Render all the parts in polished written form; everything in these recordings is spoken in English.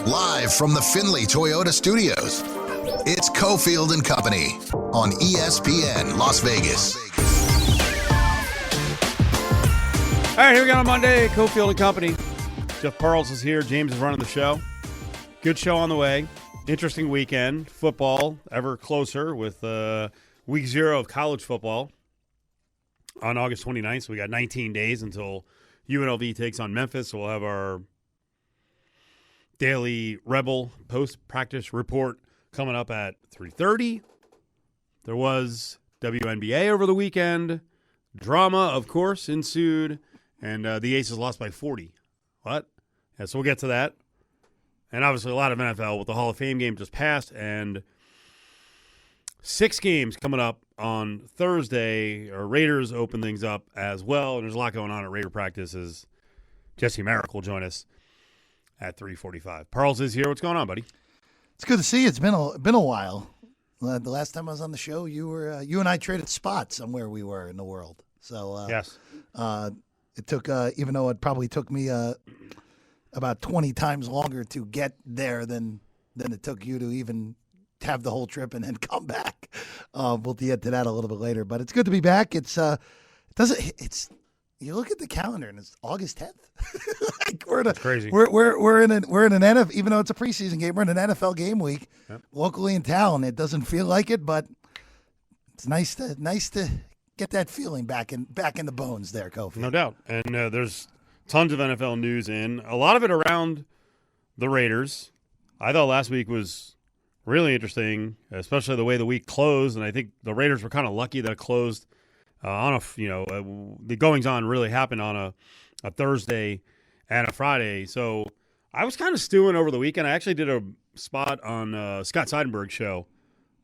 Live from the Findlay Toyota Studios, it's Cofield and Company on ESPN Las Vegas. All right, here we go on Monday, Cofield and Company. Jeff Parles is here. James is running the show. Good show on the way. Interesting weekend. Football ever closer with week 0 of college football on August 29th. So we got 19 days until UNLV takes on Memphis. So we'll have our daily Rebel post-practice report coming up at 3:30. There was WNBA over the weekend. Drama, of course, ensued. And the Aces lost by 40. What? Yeah, so we'll get to that. And obviously a lot of NFL with the Hall of Fame game just passed. And 6 games coming up on Thursday. Our Raiders open things up as well. And there's a lot going on at Raider practice as Jesse Merrick will join us at 3:45. Parles is here. What's going on, buddy? It's good to see you. It's been a while. The last time I was on the show, you and I traded spots on where we were in the world. So yes. It took, even though it probably took me about 20 times longer to get there than it took you to even have the whole trip and then come back. We'll get to that a little bit later. But it's good to be back. You look at the calendar and it's August 10th. That's crazy. We're in an NFL, even though it's a preseason game, we're in an NFL game week locally in town. It doesn't feel like it, but it's nice to get that feeling back in the bones there, Kofi. No doubt. And there's tons of NFL news in. A lot of it around the Raiders. I thought last week was really interesting, especially the way the week closed. And I think the Raiders were kind of lucky that it closed the goings-on really happened on a Thursday and a Friday. So I was kind of stewing over the weekend. I actually did a spot on Scott Seidenberg's show.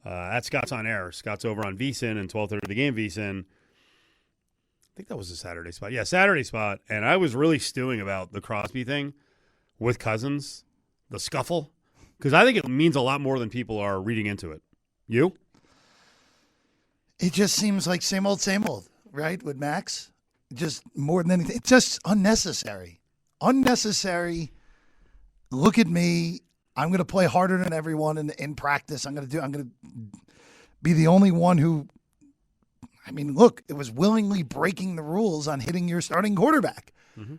At Scott's on Air. Scott's over on VSiN and 12:30 The Game VSiN. I think that was a Saturday spot. Yeah, Saturday spot. And I was really stewing about the Crosby thing with Cousins, the scuffle, because I think it means a lot more than people are reading into it. You? It just seems like same old, right, with Max? Just more than anything. It's just unnecessary. Unnecessary. Look at me. I'm going to play harder than everyone in practice. I'm going to be the only one who, look, it was willingly breaking the rules on hitting your starting quarterback,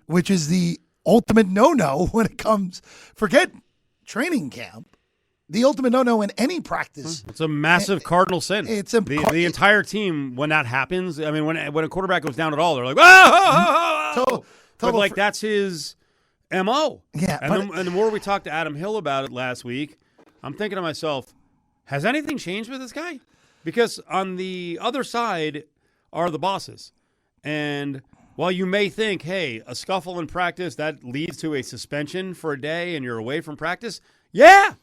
which is the ultimate no-no when it comes, forget training camp, the ultimate no-no in any practice. It's a massive cardinal sin. It's the entire team, when that happens, when a quarterback goes down at all, they're like, oh! But that's his MO. Yeah. And the more we talked to Adam Hill about it last week, I'm thinking to myself, has anything changed with this guy? Because on the other side are the bosses. And while you may think, hey, a scuffle in practice, that leads to a suspension for a day and you're away from practice. Yeah.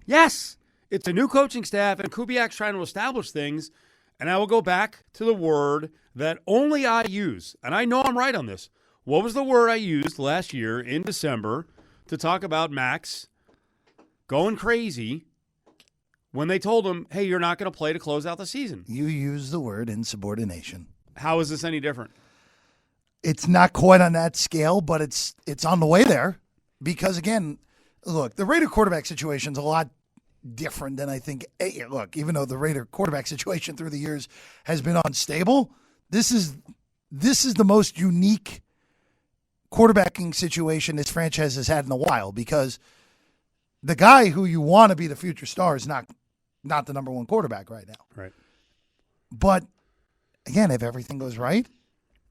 Yes. It's a new coaching staff and Kubiak's trying to establish things. And I will go back to the word that only I use. And I know I'm right on this. What was the word I used last year in December to talk about Max going crazy when they told him, hey, you're not going to play to close out the season? You used the word insubordination. How is this any different? It's not quite on that scale, but it's on the way there. Because, again, look, the Raider quarterback situation is a lot different than I think. Look, even though the Raider quarterback situation through the years has been unstable, this is the most unique quarterbacking situation this franchise has had in a while, because the guy who you want to be the future star is not the number one quarterback right now. Right. But again, if everything goes right,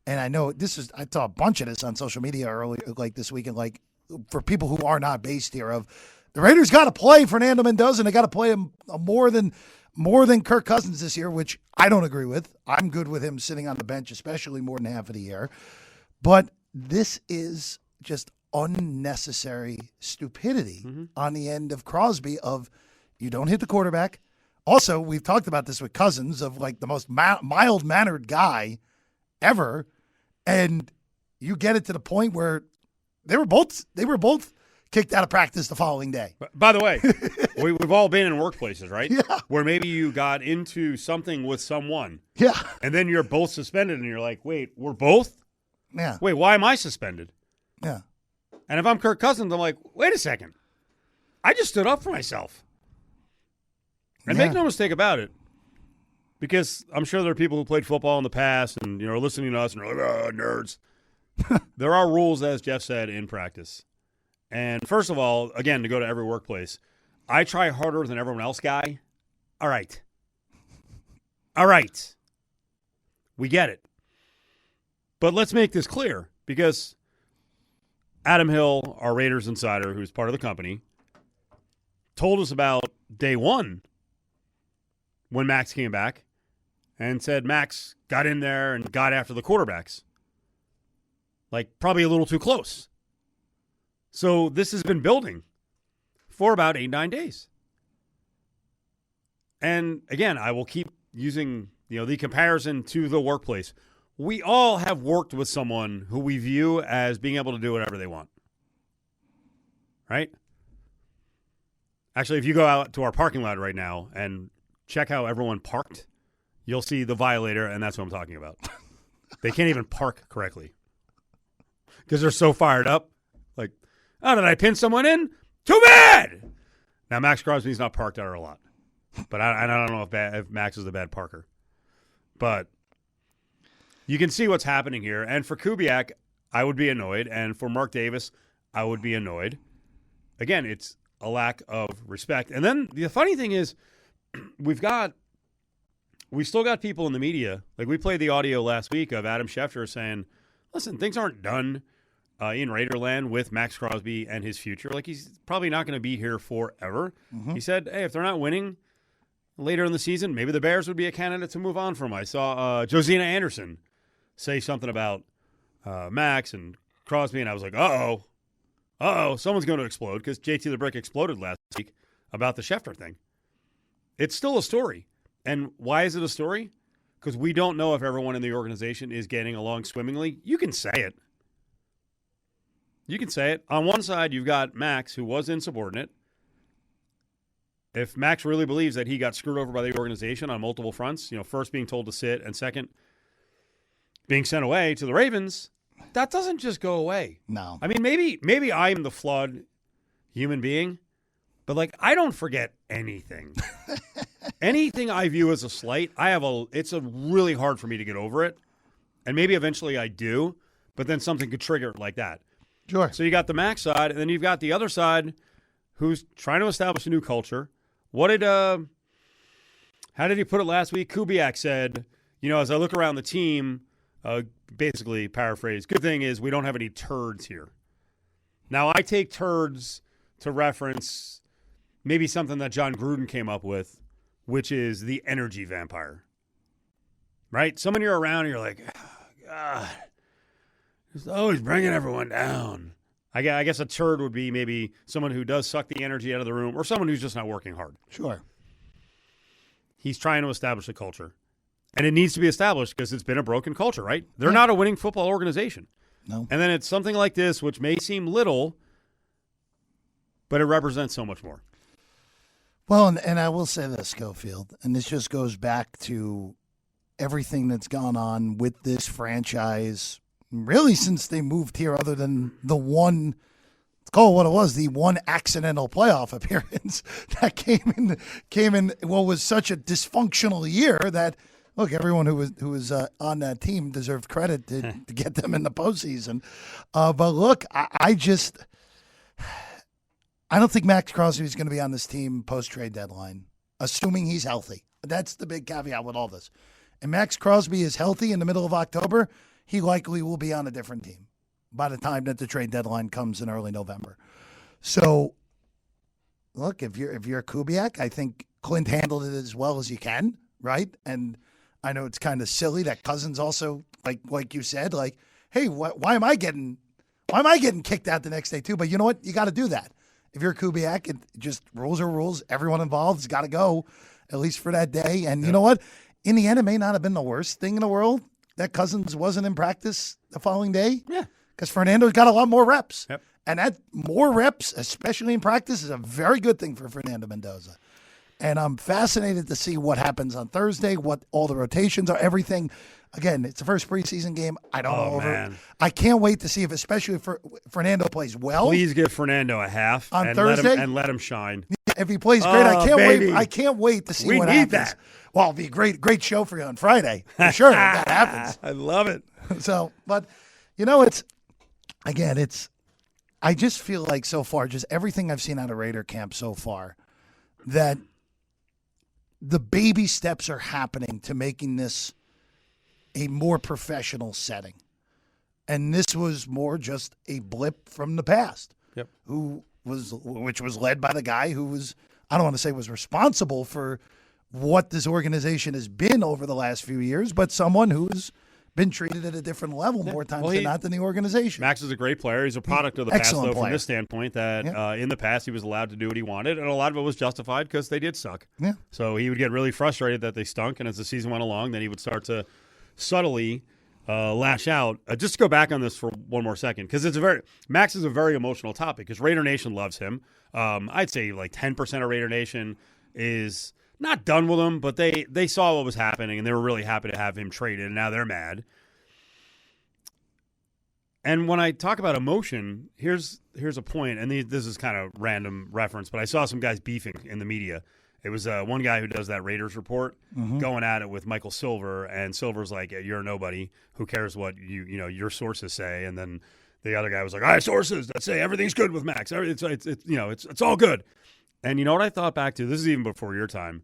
and I know I saw a bunch of this on social media earlier, like this weekend, like for people who are not based here, of the Raiders got to play Fernando Mendoza and they got to play him more than Kirk Cousins this year, which I don't agree with. I'm good with him sitting on the bench, especially more than half of the year. But this is just unnecessary stupidity on the end of Crosby of you don't hit the quarterback. Also, we've talked about this with Cousins, of like the most mild-mannered guy ever, and you get it to the point where they were both kicked out of practice the following day. By the way, we've all been in workplaces, right? Yeah. Where maybe you got into something with someone. Yeah. And then you're both suspended, and you're like, wait, we're both? Yeah. Wait, why am I suspended? Yeah. And if I'm Kirk Cousins, I'm like, wait a second. I just stood up for myself. And make no mistake about it, because I'm sure there are people who played football in the past and are listening to us and are like, oh, nerds. There are rules, as Jeff said, in practice. And first of all, again, to go to every workplace, I try harder than everyone else, guy. All right. We get it. But let's make this clear, because Adam Hill, our Raiders insider, who's part of the company, told us about day one when Max came back and said Max got in there and got after the quarterbacks. Like, probably a little too close. So this has been building for about 8-9 days. And again, I will keep using, the comparison to the workplace. We all have worked with someone who we view as being able to do whatever they want. Right? Actually, if you go out to our parking lot right now and check how everyone parked, you'll see the violator, and that's what I'm talking about. They can't even park correctly because they're so fired up. Like, oh, did I pin someone in? Too bad! Now, Max Crosby's not parked out there a lot, but I don't know if Max is a bad parker. But you can see what's happening here. And for Kubiak, I would be annoyed. And for Mark Davis, I would be annoyed. Again, it's a lack of respect. And then the funny thing is, we still got people in the media. Like, we played the audio last week of Adam Schefter saying, listen, things aren't done in Raiderland with Max Crosby and his future. Like, he's probably not going to be here forever. Mm-hmm. He said, hey, if they're not winning later in the season, maybe the Bears would be a candidate to move on from. I saw Josina Anderson say something about Max and Crosby, and I was like, uh-oh, someone's going to explode, because JT the Brick exploded last week about the Schefter thing. It's still a story. And why is it a story? Because we don't know if everyone in the organization is getting along swimmingly. You can say it. On one side, you've got Max, who was insubordinate. If Max really believes that he got screwed over by the organization on multiple fronts, first being told to sit and second being sent away to the Ravens, that doesn't just go away. No. I mean, maybe I'm the flawed human being, but I don't forget anything. Anything I view as a slight, it's really hard for me to get over it. And maybe eventually I do, but then something could trigger it like that. Sure. So you got the Max side, and then you've got the other side who's trying to establish a new culture. How did he put it last week? Kubiak said, as I look around the team, basically paraphrase, good thing is we don't have any turds here. Now, I take turds to reference maybe something that John Gruden came up with, which is the energy vampire. Right? Someone you're around and you're like, oh, God, just always bringing everyone down. I guess a turd would be maybe someone who does suck the energy out of the room, or someone who's just not working hard. Sure. He's trying to establish a culture. And it needs to be established because it's been a broken culture, right? They're not a winning football organization. No. And then it's something like this, which may seem little, but it represents so much more. Well, and I will say this, Cofield, and this just goes back to everything that's gone on with this franchise, really since they moved here, other than the one, let's call it what it was, the one accidental playoff appearance that came in what was such a dysfunctional year that, look, everyone who was on that team deserved credit to get them in the postseason. But look, I don't think Max Crosby is going to be on this team post-trade deadline, assuming he's healthy. That's the big caveat with all this. And Max Crosby is healthy in the middle of October, he likely will be on a different team by the time that the trade deadline comes in early November. So, look, if you're Kubiak, I think Clint handled it as well as you can, right? And I know it's kind of silly that Cousins also, like you said, hey, why am I getting kicked out the next day too? But you know what? You got to do that. If you're Kubiak, it just rules are rules. Everyone involved has got to go, at least for that day. And you know what? In the end, it may not have been the worst thing in the world that Cousins wasn't in practice the following day. Yeah. Because Fernando's got a lot more reps. Yep. And that more reps, especially in practice, is a very good thing for Fernando Mendoza. And I'm fascinated to see what happens on Thursday, what all the rotations are, everything. Again, it's the first preseason game. I don't know. Man. I can't wait to see if, especially if Fernando plays well. Please give Fernando a half on and Thursday let him shine. If he plays great, I can't baby. wait. I can't wait to see We what need happens. that. Well, it'll be a great show for you on Friday for sure. If that happens. I love it. So, but I just feel like so far, just everything I've seen out of Raider camp so far, that the baby steps are happening to making this a more professional setting. And this was more just a blip from the past. Yep. Which was led by the guy who was, I don't want to say was responsible for what this organization has been over the last few years, but someone who's been treated at a different level more times than not than the organization. Max is a great player. He's a product of the past, though, from this standpoint, that in the past he was allowed to do what he wanted, and a lot of it was justified because they did suck. Yeah. So he would get really frustrated that they stunk, and as the season went along, then he would start to subtly lash out. Just to go back on this for one more second, because Max is a very emotional topic, because Raider Nation loves him. I'd say like 10% of Raider Nation is not done with him, but they saw what was happening, and they were really happy to have him traded, and now they're mad. And when I talk about emotion, here's a point, and this is kind of random reference, but I saw some guys beefing in the media. It was one guy who does that Raiders report going at it with Michael Silver, and Silver's like, "You're a nobody. Who cares what your sources say?" And then the other guy was like, "I have sources that say everything's good with Max. It's all good." And you know what I thought back to? This is even before your time.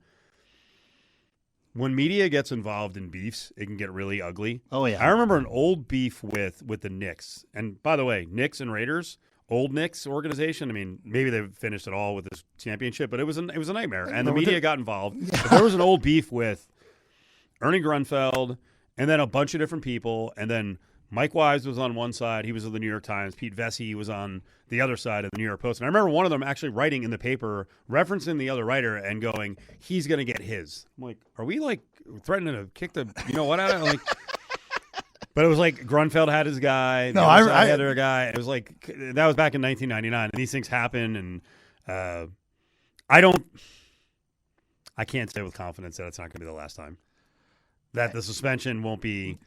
When media gets involved in beefs, it can get really ugly. Oh, yeah. I remember an old beef with the Knicks. And by the way, Knicks and Raiders, old Knicks organization, I mean, maybe they've finished it all with this championship, but it was a nightmare. And the media got involved. Yeah. But there was an old beef with Ernie Grunfeld and then a bunch of different people, and then Mike Wise was on one side. He was of the New York Times. Pete Vesey was on the other side of the New York Post. And I remember one of them actually writing in the paper, referencing the other writer and going, "He's going to get his." I'm like, are we like threatening to kick the, what out of it? Like, but it was like Grunfeld had his guy. I had their guy. It was like, that was back in 1999. And these things happen. And I can't say with confidence that it's not going to be the last time. That the suspension won't be.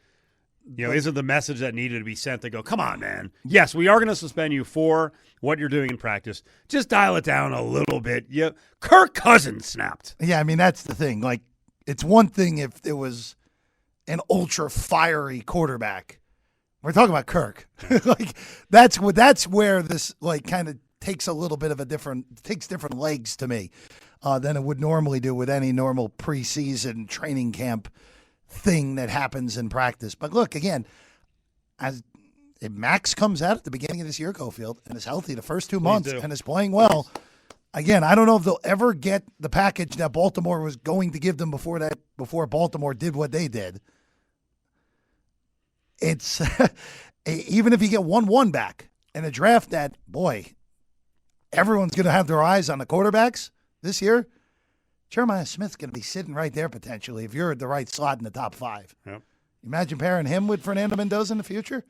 Isn't the message that needed to be sent to go, come on, man. Yes, we are going to suspend you for what you're doing in practice. Just dial it down a little bit. Kirk Cousins snapped. Yeah, I mean, that's the thing. Like, it's one thing if it was an ultra fiery quarterback. We're talking about Kirk. Like, that's where this, like, kind of takes a little bit of takes different legs to me than it would normally do with any normal preseason training camp thing that happens in practice. But look, again, if Max comes out at the beginning of this year, Cofield, and is healthy the first 2 months and is playing well, again, I don't know if they'll ever get the package that Baltimore was going to give them before Baltimore did what they did. It's even if you get 1-1 back in a draft that, boy, everyone's going to have their eyes on the quarterbacks this year. Jeremiah Smith's going to be sitting right there potentially if you're at the right slot in the top 5. Yep. Imagine pairing him with Fernando Mendoza in the future.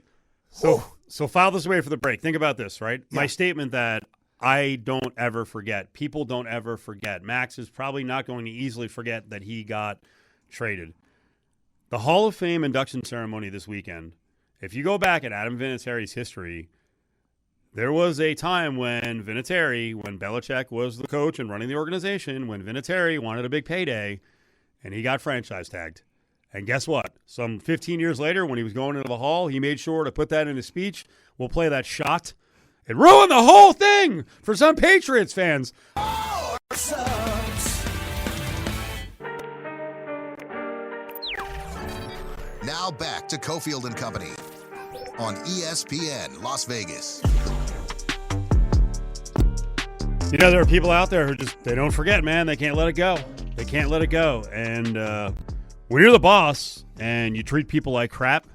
So file this away for the break. Think about this, right? Yeah. My statement that I don't ever forget, people don't ever forget. Max is probably not going to easily forget that he got traded. The Hall of Fame induction ceremony this weekend, if you go back at Adam Vinatieri's history, there was a time when Belichick was the coach and running the organization, when Vinatieri wanted a big payday, and he got franchise tagged. And guess what? Some 15 years later, when he was going into the hall, he made sure to put that in his speech. We'll play that shot. It ruined the whole thing for some Patriots fans. Now back to Cofield and Company on ESPN Las Vegas. There are people out there who they don't forget, man. They can't let it go. They can't let it go. And when you're the boss and you treat people like crap,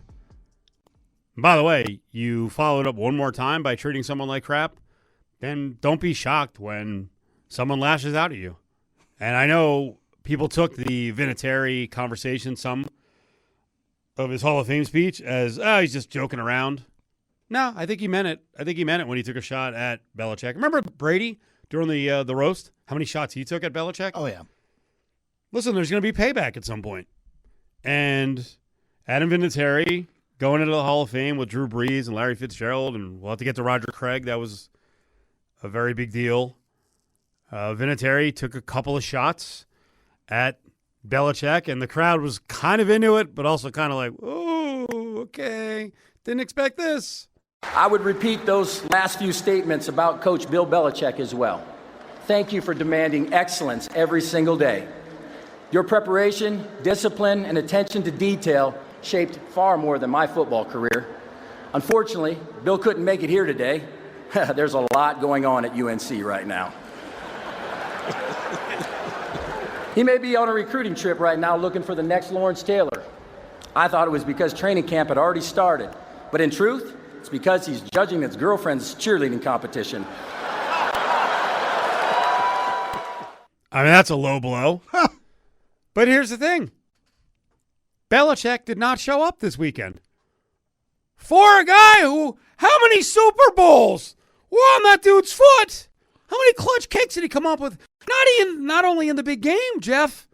and by the way, you followed up one more time by treating someone like crap, then don't be shocked when someone lashes out at you. And I know people took the Vinatieri conversation, some of his Hall of Fame speech, as, he's just joking around. No, I think he meant it. I think he meant it when he took a shot at Belichick. Remember Brady during the roast? How many shots he took at Belichick? Oh, yeah. Listen, there's going to be payback at some point. And Adam Vinatieri going into the Hall of Fame with Drew Brees and Larry Fitzgerald, and we'll have to get to Roger Craig. That was a very big deal. Vinatieri took a couple of shots at Belichick, and the crowd was kind of into it, but also kind of like, oh, okay, didn't expect this. I would repeat those last few statements about Coach Bill Belichick as well. Thank you for demanding excellence every single day. Your preparation, discipline, and attention to detail shaped far more than my football career. Unfortunately, Bill couldn't make it here today. There's a lot going on at UNC right now. He may be on a recruiting trip right now looking for the next Lawrence Taylor. I thought it was because training camp had already started. But in truth, it's because he's judging his girlfriend's cheerleading competition. I mean, that's a low blow. But here's the thing. Belichick did not show up this weekend. For a guy who, how many Super Bowls were on that dude's foot? How many clutch kicks did he come up with? Not only in the big game, Jeff,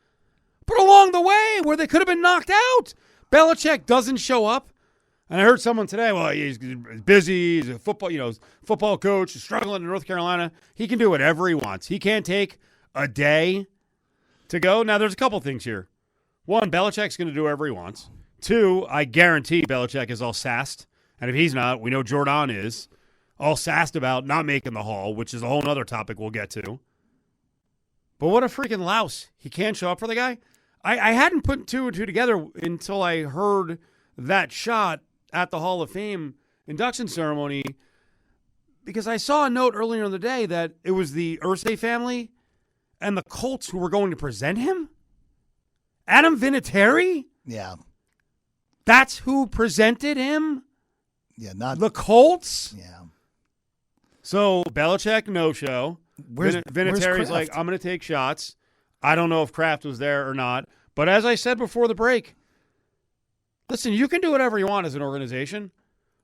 but along the way where they could have been knocked out. Belichick doesn't show up. And I heard someone today, well, he's busy, he's a football coach, he's struggling in North Carolina. He can do whatever he wants. He can't take a day to go. Now, there's a couple things here. One, Belichick's going to do whatever he wants. Two, I guarantee Belichick is all sassed. And if he's not, we know Jordan is. All sassed about not making the Hall, which is a whole other topic we'll get to. But what a freaking louse. He can't show up for the guy. I hadn't put two and two together until I heard that shot at the Hall of Fame induction ceremony, because I saw a note earlier in the day that it was the Irsay family and the Colts who were going to present him. Adam Vinatieri? Yeah. That's who presented him? Yeah, not the Colts? Yeah. So Belichick, no show. Vinatieri's like, I'm going to take shots. I don't know if Kraft was there or not. But as I said before the break, listen, you can do whatever you want as an organization.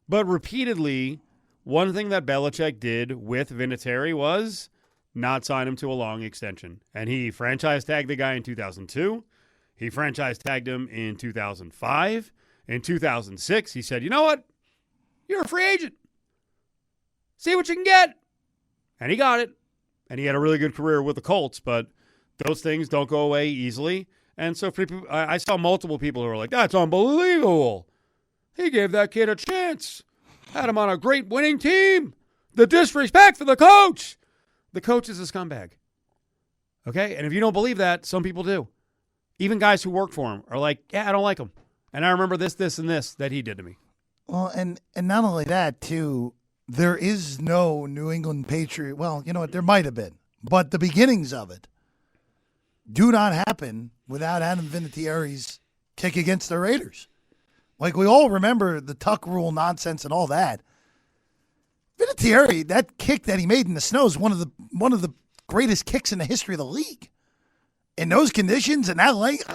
But repeatedly, one thing that Belichick did with Vinatieri was not sign him to a long extension. And he franchise tagged the guy in 2002. He franchise tagged him in 2005. In 2006, he said, you know what? You're a free agent. See what you can get. And he got it. And he had a really good career with the Colts, but those things don't go away easily. And so I saw multiple people who were like, that's unbelievable. He gave that kid a chance. Had him on a great winning team. The disrespect for the coach. The coach is a scumbag. Okay? And if you don't believe that, some people do. Even guys who work for him are like, yeah, I don't like him. And I remember this, and this that he did to me. Well, and not only that, too, there is no New England Patriot. Well, you know what? There might have been. But the beginnings of it do not happen without Adam Vinatieri's kick against the Raiders. Like, we all remember the Tuck rule nonsense and all that. Vinatieri, that kick that he made in the snow is one of the greatest kicks in the history of the league. In those conditions and that length,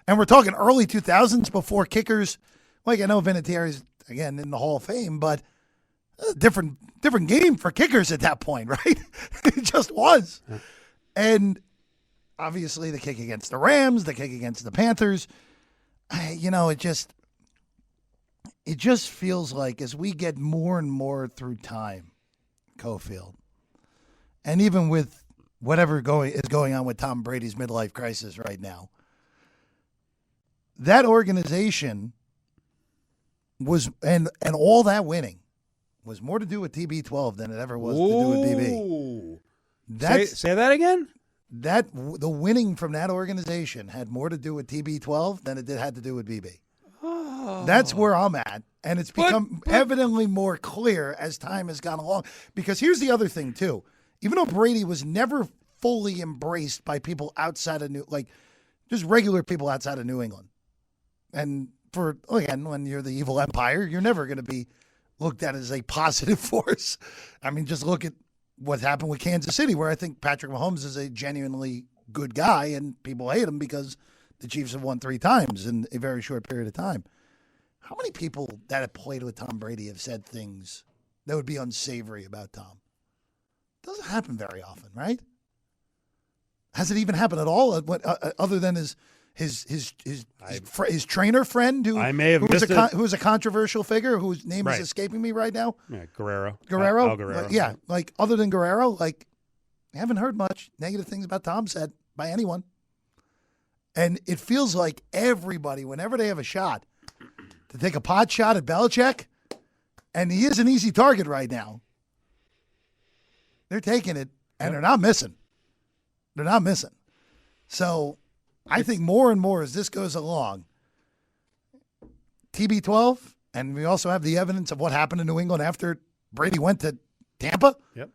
and we're talking early 2000s before kickers. Like, I know Vinatieri's again in the Hall of Fame, but different game for kickers at that point, right? It just was. Yeah. And obviously the kick against the Rams, the kick against the Panthers, it just feels like as we get more and more through time, Cofield, and even with whatever is going on with Tom Brady's midlife crisis right now, that organization was, and all that winning was more to do with TB12 than it ever was to do with DB. Say that again? The winning from that organization had more to do with TB12 than it had to do with BB. Oh. That's where I'm at, and it's become evidently more clear as time has gone along. Because here's the other thing, too. Even though Brady was never fully embraced by people outside of just regular people outside of New England. And when you're the evil empire, you're never going to be looked at as a positive force. I mean, just look at what happened with Kansas City, where I think Patrick Mahomes is a genuinely good guy, and people hate him because the Chiefs have won 3 times in a very short period of time. How many people that have played with Tom Brady have said things that would be unsavory about Tom? Doesn't happen very often, right? Has it even happened at all? Other than his his trainer friend who I may have who was missed who was a controversial figure whose name is escaping me right now. Yeah, Guerrero. Guerrero. Al Guerrero. Yeah, like other than Guerrero, like I haven't heard much negative things about Tom said by anyone. And it feels like everybody, whenever they have a shot to take a pot shot at Belichick, and he is an easy target right now, they're taking it, and they're not missing. They're not missing. So I think more and more as this goes along, TB12, and we also have the evidence of what happened in New England after Brady went to Tampa. Yep.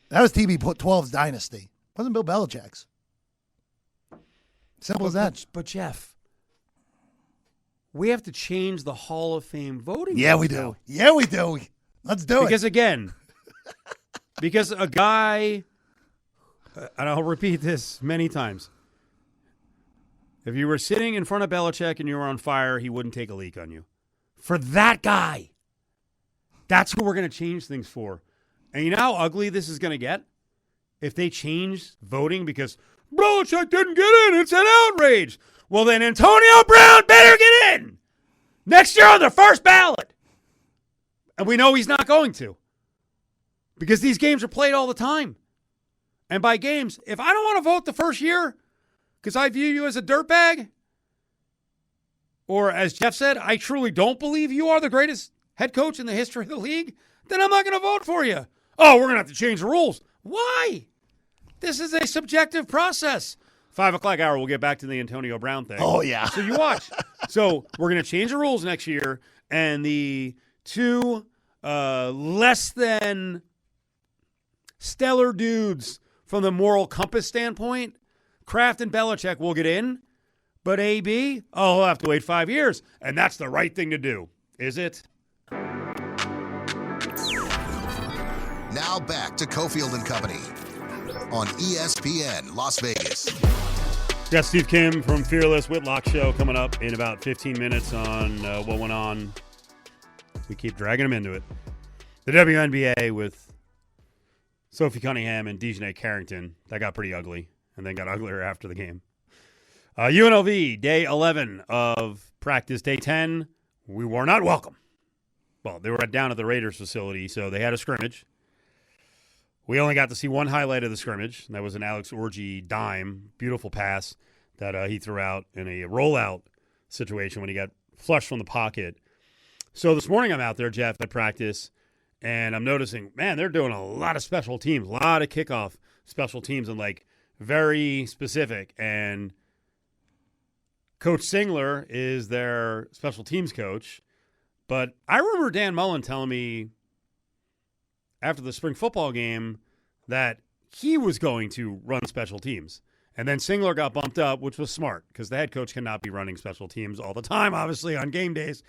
That was TB12's dynasty. It wasn't Bill Belichick's. Simple as that. But Jeff, we have to change the Hall of Fame voting. Yeah, we do. Yeah, we do. Let's do it. Because again, because a guy, and I'll repeat this many times, if you were sitting in front of Belichick and you were on fire, he wouldn't take a leak on you. For that guy, that's who we're going to change things for. And you know how ugly this is going to get? If they change voting because Belichick didn't get in, it's an outrage. Well, then Antonio Brown better get in next year on the first ballot. And we know he's not going to because these games are played all the time. And by games, if I don't want to vote the first year because I view you as a dirtbag, or as Jeff said, I truly don't believe you are the greatest head coach in the history of the league, then I'm not going to vote for you. Oh, we're going to have to change the rules. Why? This is a subjective process. 5 o'clock hour, we'll get back to the Antonio Brown thing. Oh, yeah. So you watch. So we're going to change the rules next year, and the two less than stellar dudes from the moral compass standpoint, Kraft and Belichick will get in, but AB, oh, he'll have to wait 5 years, and that's the right thing to do. Is it? Now back to Cofield and Company on ESPN Las Vegas. Got Steve Kim from Fearless Whitlock Show coming up in about 15 minutes on what went on. We keep dragging him into it. The WNBA with Sophie Cunningham and Dejanay Carrington. That got pretty ugly and then got uglier after the game. UNLV, day 11 of practice. Day 10, we were not welcome. Well, they were down at the Raiders facility, so they had a scrimmage. We only got to see one highlight of the scrimmage, and that was an Alex Orji dime, beautiful pass that he threw out in a rollout situation when he got flushed from the pocket. So this morning I'm out there, Jeff, at practice, and I'm noticing, man, they're doing a lot of special teams, a lot of kickoff special teams, and like very specific. And Coach Singler is their special teams coach, but I remember Dan Mullen telling me after the spring football game that he was going to run special teams. And then Singler got bumped up, which was smart because the head coach cannot be running special teams all the time, obviously, on game days.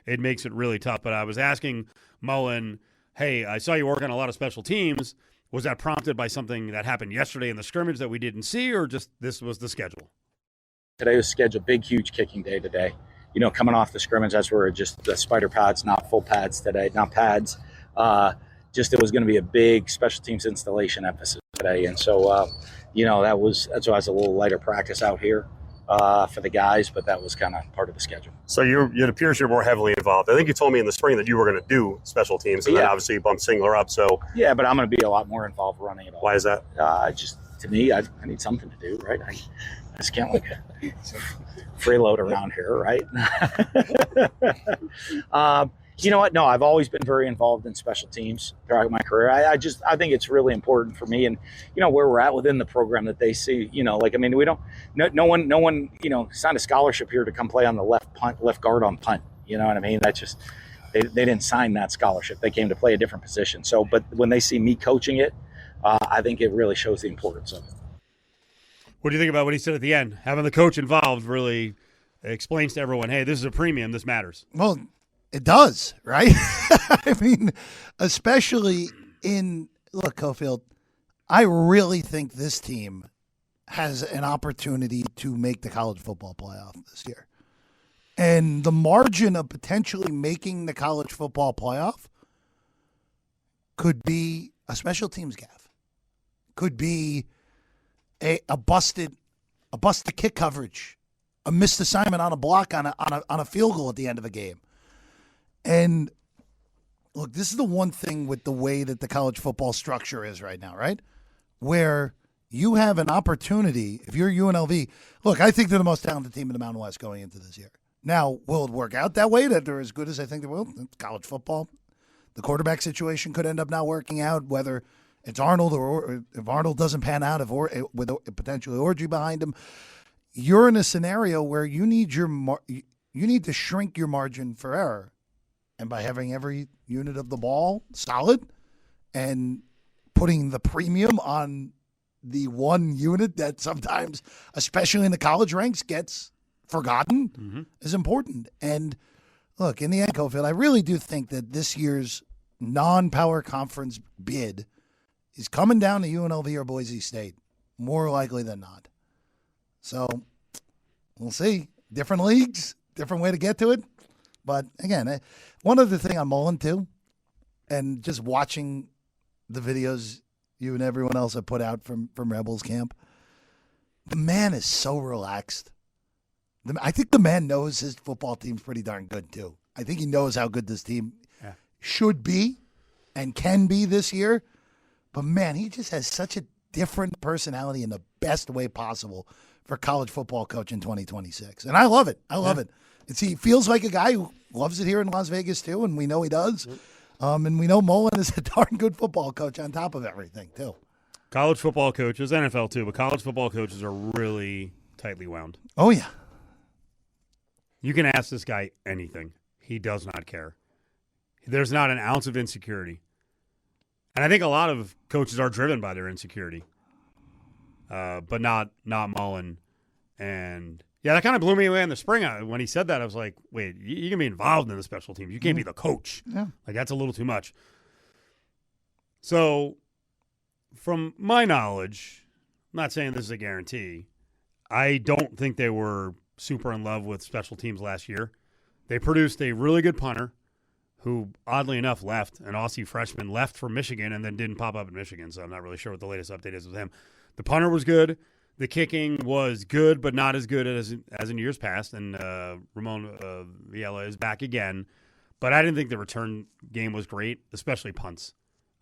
It makes it really tough. But I was asking Mullen, hey, I saw you working on a lot of special teams. Was that prompted by something that happened yesterday in the scrimmage that we didn't see, or just this was the schedule? Today was scheduled, big, huge kicking day today. You know, coming off the scrimmage, as we're just the spider pads, not full pads today, not pads. Just it was going to be a big special teams installation emphasis today. And so, you know, that's why it's a little lighter practice out here for the guys, but that was kind of part of the schedule. So it appears you're more heavily involved. I think you told me in the spring that you were going to do special teams, and then obviously you bumped Singler up. So yeah, but I'm going to be a lot more involved running it all. Why is that? Just to me, I need something to do, right? I just can't like freeload around here, right? You know what? No, I've always been very involved in special teams throughout my career. I think it's really important for me, and you know where we're at within the program that they see. You know, like I mean, we don't. No one. You know, signed a scholarship here to come play on the left guard on punt. You know what I mean? That's just they didn't sign that scholarship. They came to play a different position. So, but when they see me coaching it, I think it really shows the importance of it. What do you think about what he said at the end? Having the coach involved really explains to everyone, hey, this is a premium. This matters. Well, it does, right? I mean, especially look, Cofield, I really think this team has an opportunity to make the college football playoff this year. And the margin of potentially making the college football playoff could be a special teams gaffe, could be a busted a busted kick coverage, a missed assignment on a block on a field goal at the end of a game. And look, this is the one thing with the way that the college football structure is right now, right? Where you have an opportunity, if you're UNLV, look, I think they're the most talented team in the Mountain West going into this year. Now, will it work out that way, that they're as good as I think they will? It's college football. The quarterback situation could end up not working out, whether it's Arnold or if Arnold doesn't pan out, with potentially Orgy behind him. You're in a scenario where you need to shrink your margin for error. And by having every unit of the ball solid and putting the premium on the one unit that sometimes, especially in the college ranks, gets forgotten is important. And look, in the end, Cofield, I really do think that this year's non-power conference bid is coming down to UNLV or Boise State, more likely than not. So we'll see. Different leagues, different way to get to it. But again, one other thing on Mullen too, and just watching the videos you and everyone else have put out from Rebels camp, the man is so relaxed. I think the man knows his football team's pretty darn good too. I think he knows how good this team should be and can be this year. But man, he just has such a different personality in the best way possible for college football coach in 2026. And I love it. I love it. He feels like a guy who loves it here in Las Vegas too, and we know he does. And we know Mullen is a darn good football coach on top of everything too. College football coaches, NFL too, but college football coaches are really tightly wound. Oh, yeah. You can ask this guy anything. He does not care. There's not an ounce of insecurity. And I think a lot of coaches are driven by their insecurity, but not Mullen. And, yeah, that kind of blew me away in the spring. When he said that, I was like, wait, you can be involved in the special teams. You can't be the coach. Yeah. Like, that's a little too much. So, from my knowledge, I'm not saying this is a guarantee, I don't think they were super in love with special teams last year. They produced a really good punter who, oddly enough, left, an Aussie freshman, left for Michigan and then didn't pop up in Michigan, so I'm not really sure what the latest update is with him. The punter was good. The kicking was good, but not as good as in years past, and Ramon Villela is back again. But I didn't think the return game was great, especially punts.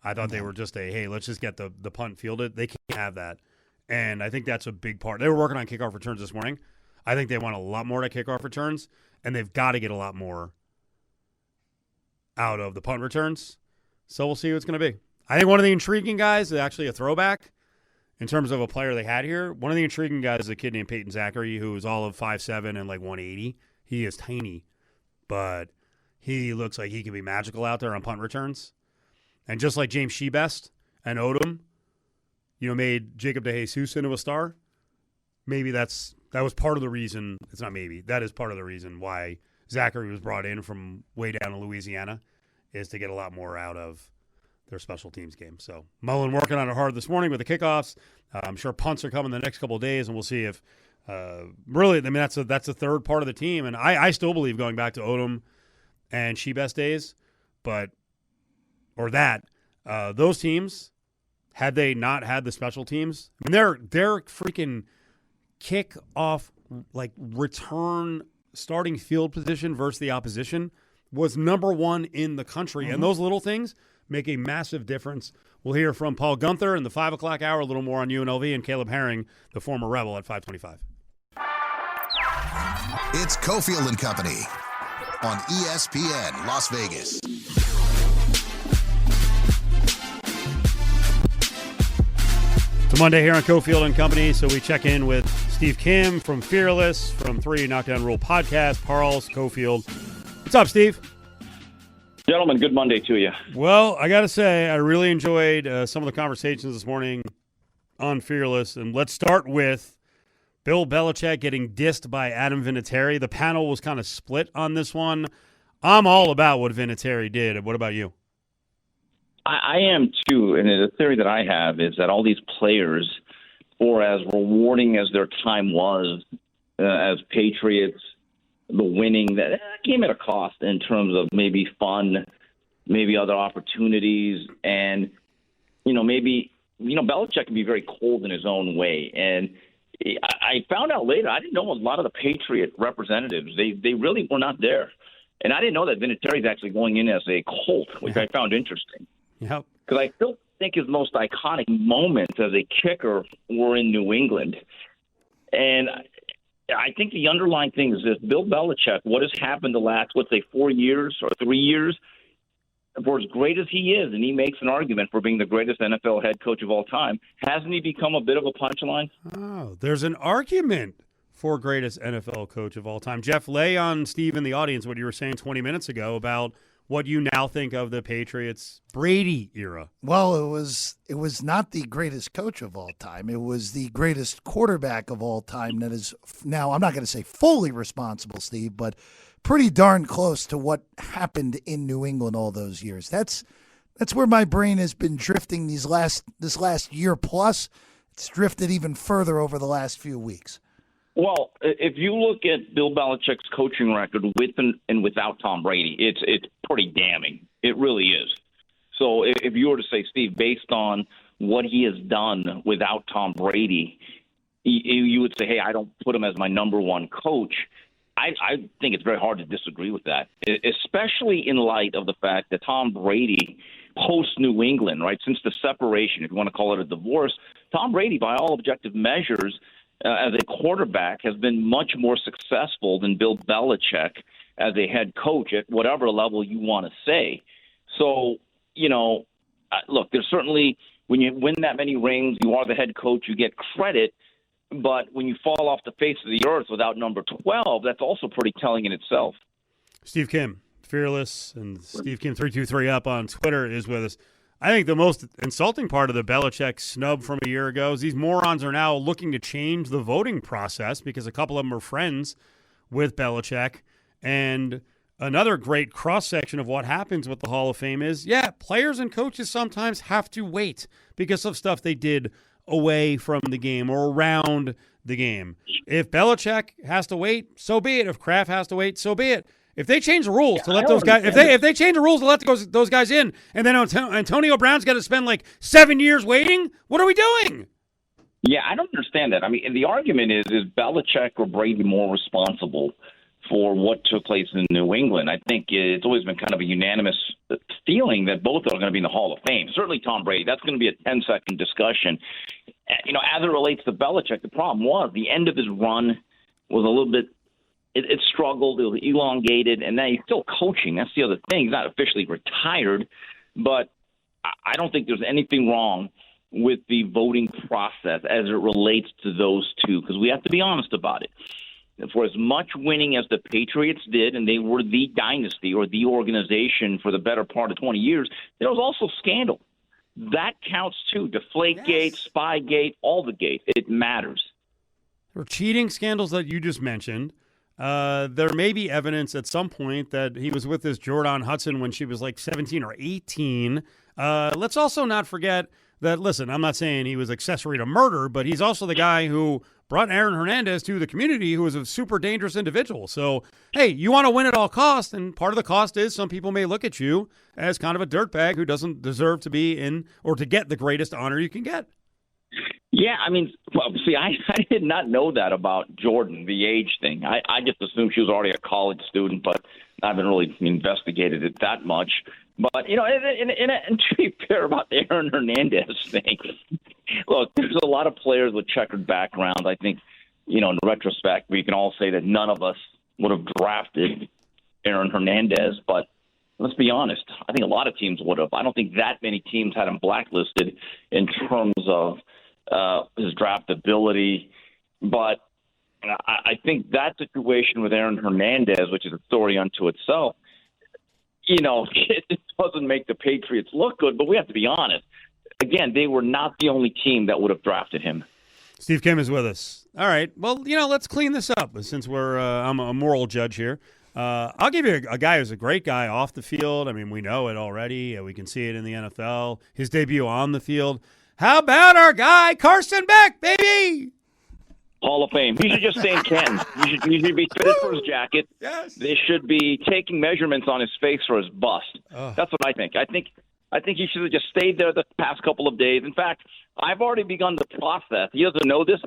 I thought they were just hey, let's just get the punt fielded. They can't have that. And I think that's a big part. They were working on kickoff returns this morning. I think they want a lot more to kickoff returns, and they've got to get a lot more out of the punt returns. So we'll see who it's going to be. I think one of the intriguing guys is actually a throwback in terms of a player they had here. One of the intriguing guys is a kid named Peyton Zachary, who is all of 5'7" and like 180. He is tiny, but he looks like he can be magical out there on punt returns. And just like James Shebest and Odom, made Jacob DeJesus into a star, maybe that was part of the reason. It's not maybe. That is part of the reason why Zachary was brought in from way down in Louisiana, is to get a lot more out of their special teams game. So Mullen working on it hard this morning with the kickoffs. I'm sure punts are coming the next couple of days, and we'll see if really. I mean, that's a third part of the team, and I still believe going back to Odom and Shebest days, those teams, had they not had the special teams, I mean, their freaking kick off, like, return starting field position versus the opposition was number one in the country. And those little things make a massive difference. We'll hear from Paul Gunther in the 5 o'clock hour, a little more on UNLV, and Caleb Herring, the former Rebel, at 5:25. It's Cofield and Company on ESPN Las Vegas. It's a Monday here on Cofield and Company, so we check in with Steve Kim from Fearless, from 3 Knockdown Rule Podcast, Parles, Cofield. What's up, Steve? Gentlemen, good Monday to you. Well, I got to say, I really enjoyed some of the conversations this morning on Fearless. And let's start with Bill Belichick getting dissed by Adam Vinatieri. The panel was kind of split on this one. I'm all about what Vinatieri did. What about you? I am too, and the theory that I have is that all these players, for as rewarding as their time was as Patriots, the winning, that came at a cost in terms of maybe fun, maybe other opportunities, and maybe Belichick can be very cold in his own way, and I found out later, I didn't know a lot of the Patriot representatives. They really were not there. And I didn't know that Vinatieri's actually going in as a Colt, which I found interesting. Yep. Because I still think his most iconic moments as a kicker were in New England. And I think the underlying thing is this: Bill Belichick, what has happened the last, 4 years or 3 years, for as great as he is, and he makes an argument for being the greatest NFL head coach of all time, hasn't he become a bit of a punchline? Oh, there's an argument for greatest NFL coach of all time. Jeff, lay on Steve in the audience what you were saying 20 minutes ago about what you now think of the Patriots Brady era. Well, it was not the greatest coach of all time. It was the greatest quarterback of all time that is now, I'm not going to say fully responsible, Steve, but pretty darn close to what happened in New England all those years. That's where my brain has been drifting this last year plus. It's drifted even further over the last few weeks. Well, if you look at Bill Belichick's coaching record with and without Tom Brady, it's pretty damning. It really is. So if you were to say, Steve, based on what he has done without Tom Brady, you would say, hey, I don't put him as my number one coach. I think it's very hard to disagree with that, especially in light of the fact that Tom Brady post New England, right, since the separation, if you want to call it a divorce, Tom Brady, by all objective measures, as a quarterback, has been much more successful than Bill Belichick as a head coach at whatever level you want to say. So, look, there's certainly, when you win that many rings, you are the head coach, you get credit. But when you fall off the face of the earth without number 12, that's also pretty telling in itself. Steve Kim, Fearless, and Steve Kim 323 up on Twitter is with us. I think the most insulting part of the Belichick snub from a year ago is these morons are now looking to change the voting process because a couple of them are friends with Belichick. And another great cross-section of what happens with the Hall of Fame is, players and coaches sometimes have to wait because of stuff they did away from the game or around the game. If Belichick has to wait, so be it. If Kraft has to wait, so be it. If they change the rules to let those guys, if they change the rules to let those guys in, and then Antonio Brown's got to spend like 7 years waiting, what are we doing? Yeah, I don't understand that. I mean, the argument is Belichick or Brady more responsible for what took place in New England? I think it's always been kind of a unanimous feeling that both are going to be in the Hall of Fame. Certainly Tom Brady. That's going to be a 10-second discussion. As it relates to Belichick, the problem was the end of his run was a little bit it struggled, it was elongated, and now he's still coaching. That's the other thing. He's not officially retired, but I don't think there's anything wrong with the voting process as it relates to those two, because we have to be honest about it. For as much winning as the Patriots did, and they were the dynasty or the organization for the better part of 20 years, there was also scandal. That counts too. Deflategate, Spygate, all the gate. It matters. There were cheating scandals that you just mentioned. There may be evidence at some point that he was with this Jordan Hudson when she was like 17 or 18. Let's also not forget that, listen, I'm not saying he was accessory to murder, but he's also the guy who brought Aaron Hernandez to the community, who was a super dangerous individual. So, hey, you want to win at all costs, and part of the cost is some people may look at you as kind of a dirtbag who doesn't deserve to be in or to get the greatest honor you can get. Yeah, I mean, I did not know that about Jordan, the age thing. I just assumed she was already a college student, but I haven't really investigated it that much. But, and to be fair about the Aaron Hernandez thing, look, there's a lot of players with checkered backgrounds. I think, in retrospect, we can all say that none of us would have drafted Aaron Hernandez. But let's be honest, I think a lot of teams would have. I don't think that many teams had him blacklisted in terms of his draft ability. But I think that situation with Aaron Hernandez, which is a story unto itself, it doesn't make the Patriots look good, but we have to be honest. Again, they were not the only team that would have drafted him. Steve Kim is with us. All right. Well, let's clean this up since I'm a moral judge here. I'll give you a guy who's a great guy off the field. I mean, we know it already. We can see it in the NFL. His debut on the field. How about our guy, Carson Beck, baby? Hall of Fame. He should just stay in Canton. He should be fitted for his jacket. Yes. They should be taking measurements on his face for his bust. That's what I think. I think he should have just stayed there the past couple of days. In fact, I've already begun the process. He doesn't know this.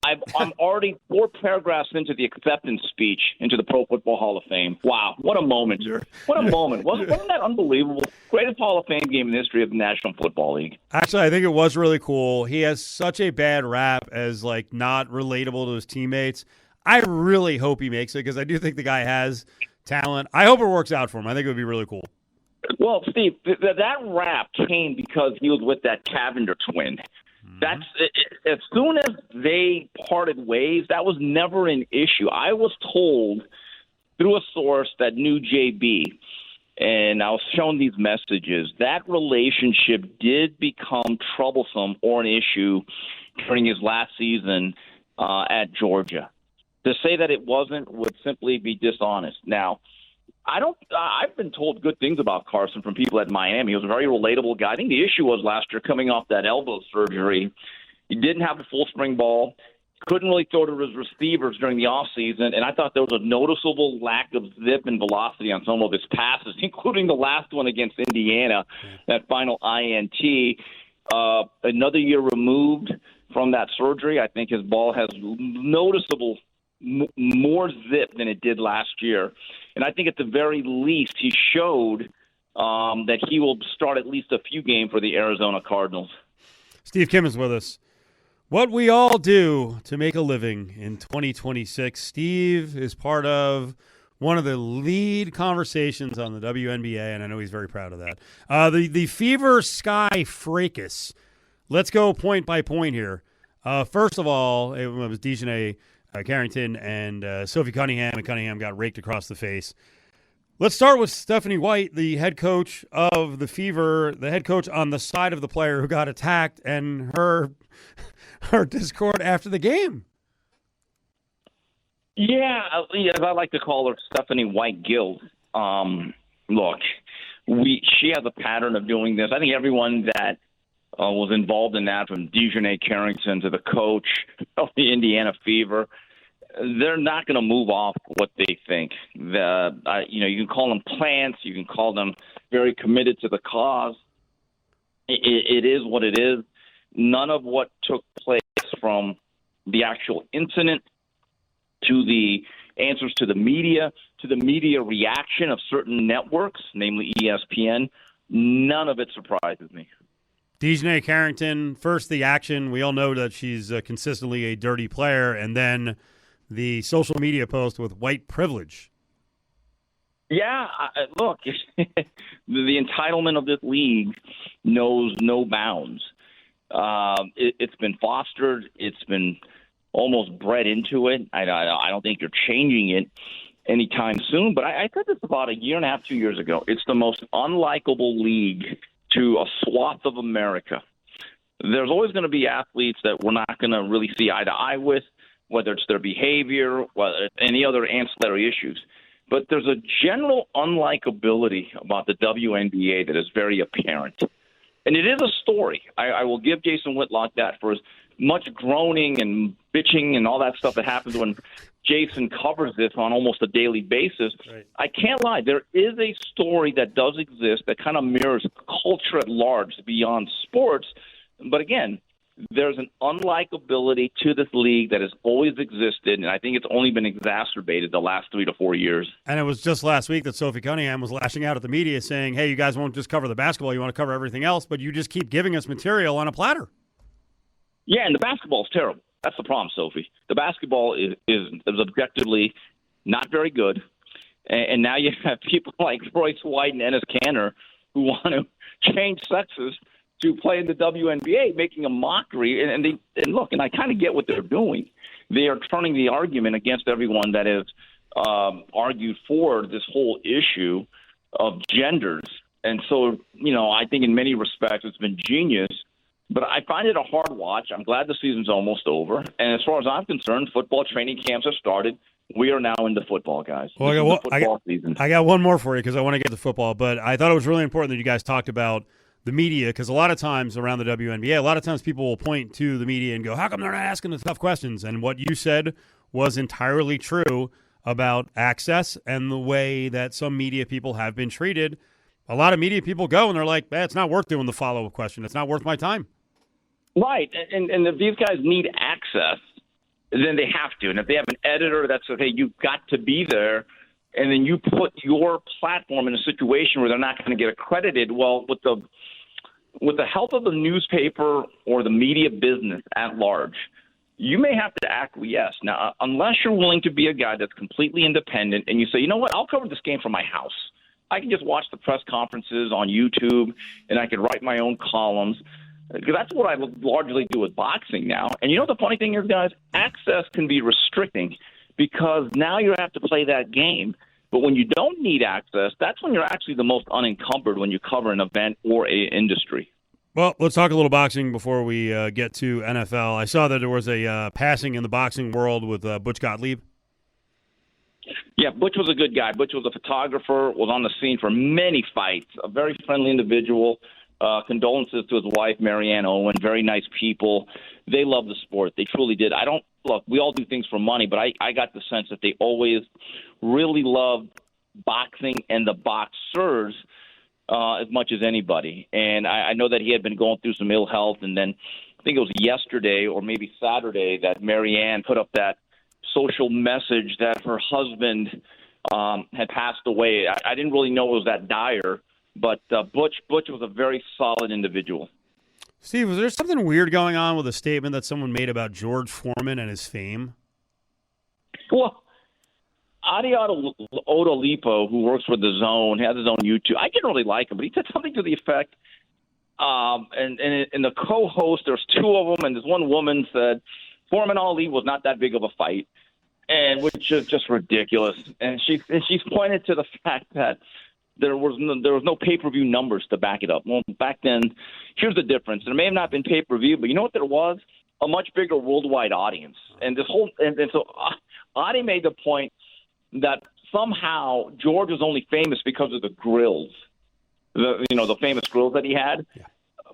I'm already 4 paragraphs into the acceptance speech into the Pro Football Hall of Fame. Wow, what a moment. What a moment. Wasn't that unbelievable? Greatest Hall of Fame game in the history of the National Football League. Actually, I think it was really cool. He has such a bad rap as, like, not relatable to his teammates. I really hope he makes it because I do think the guy has talent. I hope it works out for him. I think it would be really cool. Well, Steve, that rap came because he was with that Cavender twin. That's as soon as they parted ways, that was never an issue. I was told through a source that knew JB, and I was shown these messages, that relationship did become troublesome or an issue during his last season at Georgia. To say that it wasn't would simply be dishonest. Now, I've been told good things about Carson from people at Miami. He was a very relatable guy. I think the issue was last year coming off that elbow surgery. He didn't have a full spring ball, couldn't really throw to his receivers during the offseason, and I thought there was a noticeable lack of zip and velocity on some of his passes, including the last one against Indiana, that final INT. Another year removed from that surgery, I think his ball has noticeable more zip than it did last year. And I think at the very least he showed that he will start at least a few games for the Arizona Cardinals. Steve Kim is with us. What we all do to make a living in 2026. Steve is part of one of the lead conversations on the WNBA, and I know he's very proud of that. The Fever Sky Fracas. Let's go point by point here. First of all, it was Dejanay Carrington and Sophie Cunningham, and Cunningham got raked across the face. Let's start with Stephanie White, the head coach of the Fever, the head coach on the side of the player who got attacked, and her discord after the game. Yeah, as I like to call her, Stephanie White Guild. Look, she has a pattern of doing this. I think everyone that was involved in that, from Dejanay Carrington to the coach of the Indiana Fever, they're not going to move off what they think. You can call them plants, you can call them very committed to the cause. It is what it is. None of what took place, from the actual incident to the answers to the media reaction of certain networks, namely ESPN, none of it surprises me. Dejanay Carrington, first the action. We all know that she's consistently a dirty player, and then the social media post with white privilege. Yeah, look, the entitlement of this league knows no bounds. It's been fostered. It's been almost bred into it. I don't think you're changing it anytime soon. But I said this about a year and a half, 2 years ago. It's the most unlikable league to a swath of America. There's always going to be athletes that we're not going to really see eye to eye with, whether it's their behavior, whether it's any other ancillary issues. But there's a general unlikability about the WNBA that is very apparent. And it is a story. I will give Jason Whitlock that for as much groaning and bitching and all that stuff that happens when Jason covers this on almost a daily basis. Right. I can't lie. There is a story that does exist that kind of mirrors culture at large beyond sports. But again, there's an unlikability to this league that has always existed, and I think it's only been exacerbated the last 3 to 4 years. And it was just last week that Sophie Cunningham was lashing out at the media saying, hey, you guys won't just cover the basketball, you want to cover everything else, but you just keep giving us material on a platter. Yeah, and the basketball is terrible. That's the problem, Sophie. The basketball is objectively not very good, and now you have people like Royce White and Ennis Cantor who want to change sexes to play in the WNBA, making a mockery. And look, and I kind of get what they're doing. They are turning the argument against everyone that has argued for this whole issue of genders. And so, I think in many respects it's been genius. But I find it a hard watch. I'm glad the season's almost over. And as far as I'm concerned, football training camps have started. We are now into football, guys. Well, Season. I got one more for you because I want to get to football. But I thought it was really important that you guys talked about the media, because a lot of times around the WNBA, a lot of times people will point to the media and go, how come they're not asking the tough questions? And what you said was entirely true about access and the way that some media people have been treated. A lot of media people go and they're like, it's not worth doing the follow-up question. It's not worth my time. Right. And if these guys need access, then they have to. And if they have an editor that's, okay, you've got to be there, and then you put your platform in a situation where they're not going to get accredited, well, with the help of the newspaper or the media business at large, you may have to acquiesce. Now, unless you're willing to be a guy that's completely independent and you say, you know what, I'll cover this game from my house. I can just watch the press conferences on YouTube, and I can write my own columns. Because that's what I largely do with boxing now. And you know the funny thing is, guys, access can be restricting because now you have to play that game. But when you don't need access, that's when you're actually the most unencumbered when you cover an event or a industry. Well, let's talk a little boxing before we get to NFL. I saw that there was a passing in the boxing world with Butch Gottlieb. Yeah, Butch was a good guy. Butch was a photographer, was on the scene for many fights, a very friendly individual. Condolences to his wife, Marianne Owen. Very nice people. They love the sport. They truly did. Look, we all do things for money, but I got the sense that they always really loved boxing and the boxers as much as anybody. And I know that he had been going through some ill health, and then I think it was yesterday or maybe Saturday that Marianne put up that social message that her husband had passed away. I didn't really know it was that dire. But Butch was a very solid individual. Steve, was there something weird going on with a statement that someone made about George Foreman and his fame? Well, Adi Odolipo, who works for The Zone, has his own YouTube. I didn't really like him, but he said something to the effect, and the co-host, there's two of them, and this one woman said, Foreman Ali was not that big of a fight, and which is just ridiculous. And she's pointed to the fact that there was no pay-per-view numbers to back it up. Well, back then, here's the difference. There may have not been pay-per-view, but you know what there was? A much bigger worldwide audience. And so Adi made the point that somehow George was only famous because of the grills, the famous grills that he had. Yeah.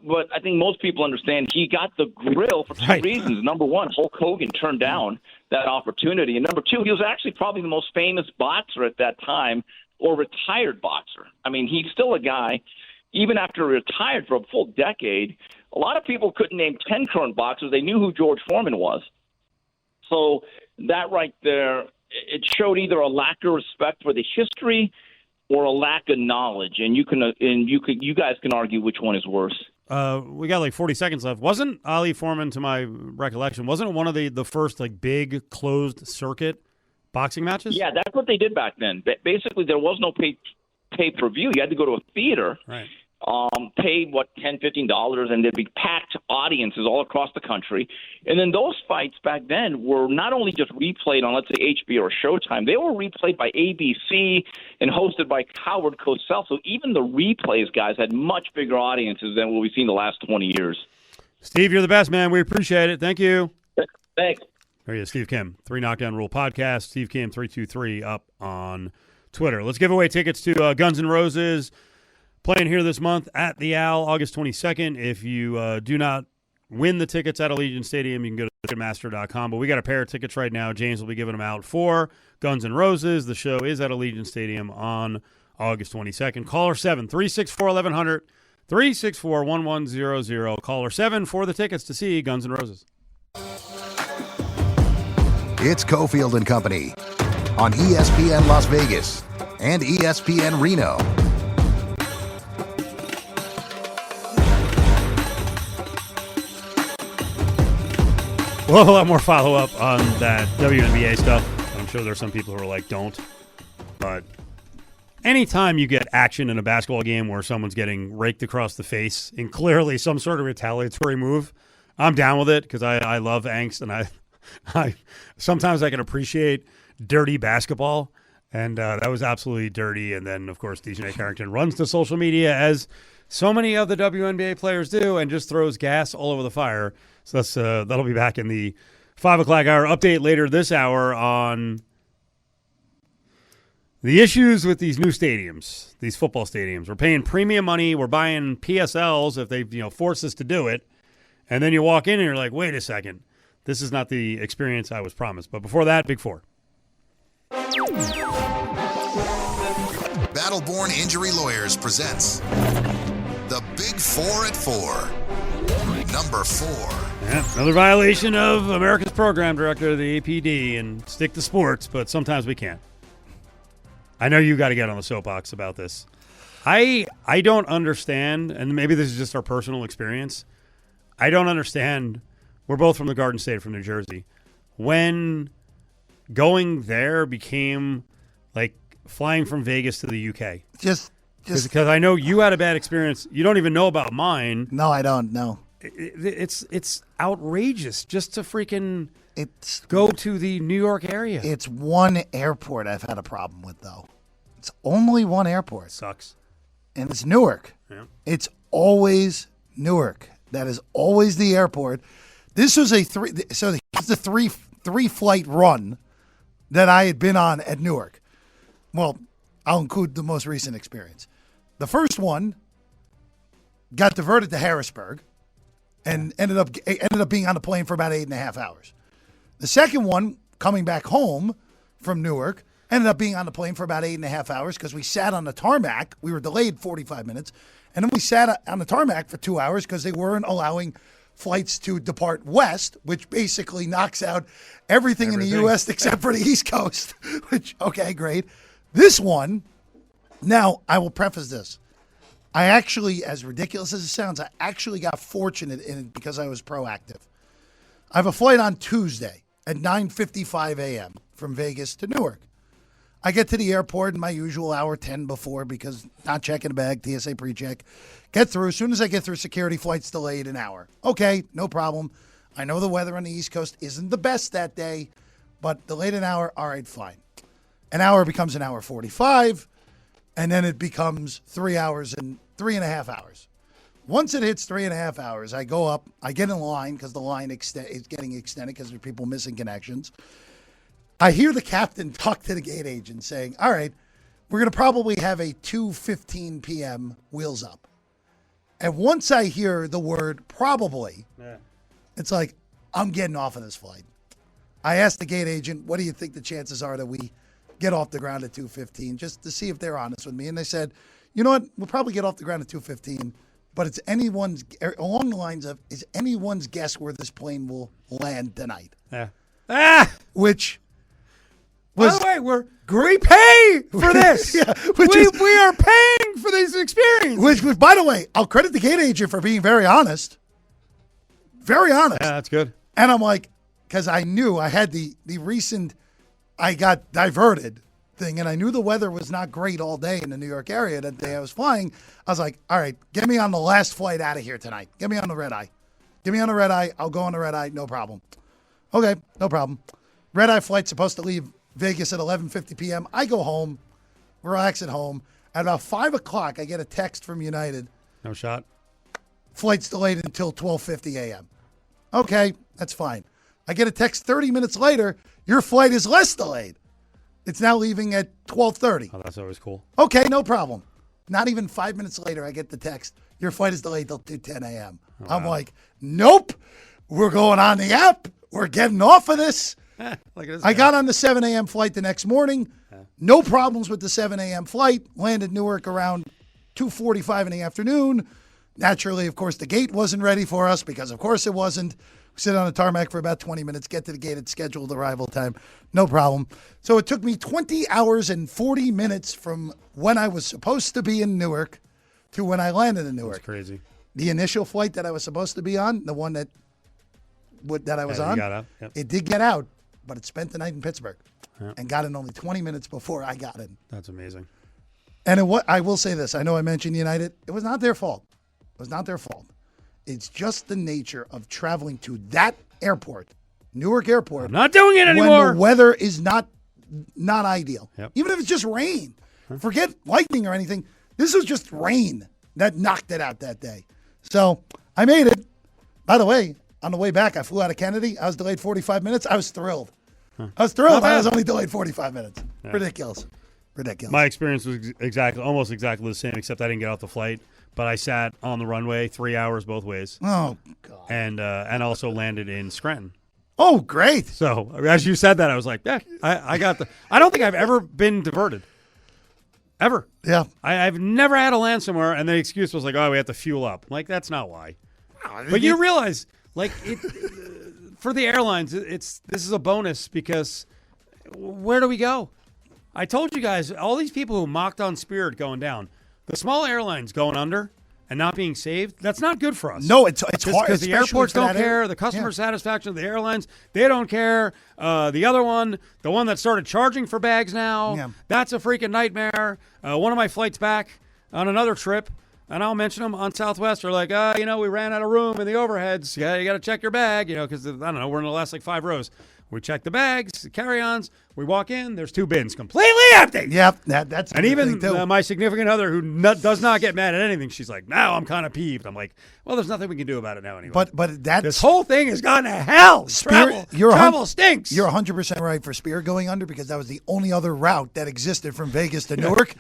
But I think most people understand he got the grill for two reasons. Number one, Hulk Hogan turned down that opportunity. And number two, he was actually probably the most famous boxer at that time, or retired boxer. I mean, he's still a guy, even after retired for a full decade, a lot of people couldn't name 10 current boxers. They knew who George Foreman was. So that right there, it showed either a lack of respect for the history or a lack of knowledge. And you guys can argue which one is worse. We got like 40 seconds left. Wasn't Ali Foreman, to my recollection, wasn't it one of the first like big closed circuit boxing matches? Yeah, that's what they did back then. Basically, there was no pay-per-view. You had to go to a theater, pay, $10, $15, and there'd be packed audiences all across the country. And then those fights back then were not only just replayed on, let's say, HBO or Showtime, they were replayed by ABC and hosted by Howard Cosell. So even the replays, guys, had much bigger audiences than what we've seen the last 20 years. Steve, you're the best, man. We appreciate it. Thank you. Thanks. There he is, Steve Kim, 3 Knockdown Rule Podcast. Steve Kim, 323 up on Twitter. Let's give away tickets to Guns N' Roses playing here this month at the Owl, August 22nd. If you do not win the tickets at Allegiant Stadium, you can go to Ticketmaster.com. But we got a pair of tickets right now. James will be giving them out for Guns N' Roses. The show is at Allegiant Stadium on August 22nd. Caller 7-364-1100, 364-1100. Caller 7 for the tickets to see Guns N' Roses. It's Cofield and Company on ESPN Las Vegas and ESPN Reno. We'll have a lot more follow-up on that WNBA stuff. I'm sure there's some people who are like, don't. But anytime you get action in a basketball game where someone's getting raked across the face in clearly some sort of retaliatory move, I'm down with it because I love angst, and I sometimes I can appreciate dirty basketball, and that was absolutely dirty. And then, of course, Dejounte Carrington runs to social media, as so many of the WNBA players do, and just throws gas all over the fire. So that'll be back in the 5 o'clock hour update later this hour on the issues with these new stadiums, these football stadiums. We're paying premium money. We're buying PSLs if they force us to do it. And then you walk in and you're like, wait a second. This is not the experience I was promised. But before that, Big Four. Battleborn Injury Lawyers presents The Big Four at 4. Number 4. Yeah, another violation of America's program director, the APD, and stick to sports, but sometimes we can't. I know you got to get on the soapbox about this. I don't understand, and maybe this is just our personal experience. I don't understand. We're both from the Garden State, from New Jersey. When going there became like flying from Vegas to the UK. Just because I know you had a bad experience. You don't even know about mine. No, I don't know. It's outrageous just to freaking go to the New York area. It's one airport I've had a problem with, though. It's only one airport. Sucks. And it's Newark. Yeah. It's always Newark. That is always the airport. This was a three flight run that I had been on at Newark. Well, I'll include the most recent experience. The first one got diverted to Harrisburg and ended up being on the plane for about 8.5 hours. The second one, coming back home from Newark, ended up being on the plane for about 8.5 hours because we sat on the tarmac. We were delayed 45 minutes. And then we sat on the tarmac for 2 hours because they weren't allowing flights to depart west, which basically knocks out everything in the U.S. except for the East Coast, which, okay, great. This one, now I will preface this. I actually, as ridiculous as it sounds, I actually got fortunate in it because I was proactive. I have a flight on Tuesday at 9:55 a.m. from Vegas to Newark. I get to the airport in my usual hour 10 before because not checking a bag, TSA pre-check. Get through. As soon as I get through security, flight's delayed an hour. Okay, no problem. I know the weather on the East Coast isn't the best that day, but delayed an hour, all right, fine. An hour becomes an hour 45, and then it becomes 3 hours and 3.5 hours. Once it hits 3.5 hours, I go up. I get in line because the line is getting extended because there are people missing connections. I hear the captain talk to the gate agent saying, all right, we're going to probably have a 2:15 p.m. wheels up. And once I hear the word probably, it's like, I'm getting off of this flight. I asked the gate agent, what do you think the chances are that we get off the ground at 2:15, just to see if they're honest with me. And they said, you know what, we'll probably get off the ground at 2:15, but it's anyone's, along the lines of, is anyone's guess where this plane will land tonight? Yeah. Which... By the way, we pay for this. Yeah, we are paying for this experience. Which, by the way, I'll credit the gate agent for being very honest. Very honest. Yeah, that's good. And I'm like, because I knew I had the recent, I got diverted thing, and I knew the weather was not great all day in the New York area that day I was flying. I was like, all right, get me on the last flight out of here tonight. Get me on the red eye. Get me on the red eye. I'll go on the red eye. No problem. Okay, no problem. Red eye flight's supposed to leave Vegas at 11:50 p.m. I go home, relax at home. At about 5 o'clock, I get a text from United. No shot. Flight's delayed until 12:50 a.m. Okay, that's fine. I get a text 30 minutes later. Your flight is less delayed. It's now leaving at 12:30. Oh, that's always cool. Okay, no problem. Not even 5 minutes later, I get the text. Your flight is delayed till 2:10 a.m. Wow. I'm like, nope. We're going on the app. We're getting off of this. I got on the 7 a.m. flight the next morning. No problems with the 7 a.m. flight. Landed Newark around 2:45 in the afternoon. Naturally, of course, the gate wasn't ready for us because, of course, it wasn't. We sit on the tarmac for about 20 minutes, get to the gate at scheduled arrival time. No problem. So it took me 20 hours and 40 minutes from when I was supposed to be in Newark to when I landed in Newark. That's crazy. The initial flight that I was supposed to be on, the one that I was on, got out. Yep. It did get out. But it spent the night in Pittsburgh and got in only 20 minutes before I got in. That's amazing. And I will say this. I know I mentioned United. It was not their fault. It was not their fault. It's just the nature of traveling to that airport, Newark Airport. I'm not doing it anymore. When the weather is not ideal. Yep. Even if it's just rain. Forget lightning or anything. This was just rain that knocked it out that day. So I made it. By the way, on the way back, I flew out of Kennedy. I was delayed 45 minutes. I was thrilled. I was thrilled. I was only delayed 45 minutes. Yeah. Ridiculous. My experience was almost exactly the same, except I didn't get off the flight. But I sat on the runway 3 hours both ways. Oh, God. And also landed in Scranton. Oh, great. So as you said that, I was like, yeah, I got I don't think I've ever been diverted. Ever. Yeah. I've never had to land somewhere, and the excuse was like, oh, we have to fuel up. I'm like, that's not why. But you realize, Like it for the airlines, this is a bonus because where do we go? I told you guys, all these people who mocked on Spirit going down, the small airlines going under and not being saved, that's not good for us. No, it's hard. Because the airports don't care. The customer Yeah. satisfaction of the airlines, they don't care. The other one, the one that started charging for bags now, that's a freaking nightmare. One of my flights back on another trip, and I'll mention them on Southwest, are like, we ran out of room in the overheads. Yeah, you got to check your bag, because, I don't know, we're in the last 5 rows. We check the bags, the carry-ons. We walk in. There's 2 bins completely empty. Yep, that's and even my significant other who does not get mad at anything, she's like, now I'm kind of peeved. I'm like, well, there's nothing we can do about it now anyway. But that's this whole thing has gone to hell. Travel stinks. You're 100% right for Spirit going under because that was the only other route that existed from Vegas to Newark.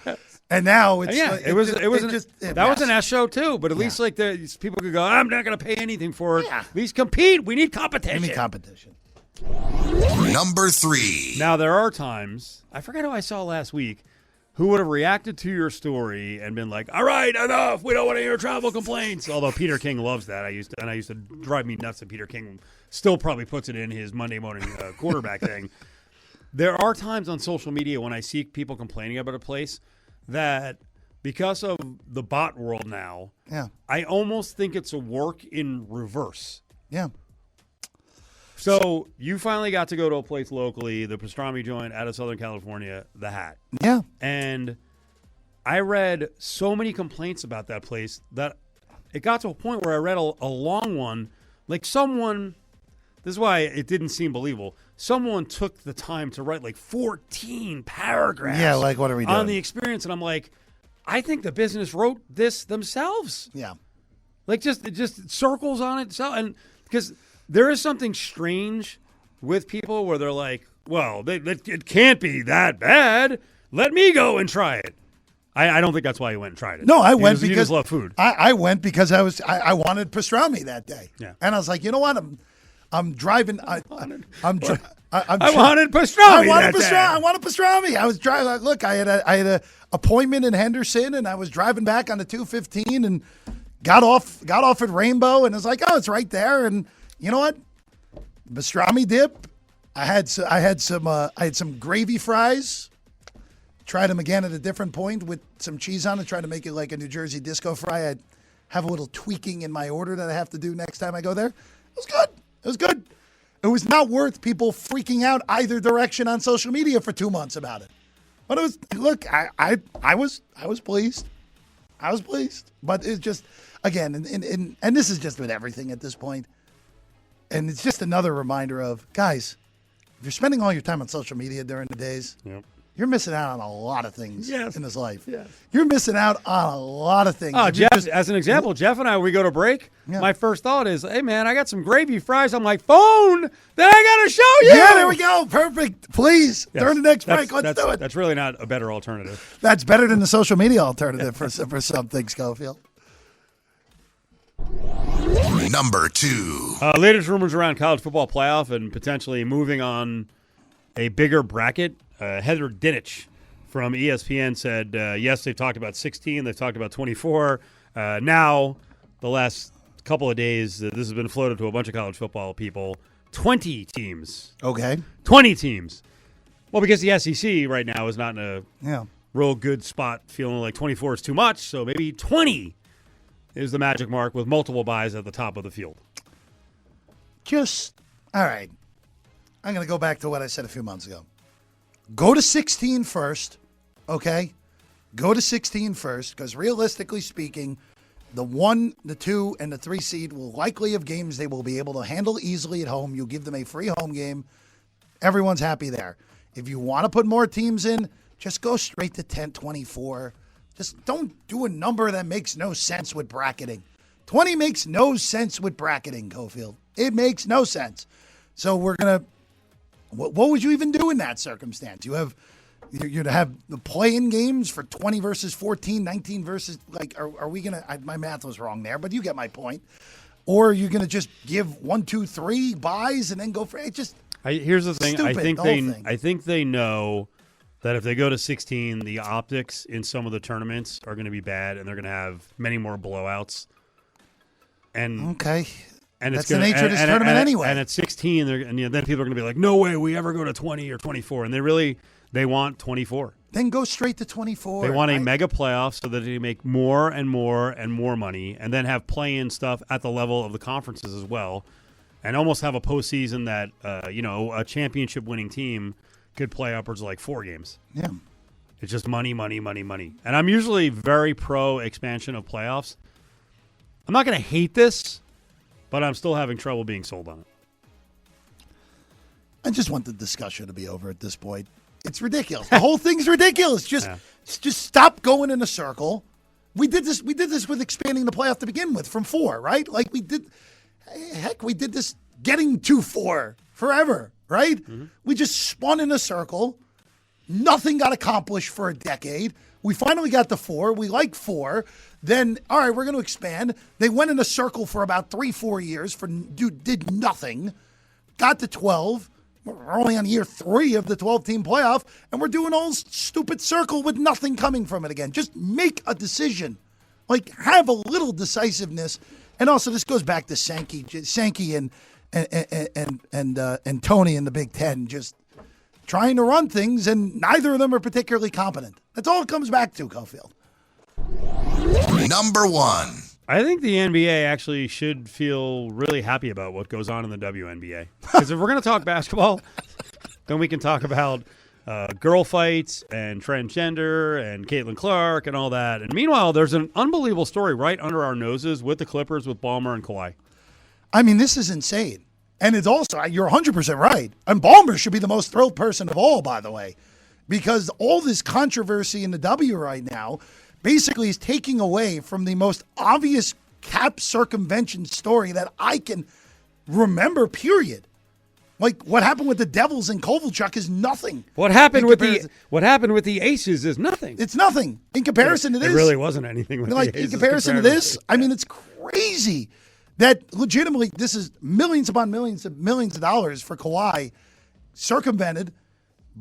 And now it's that was an S show too. But at least these people could go, I'm not going to pay anything for it. Yeah. At least compete. We need competition. Number 3. Now, there are times, I forget who I saw last week, who would have reacted to your story and been like, all right, enough. We don't want to hear travel complaints. Although Peter King loves that. I used to drive me nuts that Peter King still probably puts it in his Monday morning quarterback thing. There are times on social media when I see people complaining about a place that because of the bot world now, I almost think it's a work in reverse. Yeah. So you finally got to go to a place locally, the pastrami joint out of Southern California, The Hat. Yeah. And I read so many complaints about that place that it got to a point where I read a long one. Like someone, this is why it didn't seem believable. Someone took the time to write 14 paragraphs. Yeah, like what are we doing? On the experience. And I'm like, I think the business wrote this themselves. Yeah. Like it just circles on itself. And because there is something strange with people where they're like, well, it can't be that bad. Let me go and try it. I don't think that's why you went and tried it. No, I went because you just love food. I went because I wanted pastrami that day. Yeah. And I was like, you know what? I'm driving. I wanted pastrami. I wanted pastrami. I was driving. Look, I had a appointment in Henderson, and I was driving back on the 215, and got off at Rainbow, and I was like, oh, it's right there. And you know what? Pastrami dip. I had some gravy fries. Tried them again at a different point with some cheese on it. Tried to make it like a New Jersey disco fry. I'd have a little tweaking in my order that I have to do next time I go there. It was good. It was good. It was not worth people freaking out either direction on social media for 2 months about it. But it was, look, I was pleased. I was pleased. But it's just, again, and this is just with everything at this point. And it's just another reminder of, guys, if you're spending all your time on social media during the days, you're missing out on a lot of things in this life. Yes. You're missing out on a lot of things. Oh, Jeff, as an example, Jeff and I, when we go to break, my first thought is, hey, man, I got some gravy fries on my phone that I got to show you. Yeah, there we go. Perfect. Please, during the next break, let's do it. That's really not a better alternative. That's better than the social media alternative for some things, Cofield. Number 2. Latest rumors around college football playoff and potentially moving on a bigger bracket. Heather Dinich from ESPN said, yes, they've talked about 16. They've talked about 24. Now, the last couple of days, this has been floated to a bunch of college football people. 20 teams. Okay. 20 teams. Well, because the SEC right now is not in a real good spot, feeling like 24 is too much. So maybe 20 is the magic mark with multiple buys at the top of the field. All right. I'm going to go back to what I said a few months ago. Go to 16 first, okay? Go to 16 first, because realistically speaking, the 1, the 2, and the 3 seed will likely have games they will be able to handle easily at home. You give them a free home game. Everyone's happy there. If you want to put more teams in, just go straight to 10, 24. Just don't do a number that makes no sense with bracketing. 20 makes no sense with bracketing, Cofield. It makes no sense. So we're going to what would you even do in that circumstance? You'd have the play-in games for 20 versus 14, 19 versus, are we going to, my math was wrong there, but you get my point. Or are you going to just give 1, 2, 3 buys and then go for it? Here's the thing. Stupid, I think they know that if they go to 16, the optics in some of the tournaments are going to be bad, and they're going to have many more blowouts. And okay. And that's the nature of this tournament anyway. And at 16, then people are going to be like, no way we ever go to 20 or 24. And they want 24. Then go straight to 24. They want a mega playoff so that they make more and more and more money, and then have play-in stuff at the level of the conferences as well, and almost have a postseason that a championship-winning team could play upwards of like 4 games. Yeah. It's just money, money, money, money. And I'm usually very pro expansion of playoffs. I'm not going to hate this, but I'm still having trouble being sold on it. I just want the discussion to be over at this point. It's ridiculous. The whole thing's ridiculous. Just stop going in a circle. We did this with expanding the playoff to begin with from 4, right? Like we did this getting to 4 forever, right? Mm-hmm. We just spun in a circle. Nothing got accomplished for a decade. We finally got to 4. We like 4. Then, all right, we're going to expand. They went in a circle for about 3-4 years. Did nothing. Got to 12. We're only on year 3 of the 12-team playoff, and we're doing all stupid circle with nothing coming from it again. Just make a decision. Like, have a little decisiveness. And also, this goes back to Sankey and Tony in the Big Ten, just trying to run things, and neither of them are particularly competent. That's all it comes back to, Cofield. Number 1. I think the NBA actually should feel really happy about what goes on in the WNBA. Because if we're going to talk basketball, then we can talk about girl fights and transgender and Caitlin Clark and all that. And meanwhile, there's an unbelievable story right under our noses with the Clippers, with Ballmer and Kawhi. I mean, this is insane. And it's also, you're 100% right. And Ballmer should be the most thrilled person of all, by the way, because all this controversy in the W right now basically is taking away from the most obvious cap circumvention story that I can remember, period. Like, what happened with the Devils and Kovalchuk is nothing. What happened with the Aces is nothing. It's nothing in comparison to this. It really wasn't anything with the Aces. In comparison to this, I mean, it's crazy that legitimately this is millions upon millions of dollars for Kawhi circumvented.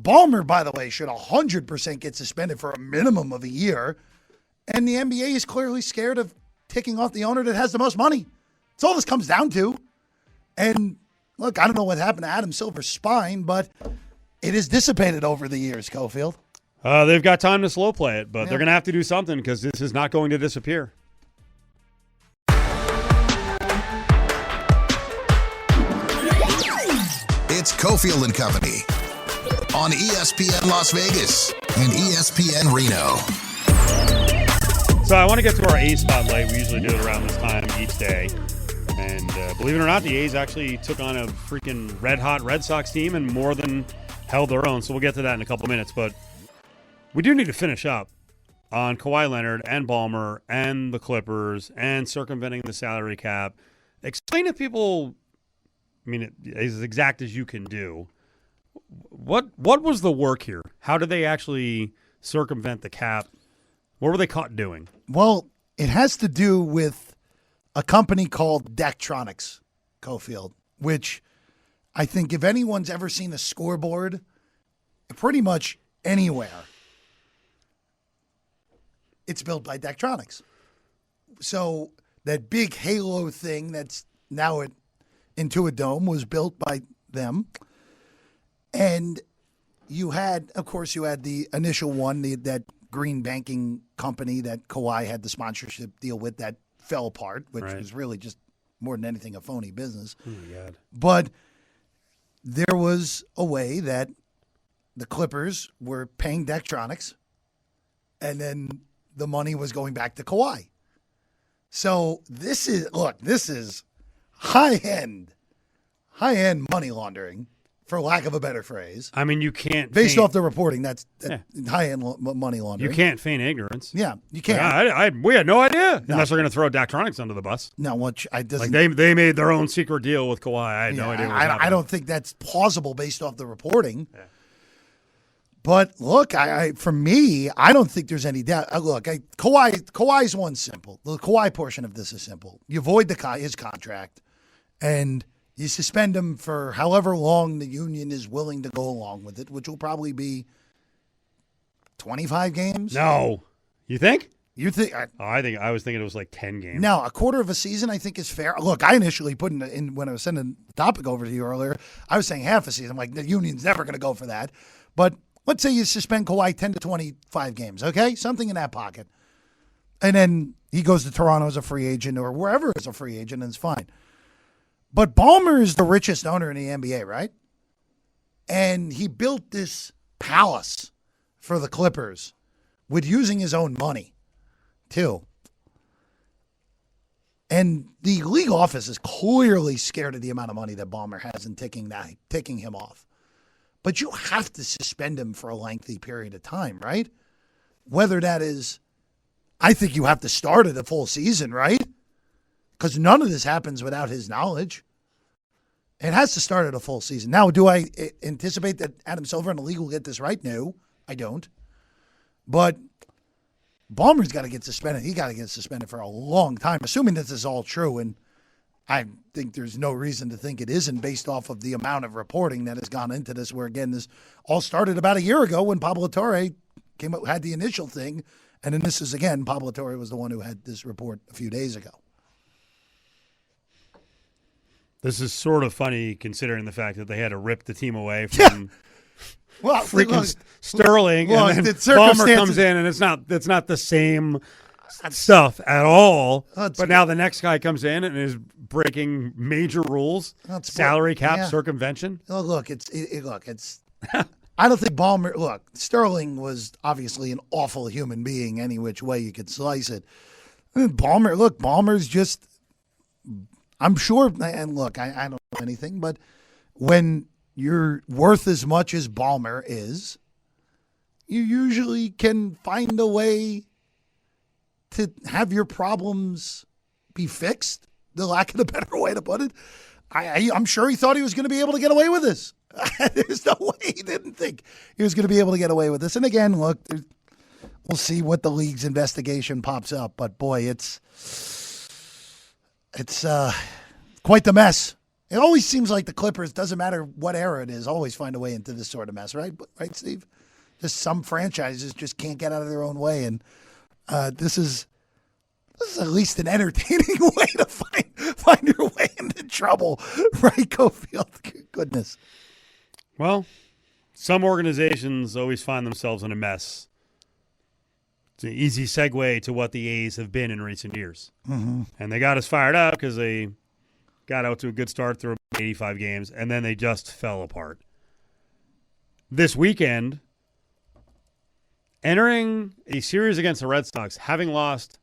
Ballmer, by the way, should 100% get suspended for a minimum of a year. And the NBA is clearly scared of ticking off the owner that has the most money. That's all this comes down to. And look, I don't know what happened to Adam Silver's spine, but it has dissipated over the years, Cofield. They've got time to slow play it, but they're going to have to do something because this is not going to disappear. It's Cofield and Company on ESPN Las Vegas and ESPN Reno. So I want to get to our A's spotlight. We usually do it around this time each day. And believe it or not, the A's actually took on a freaking red-hot Red Sox team and more than held their own. So we'll get to that in a couple minutes. But we do need to finish up on Kawhi Leonard and Ballmer and the Clippers and circumventing the salary cap. Explain to people, I mean, as exact as you can do, what was the work here? How did they actually circumvent the cap? What were they caught doing? Well, it has to do with a company called Daktronics, Cofield, which I think if anyone's ever seen a scoreboard, pretty much anywhere, it's built by Daktronics. So that big Halo thing that's now at Intuit Dome was built by them. And you had the initial one, that green banking company that Kawhi had the sponsorship deal with that fell apart, which was really just more than anything a phony business. Oh my God. But there was a way that the Clippers were paying Daktronics, and then the money was going back to Kawhi. So this is high-end money laundering, for lack of a better phrase. I mean, you can't based off the reporting. That's high-end money laundering. You can't feign ignorance. Yeah, you can't. Like, we had no idea. No. Unless they're going to throw Daktronics under the bus. No, which I doesn't. Like they made their own secret deal with Kawhi. I had no idea. I don't think that's plausible based off the reporting. Yeah. But look, for me, I don't think there's any doubt. Kawhi's one simple. The Kawhi portion of this is simple. You void his contract, and you suspend him for however long the union is willing to go along with it, which will probably be 25 games. No. You think? You think? I was thinking it was like 10 games. Now, a quarter of a season, I think, is fair. Look, I initially put in when I was sending the topic over to you earlier, I was saying half a season. I'm like, the union's never going to go for that. But let's say you suspend Kawhi 10 to 25 games, okay? Something in that pocket. And then he goes to Toronto as a free agent or wherever as a free agent, and it's fine. But Ballmer is the richest owner in the NBA, right? And he built this palace for the Clippers with using his own money, too. And the league office is clearly scared of the amount of money that Ballmer has in ticking him off. But you have to suspend him for a lengthy period of time, right? Whether that is, I think you have to start at a full season, right? Because none of this happens without his knowledge. It has to start at a full season. Now, do I anticipate that Adam Silver and the league will get this right? No, I don't. But Ballmer's got to get suspended. He got to get suspended for a long time, assuming this is all true. And I think there's no reason to think it isn't based off of the amount of reporting that has gone into this, where, again, this all started about a year ago when Pablo Torre had the initial thing. And then this is, again, Pablo Torre was the one who had this report a few days ago. This is sort of funny considering the fact that they had to rip the team away from freaking Sterling, and then Ballmer comes in, and it's not the same stuff at all. But now the next guy comes in and is breaking major rules, salary cap circumvention. Oh, look, it's I don't think Ballmer. Look, Sterling was obviously an awful human being, any which way you could slice it. Ballmer's just. I'm sure, and look, I don't know anything, but when you're worth as much as Ballmer is, you usually can find a way to have your problems be fixed, the lack of a better way to put it. I'm sure he thought he was going to be able to get away with this. There's no way he didn't think he was going to be able to get away with this. And again, look, we'll see what the league's investigation pops up, but boy, it's quite the mess. It always seems like the Clippers, doesn't matter what era it is, always find a way into this sort of mess, right? Right, Steve? Just some franchises just can't get out of their own way, and this is at least an entertaining way to find your way into trouble, right, Cofield? Goodness. Well, some organizations always find themselves in a mess. It's an easy segue to what the A's have been in recent years. Mm-hmm. And they got us fired up because they got out to a good start through 85 games, and then they just fell apart. This weekend, entering a series against the Red Sox, having lost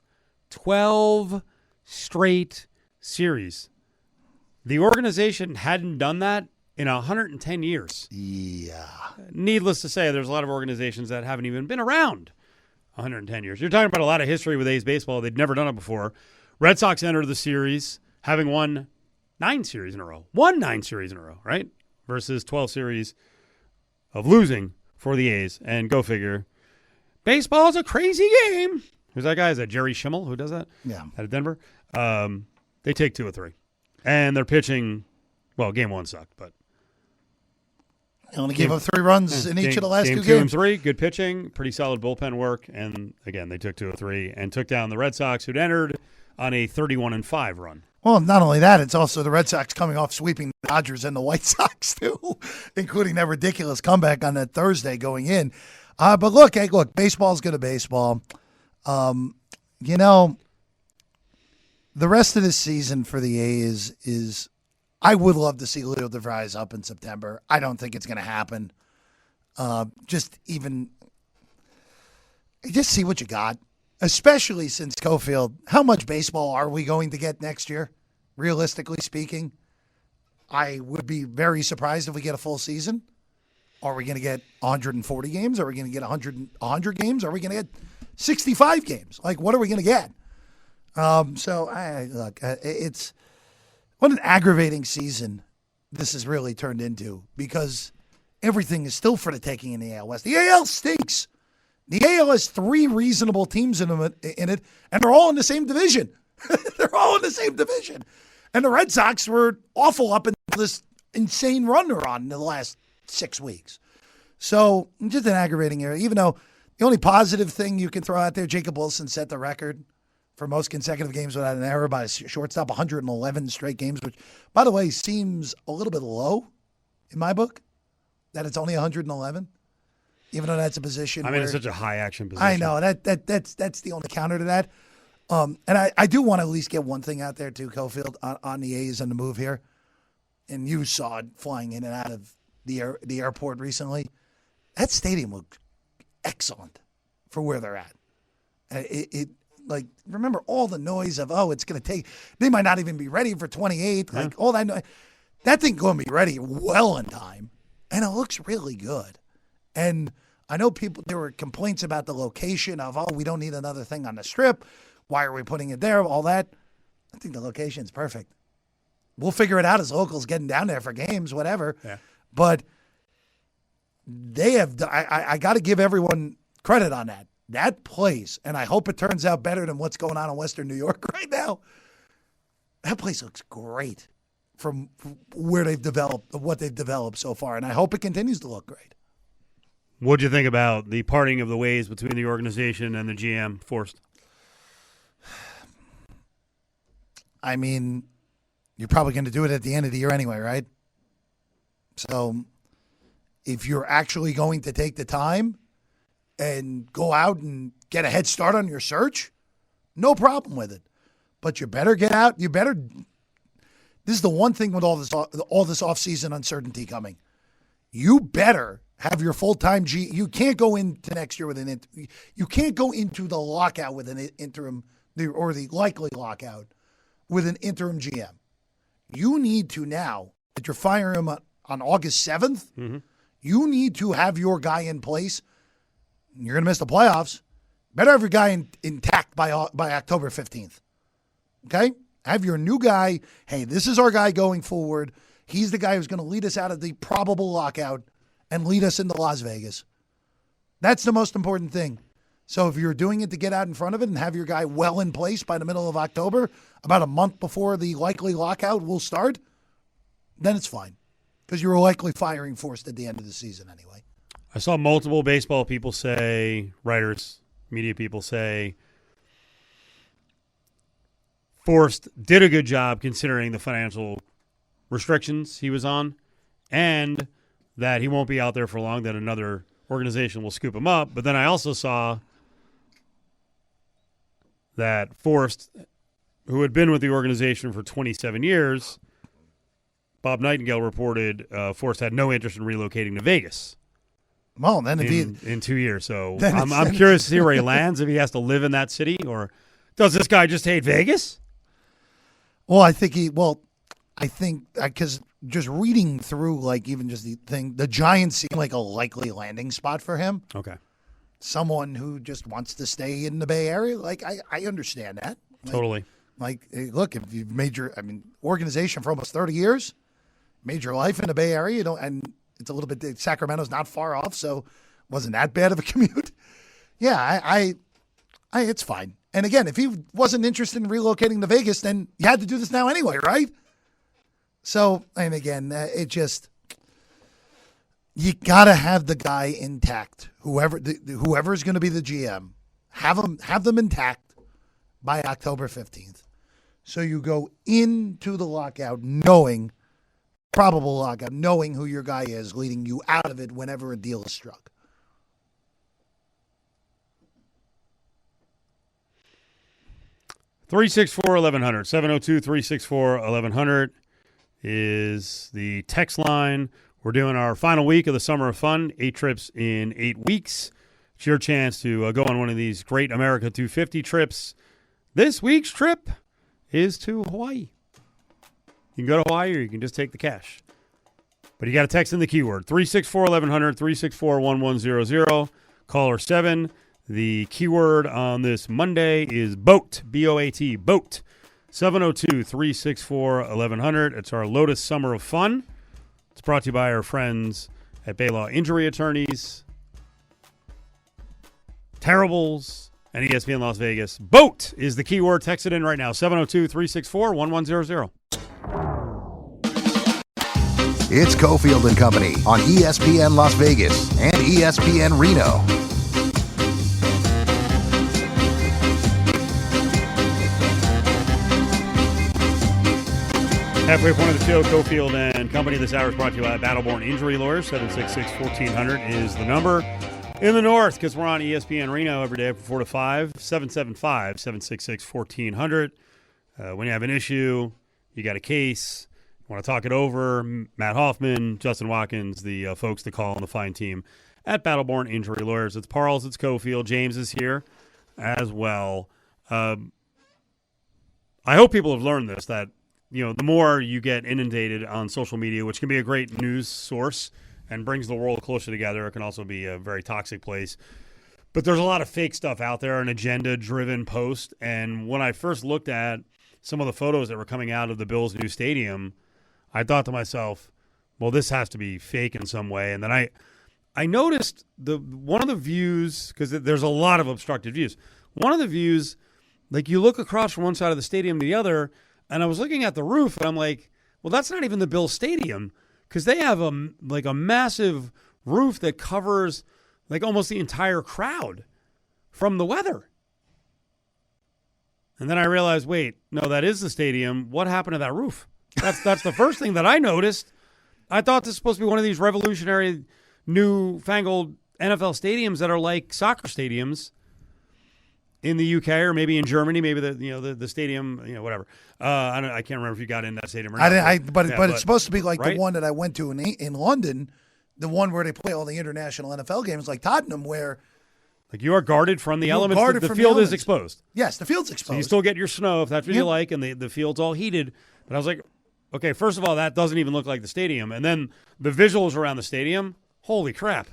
12 straight series. The organization hadn't done that in 110 years. Yeah. Needless to say, there's a lot of organizations that haven't even been around 110 years. You're talking about a lot of history with A's baseball. They'd never done it before. Red Sox entered the series having won 9 series in a row. Won 9 series in a row, right? Versus 12 series of losing for the A's. And go figure, baseball's a crazy game. Who's that guy? Is that Jerry Schimmel who does that? Yeah. Out of Denver. They take 2 of 3. And they're pitching, well, game 1 sucked, but. They only gave up 3 runs in each of the last 2 games. Game 2 and 3, good pitching, pretty solid bullpen work. And, again, they took 2 of 3 and took down the Red Sox, who'd entered on a 31-5 run. Well, not only that, it's also the Red Sox coming off sweeping the Dodgers and the White Sox, too, including that ridiculous comeback on that Thursday going in. But look, baseball's going to baseball. The rest of this season for the A's is I would love to see Leo DeVries up in September. I don't think it's going to happen. Just see what you got. Especially since Cofield, how much baseball are we going to get next year, realistically speaking? I would be very surprised if we get a full season. Are we going to get 140 games? Are we going to get 100 games? Are we going to get 65 games? Like, what are we going to get? It's what an aggravating season this has really turned into, because everything is still for the taking in the AL West. The AL stinks. The AL has 3 reasonable teams in it, and they're all in the same division. They're all in the same division. And the Red Sox were awful up until this insane run they're on in the last 6 weeks. So just an aggravating area, even though The only positive thing you can throw out there, Jacob Wilson set the record for most consecutive games without an error by a shortstop, 111 straight games, which, by the way, seems a little bit low in my book, that it's only 111, even though that's a position It's such a high-action position. I know. That's the only counter to that. And I do want to at least get one thing out there, too, Cofield, on the A's and the move here. And you saw it flying in and out of the airport recently. That stadium looked excellent for where they're at. Remember all the noise of, it's going to take, they might not even be ready for 28. Yeah. All that noise. That thing's going to be ready well in time. And it looks really good. And I know there were complaints about the location of, we don't need another thing on the Strip. Why are we putting it there? All that. I think the location's perfect. We'll figure it out as locals getting down there for games, whatever. Yeah. But they have, I got to give everyone credit on that. That place, and I hope it turns out better than what's going on in Western New York right now. That place looks great from where they've developed, what they've developed so far, and I hope it continues to look great. What'd you think about the parting of the ways between the organization and the GM, Forrest? You're probably going to do it at the end of the year anyway, right? So if you're actually going to take the time and go out and get a head start on your search, no problem with it. But you better get out. This is the one thing with all this offseason uncertainty coming. You better have your full-time You can't go into next year with you can't go into the lockout with an interim, or the likely lockout with an interim GM. You need to, now that you're firing him on August 7th, you need to have your guy in place. You're going to miss the playoffs. Better have your guy intact by October 15th. Okay? Have your new guy, hey, this is our guy going forward. He's the guy who's going to lead us out of the probable lockout and lead us into Las Vegas. That's the most important thing. So if you're doing it to get out in front of it and have your guy well in place by the middle of October, about a month before the likely lockout will start, then it's fine. Because you're likely firing Forrest at the end of the season anyway. I saw multiple baseball people say, writers, media people say, Forrest did a good job considering the financial restrictions he was on, and that he won't be out there for long, that another organization will scoop him up. But then I also saw that Forrest, who had been with the organization for 27 years, Bob Nightingale reported Forrest had no interest in relocating to Vegas. Well, then in 2 years. So I'm curious to see where he lands, if he has to live in that city, or does this guy just hate Vegas? Well, I think because just reading through, even just the thing, the Giants seem like a likely landing spot for him. Okay. Someone who just wants to stay in the Bay Area. I understand that. Totally. Hey, look, if you've made organization for almost 30 years, made your life in the Bay Area, and it's a little bit, Sacramento's not far off, so wasn't that bad of a commute. Yeah, it's fine. And again, if he wasn't interested in relocating to Vegas, then you had to do this now anyway, right? So, and again, you got to have the guy intact. Whoever's going to be the GM, have them intact by October 15th. So you go into the lockout probable lockout, knowing who your guy is, leading you out of it whenever a deal is struck. (364-1100) 702-364-1100 is the text line. We're doing our final week of the Summer of Fun, 8 trips in 8 weeks. It's your chance to go on one of these great America 250 trips. This week's trip is to Hawaii. You can go to Hawaii, or you can just take the cash. But you got to text in the keyword, 364-1100, 364-1100, caller 7. The keyword on this Monday is BOAT, B-O-A-T, BOAT, 702-364-1100. It's our Lotus Summer of Fun. It's brought to you by our friends at Baylaw Injury Attorneys, Terribles, and ESPN Las Vegas. BOAT is the keyword. Text it in right now, 702-364-1100. It's Cofield and Company on ESPN Las Vegas and ESPN Reno. Halfway point of the show, Cofield and Company. This hour is brought to you by Battleborn Injury Lawyers. 766-1400 is the number. In the north, because we're on ESPN Reno every day from 4 to 5, 775-766-1400. When you have an issue, you got a case, you want to talk it over, Matt Hoffman, Justin Watkins, the folks to call on the fine team at Battleborn Injury Lawyers. It's Parles, it's Cofield. James is here as well. I hope people have learned this, that the more you get inundated on social media, which can be a great news source and brings the world closer together, it can also be a very toxic place. But there's a lot of fake stuff out there, an agenda-driven post. And when I first looked at some of the photos that were coming out of the Bills' new stadium, I thought to myself, well, this has to be fake in some way. And then I noticed one of the views, because there's a lot of obstructed views. One of the views, like you look across from one side of the stadium to the other, and I was looking at the roof, and I'm like, well, that's not even the Bills stadium, because they have a massive roof that covers like almost the entire crowd from the weather. And then I realized, wait, no, that is the stadium. What happened to that roof? That's the first thing that I noticed. I thought this was supposed to be one of these revolutionary, new-fangled NFL stadiums that are like soccer stadiums in the UK or maybe in Germany, maybe the stadium, whatever. I can't remember if you got in that stadium or not. But it's supposed to be like right? The one that I went to in London, the one where they play all the international NFL games, like Tottenham, where like you are guarded from the elements. The field is exposed. Yes, the field's exposed. So you still get your snow if that's what you like, and the field's all heated. But I was like, okay, first of all, that doesn't even look like the stadium, and then the visuals around the stadium, holy crap!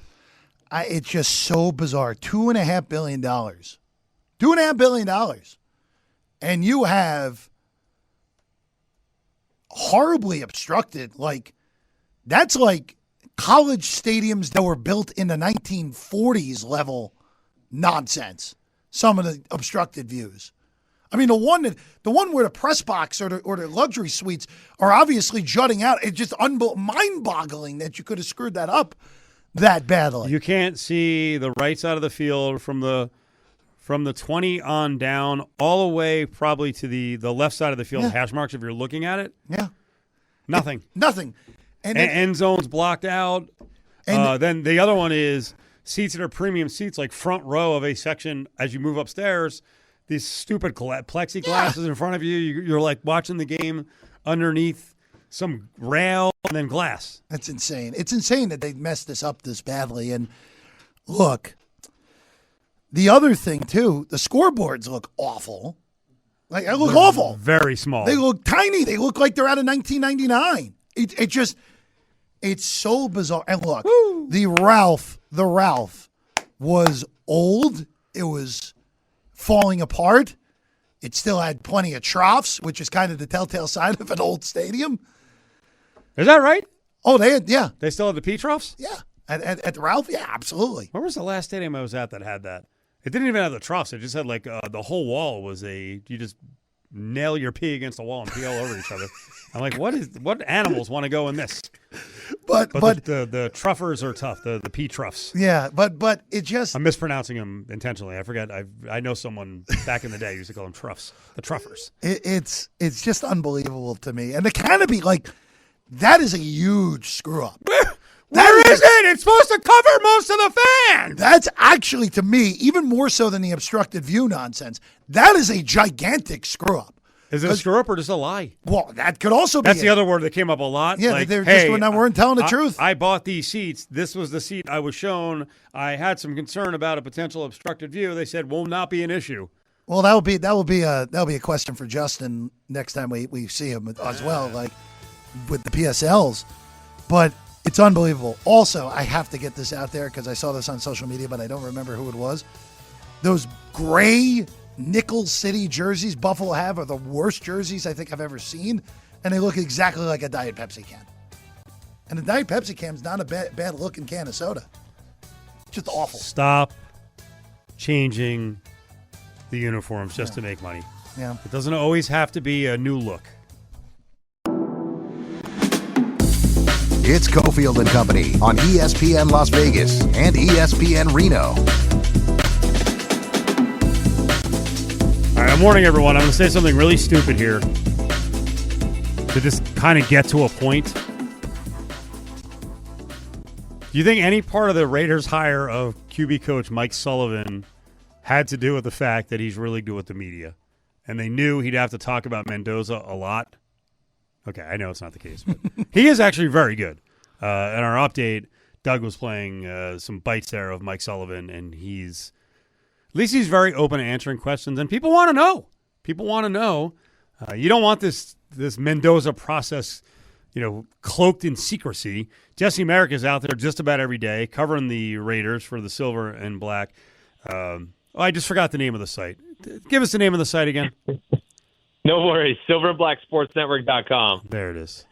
It's just so bizarre. $2.5 billion. $2.5 billion. And you have horribly obstructed, that's like college stadiums that were built in the 1940s level nonsense. Some of the obstructed views. I mean, the one where the press box or the luxury suites are obviously jutting out. It's just mind-boggling that you could have screwed that up that badly. You can't see the right side of the field from the 20 on down all the way probably to the left side of the field, hash marks if you're looking at it. Yeah. Nothing. Nothing. And end zones blocked out. Then the other one is seats that are premium seats, like front row of a section as you move upstairs. These stupid plexiglasses in front of you. You're like watching the game underneath some rail and then glass. That's insane. It's insane that they messed this up this badly. And look, the other thing, too, the scoreboards look awful. They look awful. Very small. They look tiny. They look like they're out of 1999. It's so bizarre. And look, the Ralph was old. It was falling apart. It still had plenty of troughs, which is kind of the telltale sign of an old stadium. Is that right? Oh, yeah. They still have the P troughs? Yeah. At the Ralph? Yeah, absolutely. Where was the last stadium I was at that had that? It didn't even have the troughs. It just had the whole wall was you just nail your pee against the wall and pee all over each other. I'm like, what animals want to go in this? But the truffers are tough. The pea troughs. Yeah, but it just I'm mispronouncing them intentionally. I forget. I know someone back in the day used to call them troughs. The truffers. It's just unbelievable to me. And the canopy, that is a huge screw up. Where is it? It's supposed to cover most of the fans. That's actually, to me, even more so than the obstructed view nonsense. That is a gigantic screw up. Is it a screw up or just a lie? Well, that could also be. That's the other word that came up a lot. Yeah, they weren't telling the truth. I bought these seats. This was the seat I was shown. I had some concern about a potential obstructed view. They said will not be an issue. Well, that will be a question for Justin next time we see him as well, with the PSLs. But it's unbelievable. Also, I have to get this out there because I saw this on social media, but I don't remember who it was. Those gray Nickel City jerseys Buffalo have are the worst jerseys I think I've ever seen, and they look exactly like a Diet Pepsi can. And the Diet Pepsi can is not a bad looking can of soda. It's just awful. Stop changing the uniforms just to make money. Yeah. It doesn't always have to be a new look. It's Cofield and Company on ESPN Las Vegas and ESPN Reno. All right, I'm warning everyone. I'm going to say something really stupid here to just kind of get to a point. Do you think any part of the Raiders' hire of QB coach Mike Sullivan had to do with the fact that he's really good with the media? And they knew he'd have to talk about Mendoza a lot? Okay, I know it's not the case, but he is actually very good. In our update, Doug was playing some bites there of Mike Sullivan, and he's very open to answering questions, and people want to know. People want to know. You don't want this Mendoza process, cloaked in secrecy. Jesse Merrick is out there just about every day covering the Raiders for the Silver and Black. I just forgot the name of the site. Give us the name of the site again. No worries. SilverandBlackSportsNetwork.com. There it is.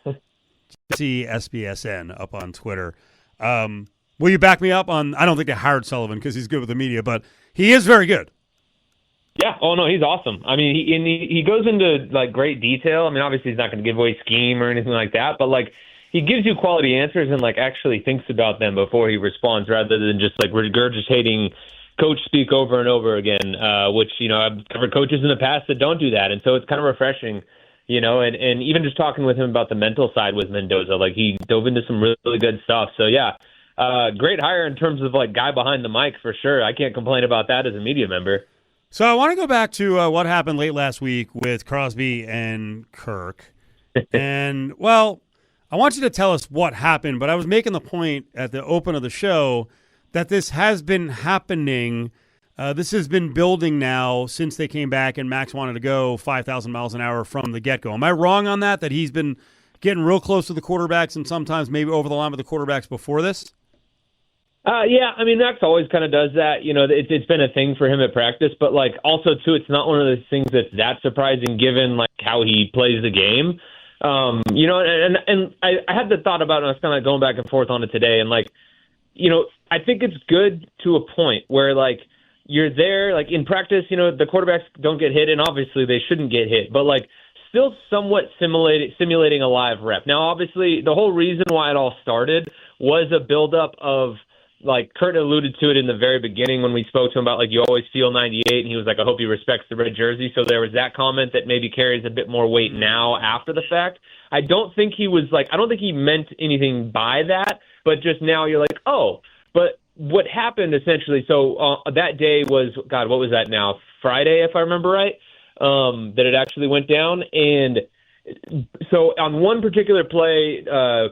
Jesse SBSN up on Twitter. Will you back me up on? I don't think they hired Sullivan because he's good with the media, but he is very good. Yeah. Oh no, he's awesome. I mean, he goes into like great detail. I mean, obviously he's not going to give away scheme or anything like that, but like he gives you quality answers and like actually thinks about them before he responds, rather than just like regurgitating coach speak over and over again. Which I've covered coaches in the past that don't do that, and so it's kind of refreshing. And even just talking with him about the mental side with Mendoza, like he dove into some really, really good stuff. So yeah, great hire in terms of like guy behind the mic for sure. I can't complain about that as a media member. So I want to go back to what happened late last week with Crosby and Kirk. And, well, I want you to tell us what happened, but I was making the point at the open of the show that this has been happening. This has been building now since they came back and Max wanted to go 5,000 miles an hour from the get-go. Am I wrong on that he's been getting real close to the quarterbacks and sometimes maybe over the line with the quarterbacks before this? Yeah, I mean, Max always kind of does that. It's been a thing for him at practice, but like also too, it's not one of those things that's that surprising given like how he plays the game. And I had the thought about it, and I was kind of going back and forth on it today, and like, I think it's good to a point where like you're there, like in practice, the quarterbacks don't get hit, and obviously they shouldn't get hit, but like still somewhat simulating a live rep. Now, obviously, the whole reason why it all started was a buildup of, like Kurt alluded to it in the very beginning when we spoke to him about, like, you always feel 98, and he was like, I hope he respects the red jersey. So there was that comment that maybe carries a bit more weight now after the fact. I don't think he meant anything by that, but just now you're like, oh, but what happened essentially, so that day was, God, what was that now? Friday, if I remember right, that it actually went down. And so on one particular play,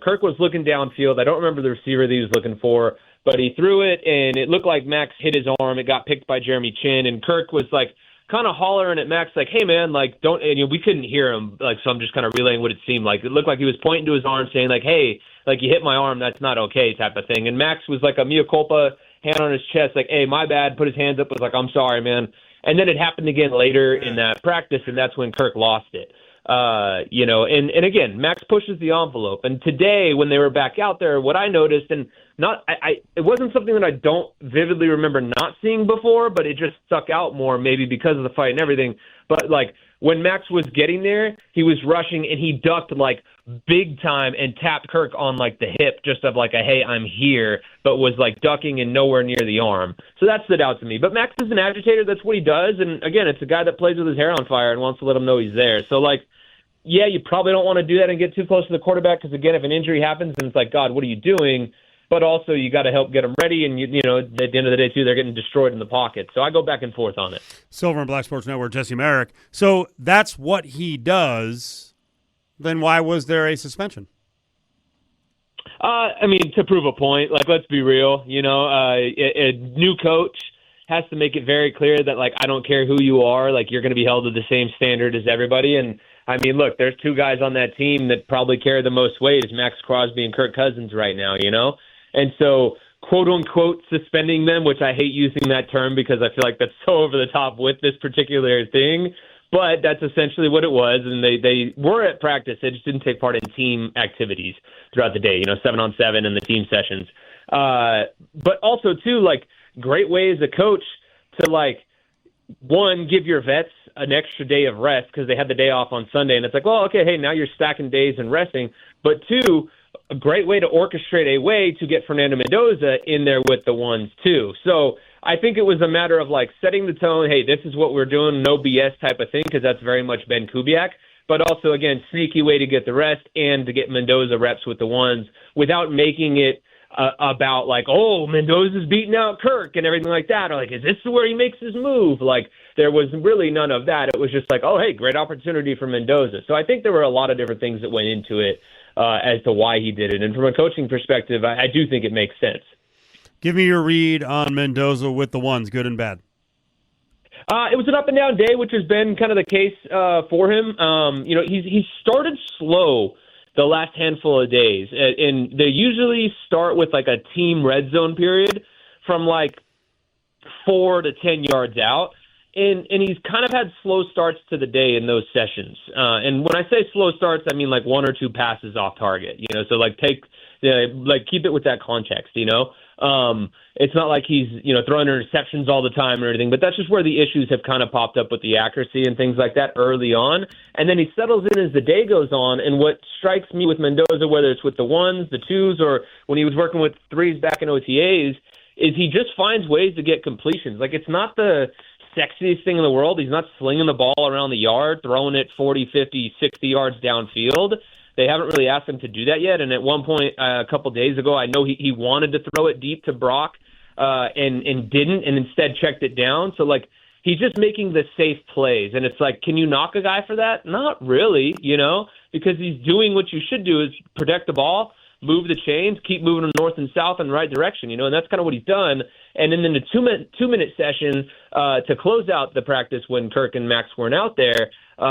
Kirk was looking downfield. I don't remember the receiver that he was looking for, but he threw it, and it looked like Max hit his arm. It got picked by Jeremy Chin, and Kirk was like kind of hollering at Max, like, hey, man, like, don't – and we couldn't hear him, like, so I'm just kind of relaying what it seemed like. It looked like he was pointing to his arm saying, like, hey, like, you hit my arm, that's not okay type of thing. And Max was like a mea culpa, hand on his chest, like, hey, my bad, put his hands up, was like, I'm sorry, man. And then it happened again later in that practice, and that's when Kirk lost it. And again, Max pushes the envelope. And today, when they were back out there, what I noticed, and it wasn't something that I don't vividly remember not seeing before, but it just stuck out more, maybe because of the fight and everything. But like when Max was getting there, he was rushing and he ducked like big time and tapped Kirk on like the hip, just of like a, hey, I'm here, but was like ducking and nowhere near the arm. So that stood out to me. But Max is an agitator. That's what he does. And again, it's a guy that plays with his hair on fire and wants to let him know he's there. So like, yeah, you probably don't want to do that and get too close to the quarterback because, again, if an injury happens, then it's like, God, what are you doing? But also you got to help get them ready, and, you know, at the end of the day, too, they're getting destroyed in the pocket. So I go back and forth on it. Silver and Black Sports Network, Jesse Merrick. So that's what he does. Then why was there a suspension? I mean, to prove a point. Like, let's be real. You know, a new coach has to make it very clear that, like, I don't care who you are. Like, you're going to be held to the same standard as everybody. And I mean, look, there's two guys on that team that probably carry the most weight is Max Crosby and Kirk Cousins right now, you know? And so, quote-unquote, suspending them, which I hate using that term because I feel like that's so over the top with this particular thing, but that's essentially what it was, and they were at practice. They just didn't take part in team activities throughout the day, you know, 7-on-7 and the team sessions. But also, too, like, great way as a coach to, like, one, give your vets an extra day of rest because they had the day off on Sunday. And it's like, well, okay, hey, now you're stacking days and resting. But two, a great way to orchestrate a way to get Fernando Mendoza in there with the ones too. So I think it was a matter of like setting the tone. Hey, this is what we're doing. No BS type of thing. Cause that's very much Ben Kubiak. but also, again, sneaky way to get the rest and to get Mendoza reps with the ones without making it about like, oh, Mendoza's beating out Kirk and everything like that. Or like, is this where he makes his move? Like, there was really none of that. It was just like, oh, hey, great opportunity for Mendoza. So I think there were a lot of different things that went into it as to why he did it. And from a coaching perspective, I do think it makes sense. Give me your read on Mendoza with the ones, good and bad. It was an up and down day, which has been kind of the case for him. He started slow the last handful of days, and they usually start with like a team red zone period from like 4 to 10 yards out. And he's kind of had slow starts to the day in those sessions. And when I say slow starts, I mean like 1 or 2 passes off target. So like keep it with that context. It's not like he's throwing interceptions all the time or anything, but that's just where the issues have kind of popped up with the accuracy and things like that early on. And then he settles in as the day goes on. And what strikes me with Mendoza, whether it's with the ones, the twos, or when he was working with threes back in OTAs, is he just finds ways to get completions. Like, it's not the sexiest thing in the world. He's not slinging the ball around the yard, throwing it 40, 50, 60 yards downfield. They haven't really asked him to do that yet. And at one point, a couple days ago, I know he wanted to throw it deep to Brock and didn't, and instead checked it down. So, like, he's just making the safe plays. And it's like, can you knock a guy for that? Not really, because he's doing what you should do is protect the ball, move the chains, keep moving them north and south in the right direction, and that's kind of what he's done. And then in the two-minute session to close out the practice when Kirk and Max weren't out there,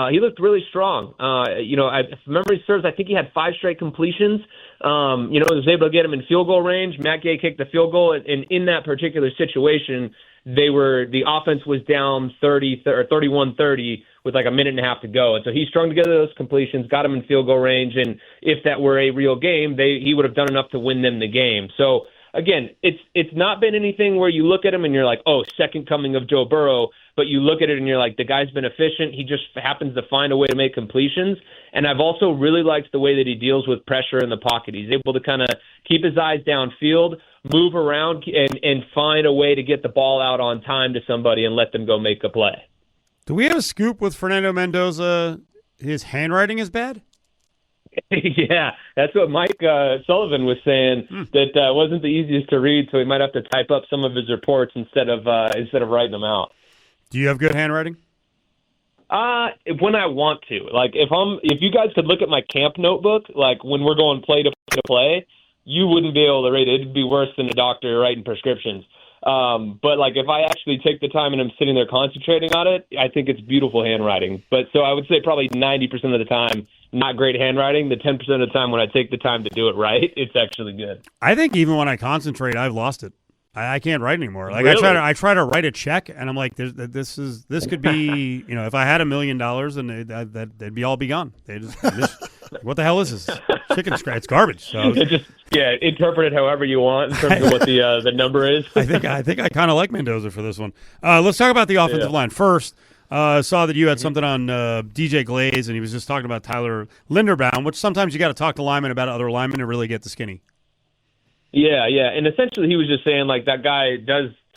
he looked really strong. If memory serves, I think he had 5 straight completions. Was able to get him in field goal range. Matt Gay kicked the field goal, and in that particular situation, the offense was down 31-30 with like a minute and a half to go. And so he strung together those completions, got him in field goal range, and if that were a real game, he would have done enough to win them the game. So again, it's not been anything where you look at him and you're like, oh, second coming of Joe Burrow, but you look at it and you're like, the guy's been efficient. He just happens to find a way to make completions. And I've also really liked the way that he deals with pressure in the pocket. He's able to kind of keep his eyes downfield, move around, and find a way to get the ball out on time to somebody and let them go make a play. Do we have a scoop with Fernando Mendoza? His handwriting is bad? Yeah, that's what Mike Sullivan was saying. That wasn't the easiest to read, so he might have to type up some of his reports instead of writing them out. Do you have good handwriting? When I want to, like if you guys could look at my camp notebook, like when we're going play to play, you wouldn't be able to read it. It'd be worse than a doctor writing prescriptions. But like if I actually take the time and I'm sitting there concentrating on it, I think it's beautiful handwriting. But so I would say probably 90% of the time, not great handwriting. The 10% of the time when I take the time to do it right, it's actually good. I think even when I concentrate, I've lost it. I can't write anymore. Like really? I try to write a check, and I'm like, this could be, if I had $1 million, then they'd be all be gone. They just what the hell is this? Chicken scratch, it's garbage. So interpret it however you want in terms of what the number is. I think I kind of like Mendoza for this one. Let's talk about the offensive line first. Saw that you had something on DJ Glaze, and he was just talking about Tyler Linderbaum, which sometimes you got to talk to linemen about other linemen to really get the skinny. Yeah, and essentially he was just saying like that guy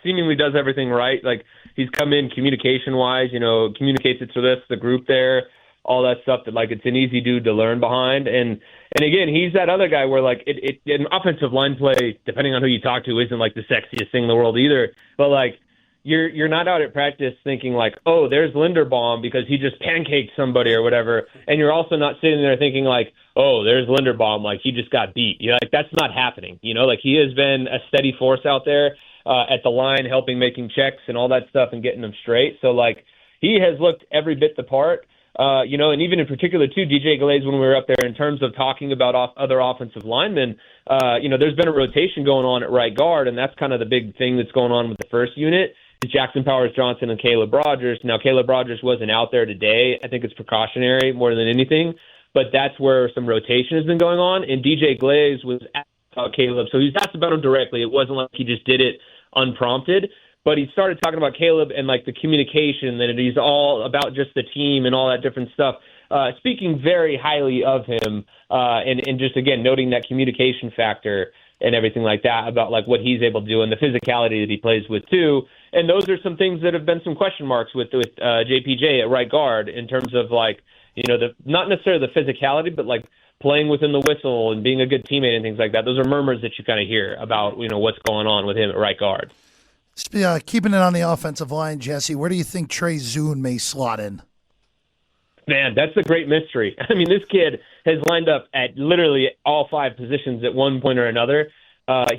seemingly does everything right. Like he's come in communication-wise, communicates it to the group there, all that stuff that like it's an easy dude to learn behind. And again, he's that other guy where like an offensive line play, depending on who you talk to, isn't like the sexiest thing in the world either. But like you're not out at practice thinking like, oh, there's Linderbaum because he just pancaked somebody or whatever. And you're also not sitting there thinking like, oh, there's Linderbaum, like he just got beat. Like that's not happening. Like he has been a steady force out there at the line, helping making checks and all that stuff and getting them straight. So like he has looked every bit the part. And even in particular too, DJ Glaze, when we were up there in terms of talking about other offensive linemen, there's been a rotation going on at right guard, and that's kind of the big thing that's going on with the first unit. Jackson Powers-Johnson and Caleb Rogers. Now, Caleb Rogers wasn't out there today. I think it's precautionary more than anything, but that's where some rotation has been going on. And DJ Glaze was asked about Caleb, so he was asked about him directly. It wasn't like he just did it unprompted, but he started talking about Caleb and like the communication, that he's all about just the team and all that different stuff, speaking very highly of him, and just, again, noting that communication factor and everything like that about like what he's able to do and the physicality that he plays with too. And those are some things that have been some question marks with JPJ at right guard in terms of like, not necessarily the physicality, but like playing within the whistle and being a good teammate and things like that. Those are murmurs that you kind of hear about, what's going on with him at right guard. Keeping it on the offensive line, Jesse, where do you think Trey Zune may slot in? Man, that's a great mystery. I mean, this kid has lined up at literally all 5 positions at one point or another.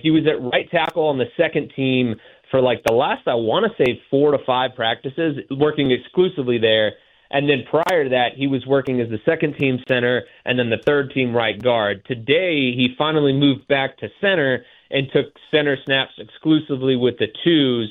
He was at right tackle on the second team for like the last, I want to say, 4 to 5 practices, working exclusively there. And then prior to that, he was working as the second team center and then the third team right guard. Today, he finally moved back to center and took center snaps exclusively with the 2s.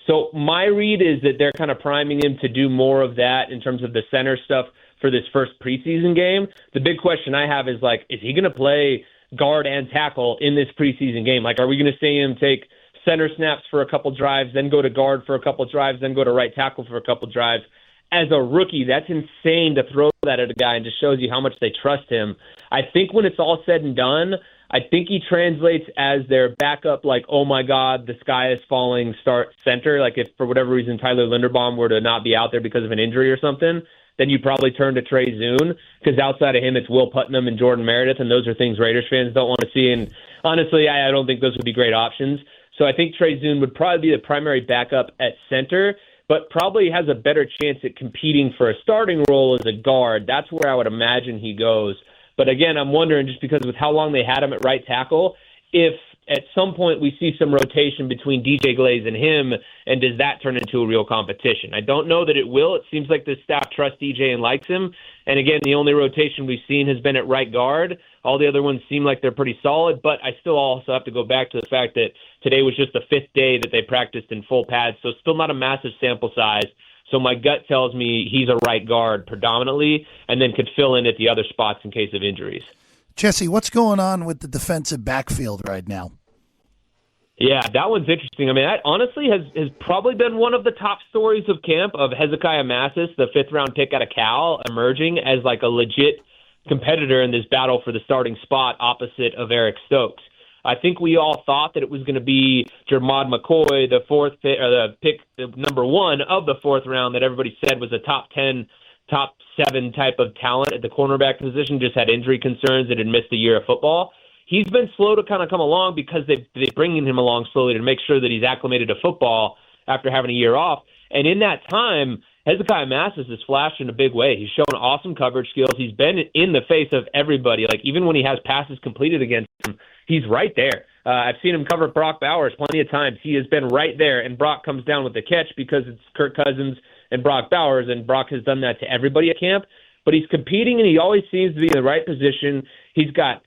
So my read is that they're kind of priming him to do more of that in terms of the center stuff for this first preseason game. The big question I have is, like, is he going to play guard and tackle in this preseason game? Like, are we going to see him take center snaps for a couple drives, then go to guard for a couple drives, then go to right tackle for a couple drives? As a rookie, that's insane to throw that at a guy, and just shows you how much they trust him. I think when it's all said and done, I think he translates as their backup, like, oh my God, the sky is falling, start center. Like, if for whatever reason Tyler Linderbaum were to not be out there because of an injury or something, then you probably turn to Trey Zune, because outside of him, it's Will Putnam and Jordan Meredith, and those are things Raiders fans don't want to see. And honestly, I don't think those would be great options. So I think Trey Zune would probably be the primary backup at center, but probably has a better chance at competing for a starting role as a guard. That's where I would imagine he goes. But again, I'm wondering, just because with how long they had him at right tackle, if at some point we see some rotation between DJ Glaze and him, and does that turn into a real competition? I don't know that it will. It seems like the staff trusts DJ and likes him. And again, the only rotation we've seen has been at right guard. All the other ones seem like they're pretty solid, but I still also have to go back to the fact that today was just the 5th day that they practiced in full pads, so still not a massive sample size. So my gut tells me he's a right guard predominantly, and then could fill in at the other spots in case of injuries. Jesse, what's going on with the defensive backfield right now? Yeah, that one's interesting. I mean, that honestly has probably been one of the top stories of camp, of Hezekiah Massis, the 5th-round pick out of Cal, emerging as like a legit competitor in this battle for the starting spot opposite of Eric Stokes. I think we all thought that it was going to be Jermod McCoy, the pick number 1 of the 4th round, that everybody said was a top 10, top 7 type of talent at the cornerback position, just had injury concerns and had missed a year of football. He's been slow to kind of come along because they're bringing him along slowly to make sure that he's acclimated to football after having a year off. And in that time, Hezekiah Massis has flashed in a big way. He's shown awesome coverage skills. He's been in the face of everybody. Like, even when he has passes completed against him, he's right there. I've seen him cover Brock Bowers plenty of times. He has been right there, and Brock comes down with the catch because it's Kirk Cousins and Brock Bowers, and Brock has done that to everybody at camp. But he's competing, and he always seems to be in the right position. He's got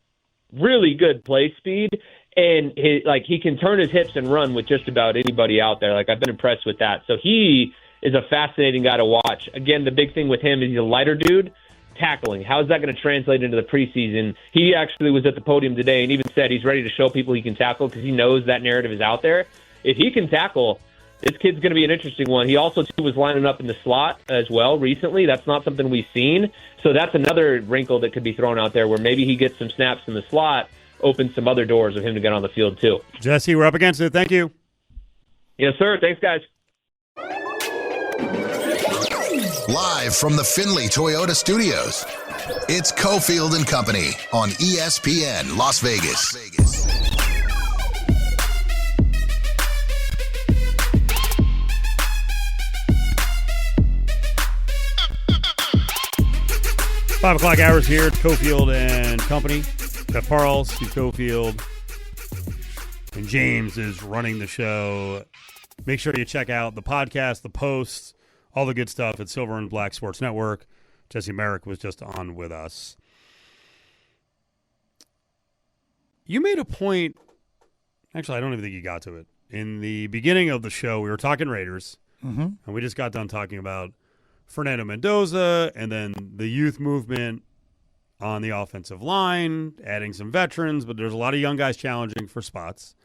really good play speed, and he can turn his hips and run with just about anybody out there. Like, I've been impressed with that. So he is a fascinating guy to watch. Again, the big thing with him is he's a lighter dude. Tackling, how is that going to translate into the preseason? He actually was at the podium today and even said he's ready to show people he can tackle, because he knows that narrative is out there. If he can tackle, this kid's going to be an interesting one. He also too was lining up in the slot as well recently. That's not something we've seen. So that's another wrinkle that could be thrown out there, where maybe he gets some snaps in the slot, opens some other doors of him to get on the field too. Jesse, we're up against it. Thank you. Yes, sir. Thanks, guys. Live from the Findlay Toyota Studios, it's Cofield and Company on ESPN Las Vegas. 5 o'clock hours here at Cofield and Company. Got Parles, Steve Cofield, and James is running the show. Make sure you check out the podcast, the posts, all the good stuff at Silver and Black Sports Network. Jesse Merrick was just on with us. You made a point. Actually, I don't even think you got to it. In the beginning of the show, we were talking Raiders, and we just got done talking about Fernando Mendoza and then the youth movement on the offensive line, adding some veterans, but there's a lot of young guys challenging for spots.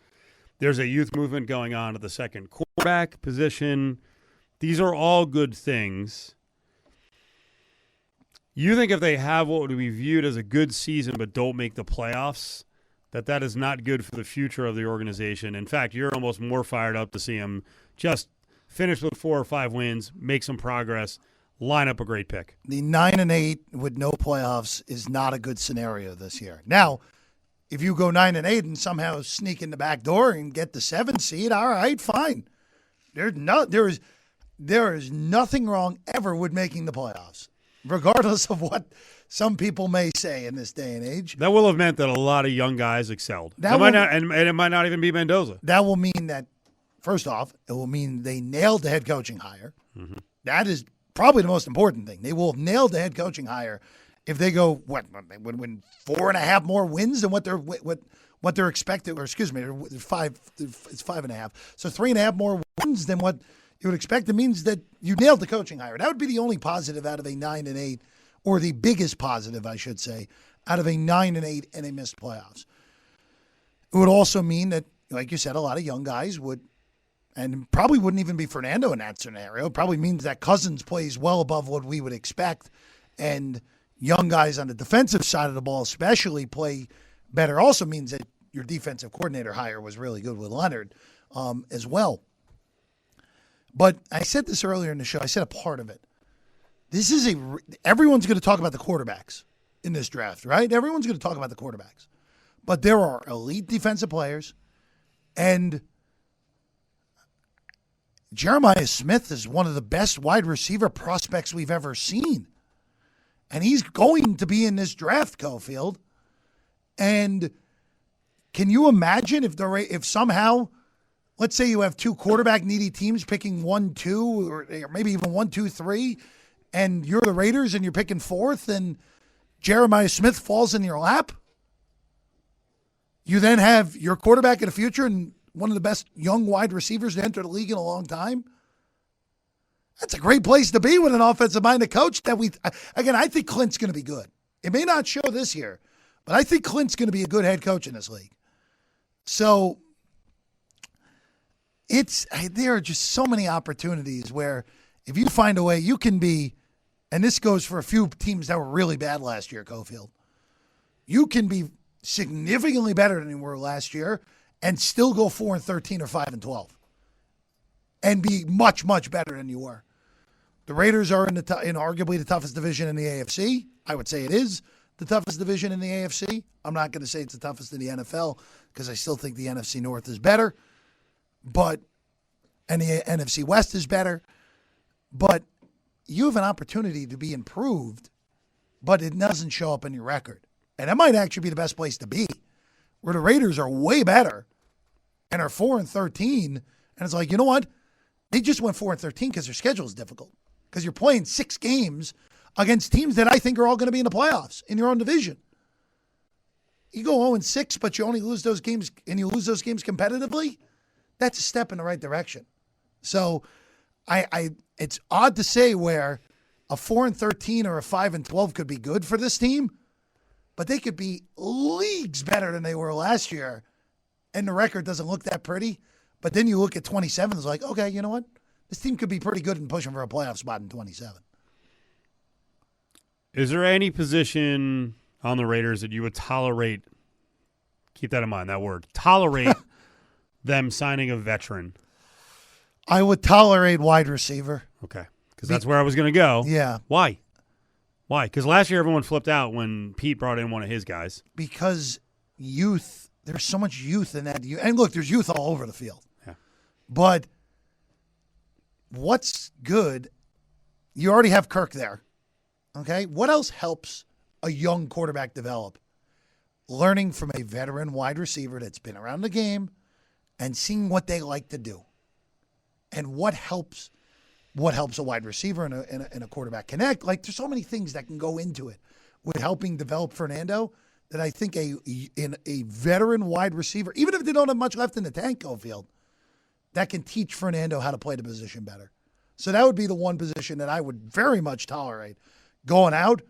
There's a youth movement going on at the second quarterback position. These are all good things. You think if they have what would be viewed as a good season but don't make the playoffs, that is not good for the future of the organization? In fact, you're almost more fired up to see them just finish with 4 or 5 wins, make some progress, line up a great pick. The 9-8 with no playoffs is not a good scenario this year. Now, if you go 9-8 and somehow sneak in the back door and get the 7 seed, all right, fine. There is nothing wrong ever with making the playoffs, regardless of what some people may say in this day and age. That will have meant that a lot of young guys excelled. And it might not even be Mendoza. That will mean that, first off, it will mean they nailed the head coaching hire. Mm-hmm. That is probably the most important thing. They will have nailed the head coaching hire if they go, they would win 4.5 more wins than what they're expected, or excuse me, it's 5.5. So 3.5 more wins than what you would expect. It means that you nailed the coaching hire. That would be the only positive out of a 9-8, or the biggest positive, I should say, out of a 9-8 and a missed playoffs. It would also mean that, like you said, a lot of young guys would, and probably wouldn't even be Fernando in that scenario. It probably means that Cousins plays well above what we would expect, and young guys on the defensive side of the ball especially play better. Also means that your defensive coordinator hire was really good with Leonard as well. But I said this earlier in the show. I said a part of it. This is everyone's going to talk about the quarterbacks in this draft, right? Everyone's going to talk about the quarterbacks. But there are elite defensive players, and Jeremiah Smith is one of the best wide receiver prospects we've ever seen. And he's going to be in this draft, Cofield. And can you imagine if somehow, let's say you have 2 quarterback needy teams picking 1, 2, or maybe even 1, 2, 3, and you're the Raiders and you're picking 4th, and Jeremiah Smith falls in your lap? You then have your quarterback in the future and one of the best young wide receivers to enter the league in a long time. That's a great place to be with an offensive-minded coach. I think Clint's going to be good. It may not show this year, but I think Clint's going to be a good head coach in this league. So there are just so many opportunities where if you find a way, you can be, and this goes for a few teams that were really bad last year, Cofield. You can be significantly better than you were last year and still go 4-13 or 5-12 and be much, much better than you were. The Raiders are in arguably the toughest division in the AFC. I would say it is the toughest division in the AFC. I'm not going to say it's the toughest in the NFL because I still think the NFC North is better, and the NFC West is better. But you have an opportunity to be improved, but it doesn't show up in your record. And that might actually be the best place to be, where the Raiders are way better and are 4-13. And it's like, you know what? They just went 4-13 because their schedule is difficult. Because you're playing 6 games against teams that I think are all going to be in the playoffs in your own division. You go 0-6, but you only lose those games, and you lose those games competitively. That's a step in the right direction. So it's odd to say where a 4-13 or a 5-12 could be good for this team, but they could be leagues better than they were last year, and the record doesn't look that pretty. But then you look at 27, it's like, okay, you know what? This team could be pretty good in pushing for a playoff spot in 27. Is there any position on the Raiders that you would tolerate, keep that in mind, that word, tolerate them signing a veteran? I would tolerate wide receiver. Okay, because that's where I was going to go. Yeah. Why? Because last year everyone flipped out when Pete brought in one of his guys. Because youth, there's so much youth in that. And look, there's youth all over the field. Yeah. But what's good, you already have Kirk there. Okay? What else helps a young quarterback develop? Learning from a veteran wide receiver that's been around the game and seeing what they like to do. And what helps a wide receiver and a quarterback connect. Like, there's so many things that can go into it with helping develop Fernando that I think a veteran wide receiver, even if they don't have much left in the tank, Cofield, that can teach Fernando how to play the position better. So that would be the one position that I would very much tolerate. Going out,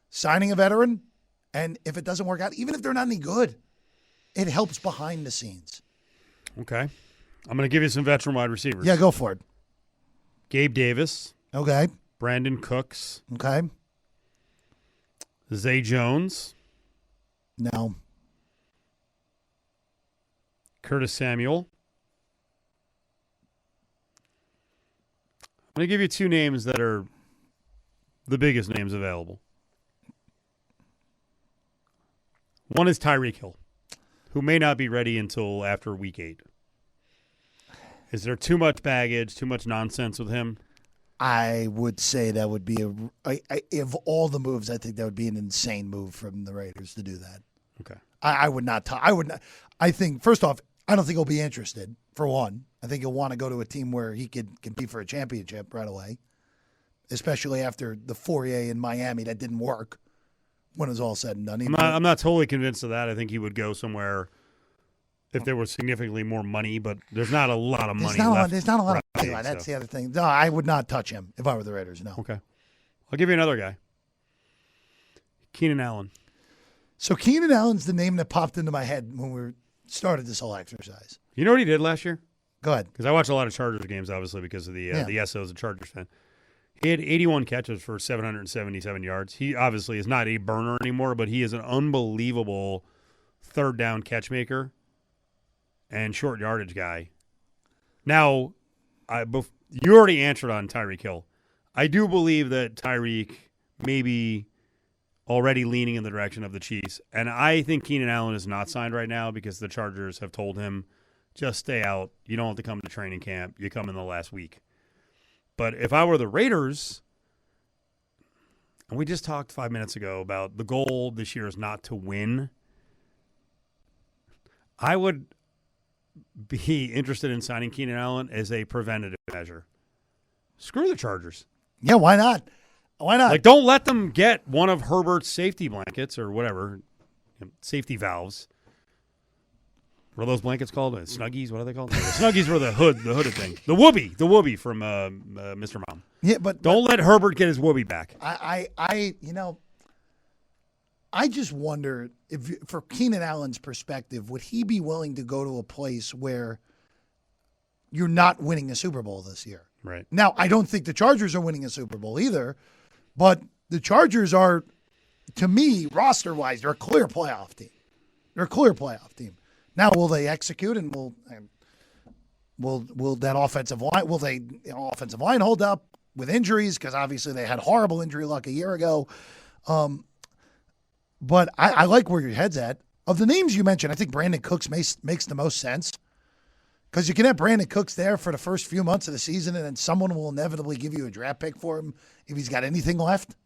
signing a veteran, and if it doesn't work out, even if they're not any good, it helps behind the scenes. Okay. I'm going to give you some veteran wide receivers. Yeah, go for it. Gabe Davis. Okay. Brandon Cooks. Okay. Zay Jones. No. Curtis Samuel. I'm going to give you 2 names that are the biggest names available. One is Tyreek Hill, who may not be ready until after week 8. Is there too much baggage, too much nonsense with him? I would say that would be of all the moves, I think that would be an insane move from the Raiders to do that. Okay. I would not. I would not. I think, first off, I don't think he'll be interested, for one. I think he'll want to go to a team where he could compete for a championship right away, especially after the foray in Miami that didn't work when it was all said and done. I'm not totally convinced of that. I think he would go somewhere if there was significantly more money, but there's not a lot of money left. There's not a lot of money. Right, That's the other thing. No, I would not touch him if I were the Raiders, no. Okay. I'll give you another guy. Keenan Allen. So Keenan Allen's the name that popped into my head when we started this whole exercise. You know what he did last year? Go ahead. Because I watch a lot of Chargers games, obviously, because of the SO as a Chargers fan. He had 81 catches for 777 yards. He obviously is not a burner anymore, but he is an unbelievable third down catch maker and short yardage guy. Now, you already answered on Tyreek Hill. I do believe that Tyreek may be already leaning in the direction of the Chiefs, and I think Keenan Allen is not signed right now because the Chargers have told him, just stay out. You don't have to come to training camp. You come in the last week. But if I were the Raiders, and we just talked 5 minutes ago about the goal this year is not to win, I would be interested in signing Keenan Allen as a preventative measure. Screw the Chargers. Yeah, why not? Why not? Like, don't let them get one of Herbert's safety blankets or whatever, safety valves. What are those blankets called? Snuggies? What are they called? The Snuggies were the hooded thing. The whoopee from Mr. Mom. Yeah, but don't let Herbert get his whoopee back. I just wonder if, for Keenan Allen's perspective, would he be willing to go to a place where you're not winning a Super Bowl this year? Right. Now, I don't think the Chargers are winning a Super Bowl either, but the Chargers are, to me, roster-wise, they're a clear playoff team. They're a clear playoff team. Now, will they execute and will that offensive line hold up with injuries? Because obviously they had horrible injury luck a year ago. But I like where your head's at. Of the names you mentioned, I think Brandon Cooks makes the most sense. Because you can have Brandon Cooks there for the first few months of the season, and then someone will inevitably give you a draft pick for him if he's got anything left.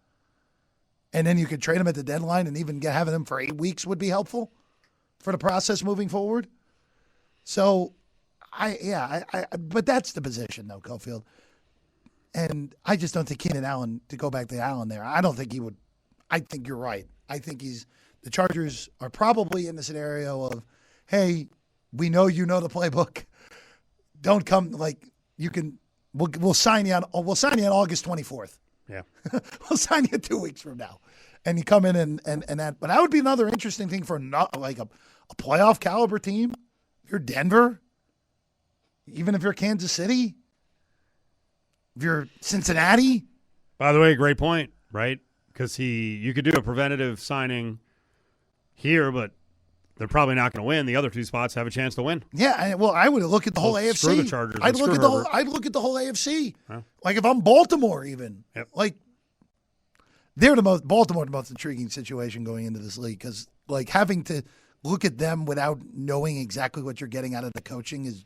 And then you could trade him at the deadline, and even having him for 8 weeks would be helpful for the process moving forward. So, but that's the position, though, Cofield. And I just don't think Keenan Allen, to go back to Allen there, I don't think he would. I think you're right. I think the Chargers are probably in the scenario of, hey, we know you know the playbook. Don't come, we'll sign you on August 24th. Yeah. We'll sign you 2 weeks from now. And you come in and that, but that would be another interesting thing for not like a playoff caliber team. If you're Denver, even if you're Kansas City, if you're Cincinnati. By the way, great point, right? Because you could do a preventative signing here, but they're probably not going to win. The other two spots have a chance to win. Yeah, well, I would look at the whole AFC. Screw the Chargers. I'd look at the whole AFC. Huh? Like if I'm Baltimore, even like they're the most intriguing situation going into this league because like having to look at them without knowing exactly what you're getting out of the coaching is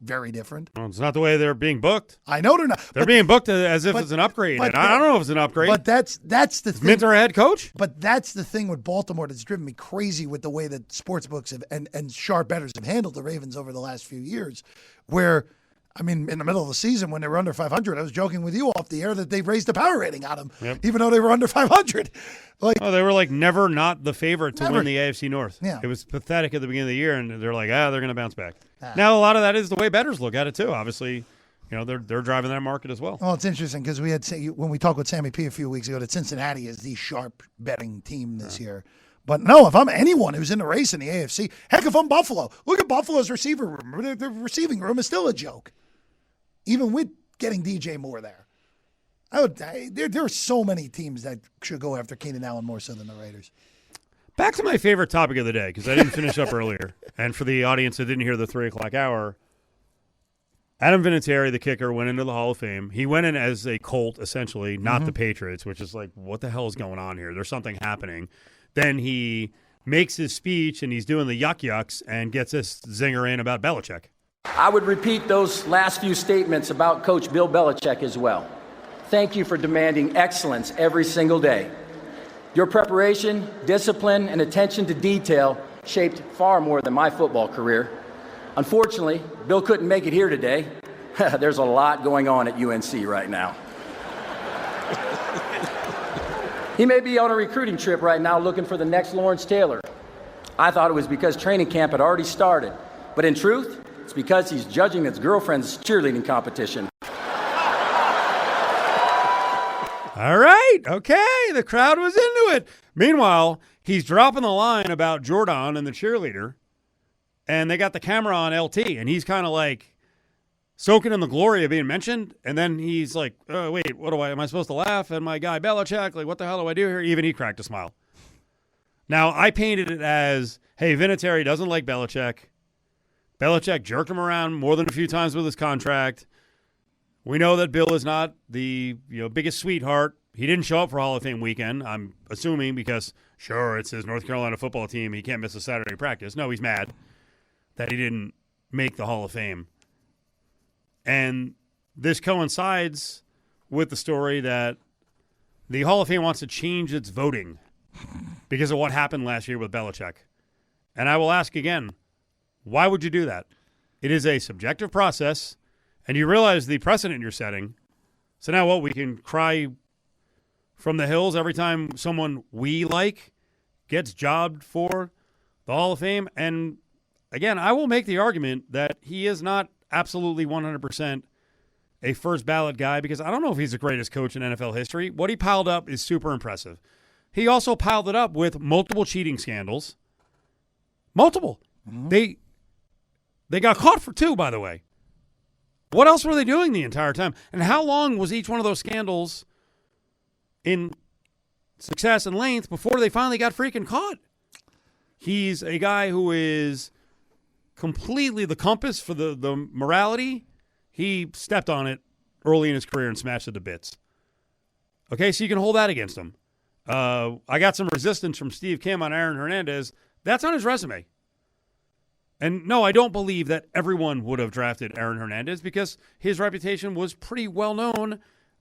very different. Well, it's not the way they're being booked. I know they're not. They're being booked as if it's an upgrade. And I don't know if it's an upgrade. But that's the thing. Minter head coach? But that's the thing with Baltimore that's driven me crazy with the way that sports books have, and sharp bettors have handled the Ravens over the last few years, where, I mean, in the middle of the season when they were under 500, I was joking with you off the air that they've raised the power rating on them, even though they were under 500. They were never not the favorite to win the AFC North. Yeah. It was pathetic at the beginning of the year, and they're like, they're going to bounce back. Now, a lot of that is the way bettors look at it, too. Obviously, they're driving that market as well. Well, it's interesting because when we talked with Sammy P a few weeks ago that Cincinnati is the sharp betting team this year. But no, if I'm anyone who's in the race in the AFC, heck, if I'm Buffalo, look at Buffalo's receiver room. Their receiving room is still a joke, even with getting DJ Moore there. There are so many teams that should go after Keenan Allen more so than the Raiders. Back to my favorite topic of the day, because I didn't finish up earlier. And for the audience that didn't hear the 3 o'clock hour, Adam Vinatieri, the kicker, went into the Hall of Fame. He went in as a Colt, essentially, not the Patriots, which is like, what the hell is going on here? There's something happening. Then he makes his speech, and he's doing the yucks and gets this zinger in about Belichick. I would repeat those last few statements about Coach Bill Belichick as well. Thank you for demanding excellence every single day. Your preparation, discipline, and attention to detail shaped far more than my football career. Unfortunately, Bill couldn't make it here today. There's a lot going on at UNC right now. He may be on a recruiting trip right now looking for the next Lawrence Taylor. I thought it was because training camp had already started, but in truth, it's because he's judging his girlfriend's cheerleading competition. All right, okay, the crowd was into it. Meanwhile, he's dropping the line about Jordan and the cheerleader, and they got the camera on LT, and he's kind of like soaking in the glory of being mentioned, and then he's like, wait, am I supposed to laugh at my guy Belichick? Like, what the hell do I do here? Even he cracked a smile. Now, I painted it as, hey, Vinatieri doesn't like Belichick. Belichick jerked him around more than a few times with his contract. We know that Bill is not the biggest sweetheart. He didn't show up for Hall of Fame weekend, I'm assuming, because, sure, it's his North Carolina football team. He can't miss a Saturday practice. No, he's mad that he didn't make the Hall of Fame. And this coincides with the story that the Hall of Fame wants to change its voting because of what happened last year with Belichick. And I will ask again, why would you do that? It is a subjective process, and you realize the precedent you're setting. So now what? We can cry from the hills every time someone we like gets jobbed for the Hall of Fame. And again, I will make the argument that he is not absolutely 100% a first ballot guy, because I don't know if he's the greatest coach in NFL history. What he piled up is super impressive. He also piled it up with multiple cheating scandals. Multiple. Mm-hmm. They got caught for 2, by the way. What else were they doing the entire time? And how long was each one of those scandals in success and length before they finally got freaking caught? He's a guy who is completely the compass for the morality. He stepped on it early in his career and smashed it to bits. Okay, so you can hold that against him. I got some resistance from Steve Kim on Aaron Hernandez. That's on his resume. And no, I don't believe that everyone would have drafted Aaron Hernandez because his reputation was pretty well known.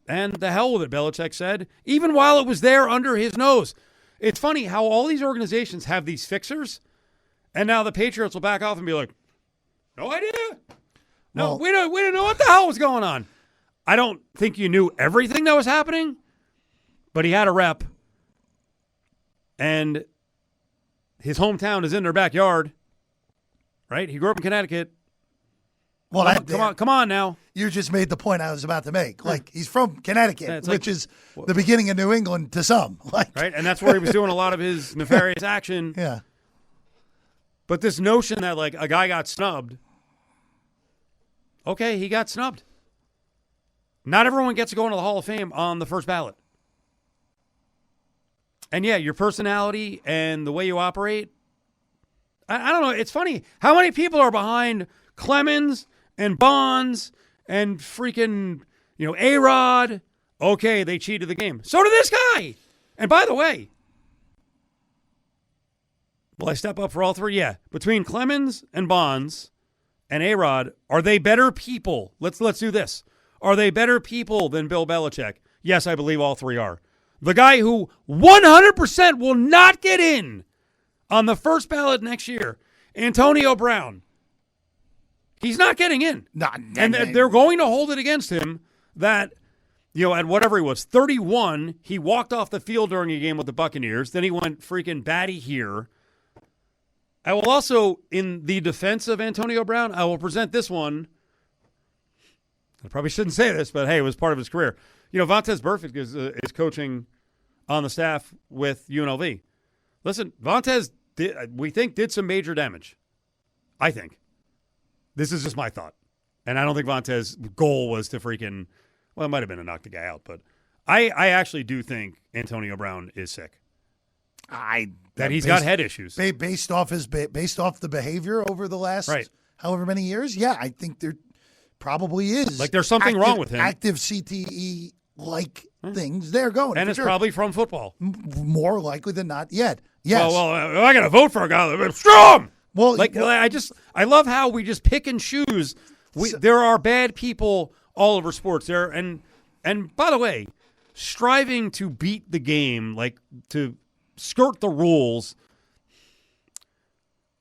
And the hell with it, Belichick said, even while it was there under his nose. It's funny how all these organizations have these fixers, and now the Patriots will back off and be like, no idea. No, we didn't know what the hell was going on. I don't think you knew everything that was happening, but he had a rep, and his hometown is in their backyard, right? He grew up in Connecticut. Well, come on now. You just made the point I was about to make. Like, he's from Connecticut, which is the beginning of New England to some. Like, right, and that's where he was doing a lot of his nefarious action. Yeah. But this notion that, like, a guy got snubbed, okay, he got snubbed. Not everyone gets to go into the Hall of Fame on the first ballot. And, yeah, your personality and the way you operate, I don't know. It's funny. How many people are behind Clemens and Bonds and freaking, A-Rod? Okay, they cheated the game. So did this guy. And by the way, will I step up for all 3? Yeah. Between Clemens and Bonds and A-Rod, are they better people? Let's do this. Are they better people than Bill Belichick? Yes, I believe all 3 are. The guy who 100% will not get in on the first ballot next year, Antonio Brown. He's not getting in. And they're going to hold it against him that, at whatever he was, 31, he walked off the field during a game with the Buccaneers. Then he went freaking batty here. I will also, in the defense of Antonio Brown, I will present this one. I probably shouldn't say this, but hey, it was part of his career. Vontaze Burfict is coaching on the staff with UNLV. Listen, Vontaze, we think, did some major damage. I think. This is just my thought. And I don't think Vontaze's goal was to freaking, well, it might have been to knock the guy out, but I actually do think Antonio Brown is sick. That he's got head issues. Based off the behavior over the last however many years, yeah, I think they're probably is. Like there's something wrong with him. Active CTE-like things they're going. And it's sure. probably from football. More likely than not yet. Yes. Well, I got to vote for a guy that's strong. Well, I love how we just pick and choose. There are bad people all over sports there. And by the way, striving to beat the game, like to skirt the rules,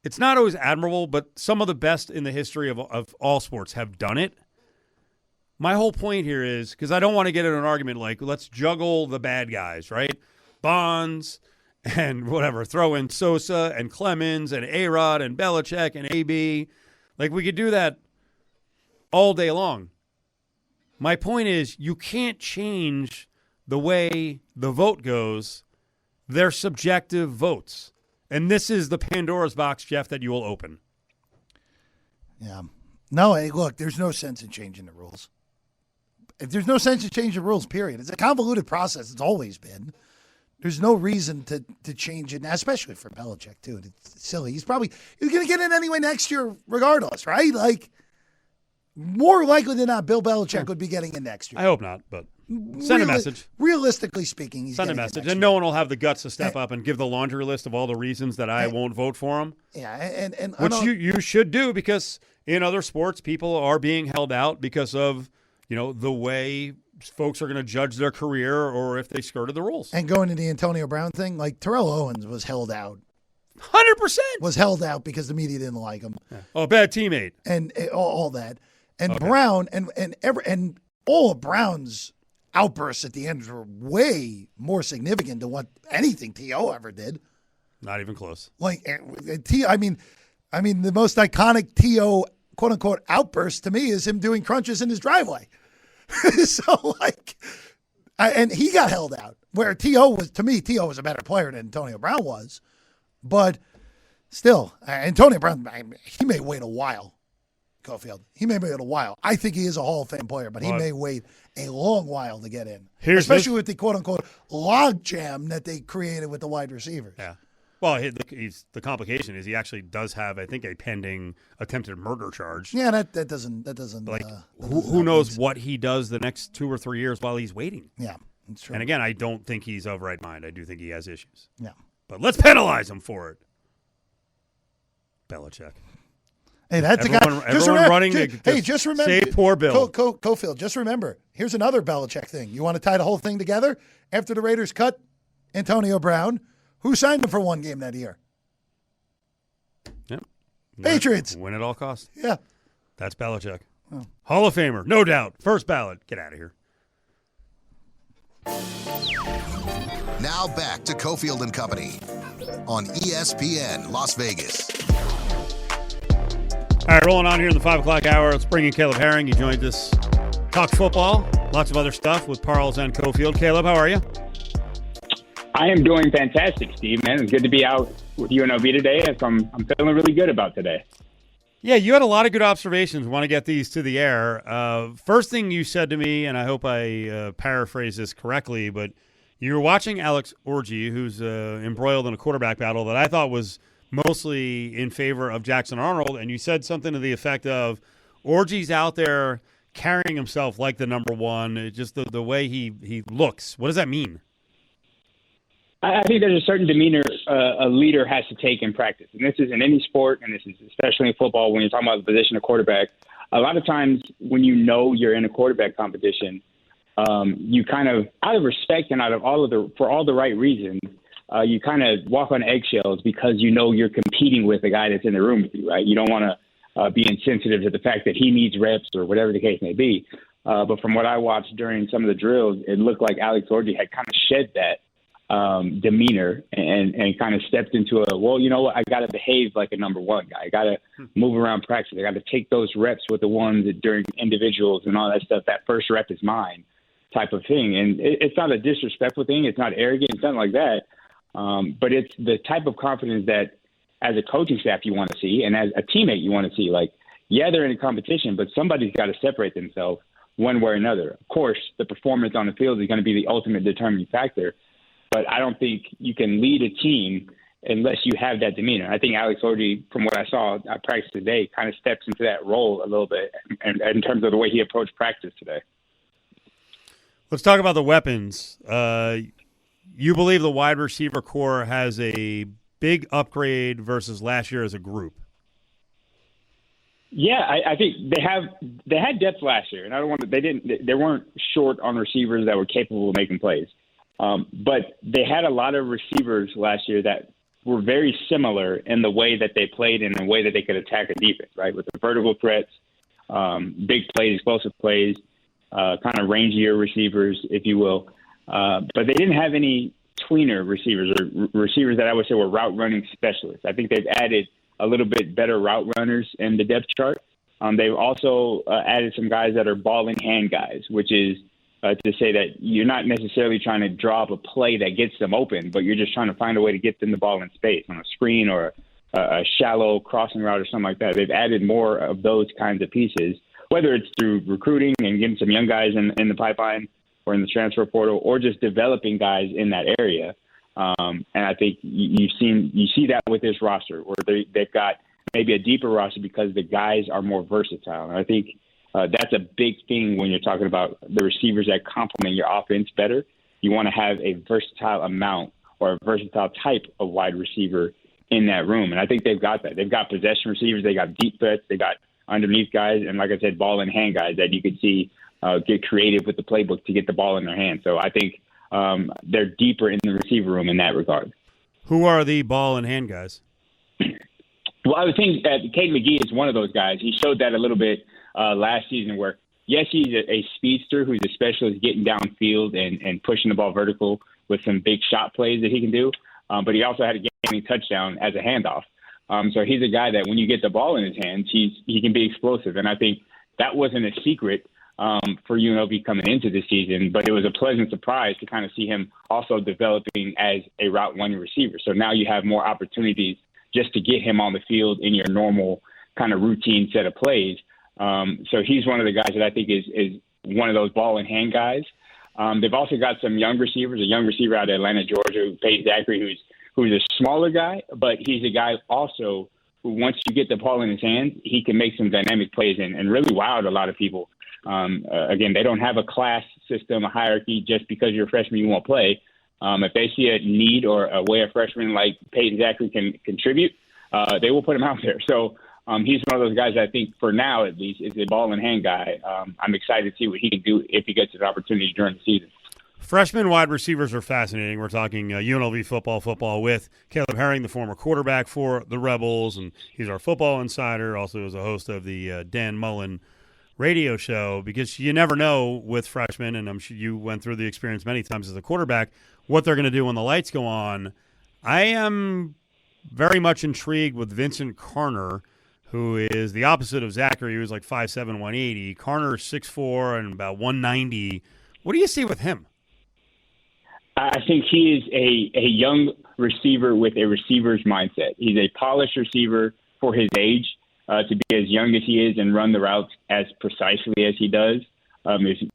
it's not always admirable, but some of the best in the history of all sports have done it. My whole point here is, because I don't want to get in an argument like, let's juggle the bad guys, right? Bonds and whatever, throw in Sosa and Clemens and A-Rod and Belichick and AB. Like, we could do that all day long. My point is, you can't change the way the vote goes. They're subjective votes. And this is the Pandora's box, Jeff, that you will open. Yeah. No, hey, look, there's no sense in changing the rules. There's no sense in changing the rules, period. It's a convoluted process. It's always been. There's no reason to change it now, especially for Belichick, too. It's silly. He's going to get in anyway next year regardless, right? Like, more likely than not, Bill Belichick would be getting in next year. I hope not, but send a message. Realistically speaking, he's send a message. And no one will have the guts to step up and give the laundry list of all the reasons that I won't vote for him. Yeah, and which you should do, because in other sports, people are being held out because of, the way folks are going to judge their career or if they skirted the rules. And going to the Antonio Brown thing, like Terrell Owens was held out. 100%. Was held out because the media didn't like him. Yeah. Oh, bad teammate. And all that. And okay. Brown and all of Brown's outbursts at the end were way more significant than what anything T.O. ever did. Not even close. Like I mean, the most iconic T.O. quote unquote outburst to me is him doing crunches in his driveway. So and he got held out. Where T.O. was a better player than Antonio Brown was, but still, Antonio Brown, he may wait a while. Cofield. He may wait a while. I think he is a Hall of Fame player, but he may wait a long while to get in. Especially with the quote-unquote log jam that they created with the wide receivers. Yeah. Well, the complication is he actually does have, I think, a pending attempted murder charge. Yeah, that doesn't like who knows what he does the next 2 or 3 years while he's waiting. Yeah, that's true. And again, I don't think he's of right mind. I do think he has issues. Yeah. But let's penalize him for it. Belichick. Hey, that's everyone running. Just remember. Save poor Bill. Cofield, just remember. Here's another Belichick thing. You want to tie the whole thing together? After the Raiders cut Antonio Brown, who signed him for one game that year? Yep. Patriots. Win at all costs. Yeah. That's Belichick. Oh. Hall of Famer, no doubt. First ballot. Get out of here. Now back to Cofield and Company on ESPN Las Vegas. All right, rolling on here in the 5 o'clock hour. Let's bring in Caleb Herring. He joined us. Talk football, lots of other stuff with Parles and Cofield. Caleb, how are you? I am doing fantastic, Steve, man. It's good to be out with UNLV today. I'm feeling really good about today. Yeah, you had a lot of good observations. Want to get these to the air. First thing you said to me, and I hope I paraphrase this correctly, but you were watching Alex Orji, who's embroiled in a quarterback battle that I thought was mostly in favor of Jackson Arnold, and you said something to the effect of Orji's out there carrying himself like the number one, just the way he looks. What does that mean? I think there's a certain demeanor a leader has to take in practice. And this is in any sport, and this is especially in football when you're talking about the position of quarterback. A lot of times when you know you're in a quarterback competition, you kind of, out of respect and for all the right reasons, you kind of walk on eggshells because you know you're competing with the guy that's in the room with you, right? You don't want to be insensitive to the fact that he needs reps or whatever the case may be. But from what I watched during some of the drills, it looked like Alex Orji had kind of shed that demeanor and kind of stepped into well, you know what, I got to behave like a number one guy. I got to move around practice. I got to take those reps with the ones that during individuals and all that stuff. That first rep is mine type of thing. And it's not a disrespectful thing. It's not arrogant. It's nothing like that. But it's the type of confidence that as a coaching staff you want to see and as a teammate you want to see. Like, yeah, they're in a competition, but somebody's got to separate themselves one way or another. Of course, the performance on the field is going to be the ultimate determining factor. But I don't think you can lead a team unless you have that demeanor. I think Alex Orji, from what I saw at practice today, kind of steps into that role a little bit in terms of the way he approached practice today. Let's talk about the weapons. You believe the wide receiver core has a big upgrade versus last year as a group? Yeah, I think they had depth last year, and I don't want to. They weren't short on receivers that were capable of making plays, but they had a lot of receivers last year that were very similar in the way that they played and the way that they could attack a defense, right? With the vertical threats, big plays, explosive plays, kind of rangier receivers, if you will. But they didn't have any tweener receivers or receivers that I would say were route running specialists. I think they've added a little bit better route runners in the depth chart. They've also added some guys that are ball in hand guys, which is to say that you're not necessarily trying to draw up a play that gets them open, but you're just trying to find a way to get them the ball in space on a screen or a shallow crossing route or something like that. They've added more of those kinds of pieces, whether it's through recruiting and getting some young guys in the pipeline or in the transfer portal, or just developing guys in that area. And I think you see that with this roster, where they've got maybe a deeper roster because the guys are more versatile. And I think that's a big thing when you're talking about the receivers that complement your offense better. You want to have a versatile amount or a versatile type of wide receiver in that room. And I think they've got that. They've got possession receivers. They got deep threats. They got underneath guys. And like I said, ball in hand guys that you could see get creative with the playbook to get the ball in their hands. So I think they're deeper in the receiver room in that regard. Who are the ball in hand guys? Well, I would think that Cade McGee is one of those guys. He showed that a little bit last season where, yes, he's a speedster who's a specialist getting downfield and pushing the ball vertical with some big shot plays that he can do. But he also had a game touchdown as a handoff. So he's a guy that when you get the ball in his hands, he can be explosive. And I think that wasn't a secret for UNLV coming into the season, but it was a pleasant surprise to kind of see him also developing as a route one receiver. So now you have more opportunities just to get him on the field in your normal kind of routine set of plays. So he's one of the guys that I think is one of those ball in hand guys. They've also got some young receivers, a young receiver out of Atlanta, Georgia, Peyton Zachary, who's a smaller guy, but he's a guy also who, once you get the ball in his hands, he can make some dynamic plays and really wowed a lot of people. Again, they don't have a class system, a hierarchy. Just because you're a freshman, you won't play. If they see a need or a way a freshman like Peyton Zachary can contribute, they will put him out there. So he's one of those guys that I think, for now at least, is a ball-in-hand guy. I'm excited to see what he can do if he gets an opportunity during the season. Freshman wide receivers are fascinating. We're talking UNLV football with Caleb Herring, the former quarterback for the Rebels, and he's our football insider, also is a host of the Dan Mullen radio show, because you never know with freshmen, and I'm sure you went through the experience many times as a quarterback, what they're going to do when the lights go on. I am very much intrigued with Vincent Carner, who is the opposite of Zachary, who's like 5'7", 180. Carner 6'4", and about 190. What do you see with him? I think he is a young receiver with a receiver's mindset. He's a polished receiver for his age. To be as young as he is and run the routes as precisely as he does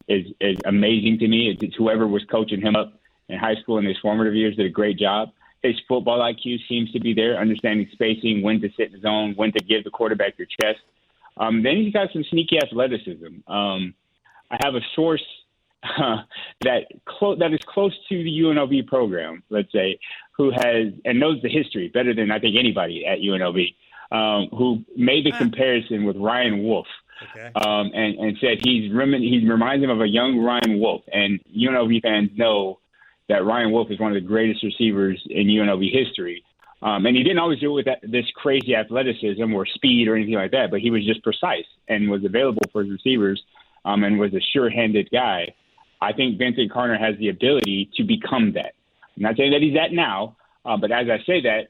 is amazing to me. It's whoever was coaching him up in high school in his formative years did a great job. His football IQ seems to be there, understanding spacing, when to sit in zone, when to give the quarterback your chest. Then he's got some sneaky athleticism. I have a source that is close to the UNLV program, let's say, who has and knows the history better than I think anybody at UNLV. Who made the comparison with Ryan Wolf, and said he reminds him of a young Ryan Wolf. And UNLV fans know that Ryan Wolf is one of the greatest receivers in UNLV history. And he didn't always do it with this crazy athleticism or speed or anything like that, but he was just precise and was available for his receivers and was a sure-handed guy. I think Vincent Carner has the ability to become that. I'm not saying that he's that now, but as I say that,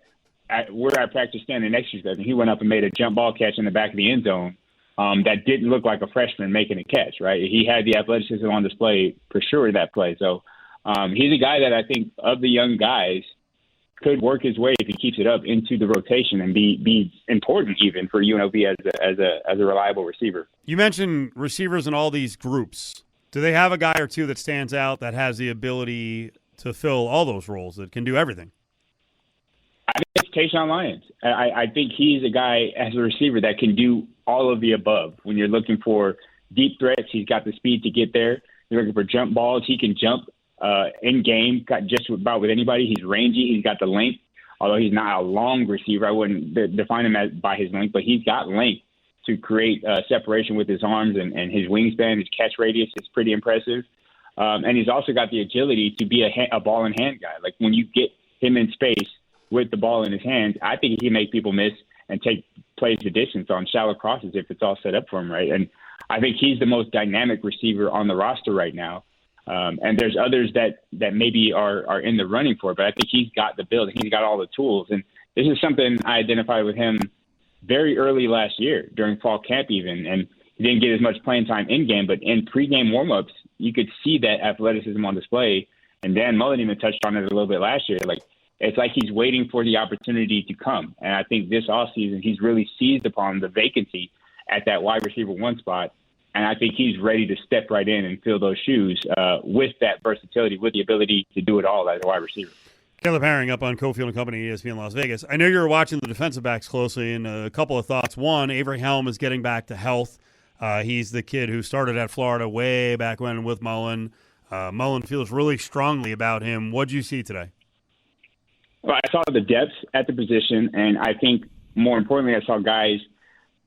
we're at practice standing next to each other, and he went up and made a jump ball catch in the back of the end zone that didn't look like a freshman making a catch, right? He had the athleticism on display for sure that play. So he's a guy that I think of the young guys could work his way, if he keeps it up, into the rotation and be important even for UNLV as a reliable receiver. You mentioned receivers in all these groups. Do they have a guy or two that stands out that has the ability to fill all those roles, that can do everything? I think it's Tayshaun Lyons. I think he's a guy as a receiver that can do all of the above. When you're looking for deep threats, he's got the speed to get there. You're looking for jump balls, he can jump in game, got just about with anybody. He's rangy, he's got the length. Although he's not a long receiver, I wouldn't define him by his length, but he's got length to create separation with his arms and his wingspan, his catch radius is pretty impressive. And he's also got the agility to be a ball in hand guy. Like when you get him in space with the ball in his hands, I think he can make people miss and take plays the distance on shallow crosses if it's all set up for him right. And I think he's the most dynamic receiver on the roster right now. And there's others that maybe are in the running for it, but I think he's got the build and he's got all the tools. And this is something I identified with him very early last year during fall camp even. And he didn't get as much playing time in game, but in pregame warmups, you could see that athleticism on display. And Dan Mullen even touched on it a little bit last year. Like, it's like he's waiting for the opportunity to come. And I think this offseason, he's really seized upon the vacancy at that wide receiver one spot. And I think he's ready to step right in and fill those shoes with that versatility, with the ability to do it all as a wide receiver. Caleb Herring up on Cofield and Company, ESPN Las Vegas. I know you're watching the defensive backs closely, and a couple of thoughts. One, Avery Helm is getting back to health. He's the kid who started at Florida way back when with Mullen. Mullen feels really strongly about him. What did you see today? Well, I saw the depth at the position, and I think more importantly, I saw guys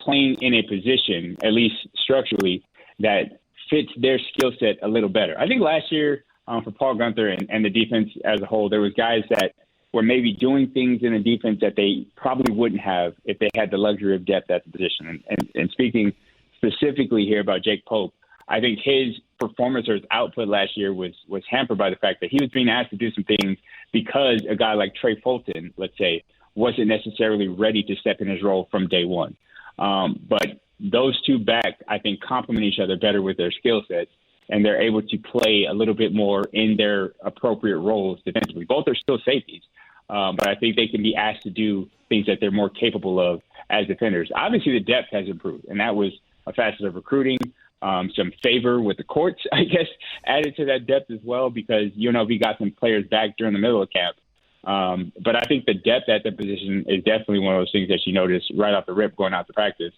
playing in a position, at least structurally, that fits their skill set a little better. I think last year for Paul Gunther and the defense as a whole, there was guys that were maybe doing things in the defense that they probably wouldn't have if they had the luxury of depth at the position. And speaking specifically here about Jake Pope, I think his performance or his output last year was hampered by the fact that he was being asked to do some things because a guy like Trey Fulton, let's say, wasn't necessarily ready to step in his role from day one. But those two back, I think, complement each other better with their skill sets, and they're able to play a little bit more in their appropriate roles defensively. Both are still safeties, but I think they can be asked to do things that they're more capable of as defenders. Obviously, the depth has improved, and that was a facet of recruiting. Some favor with the courts, I guess, added to that depth as well because UNLV got some players back during the middle of camp. But I think the depth at the position is definitely one of those things that you notice right off the rip going out to practice.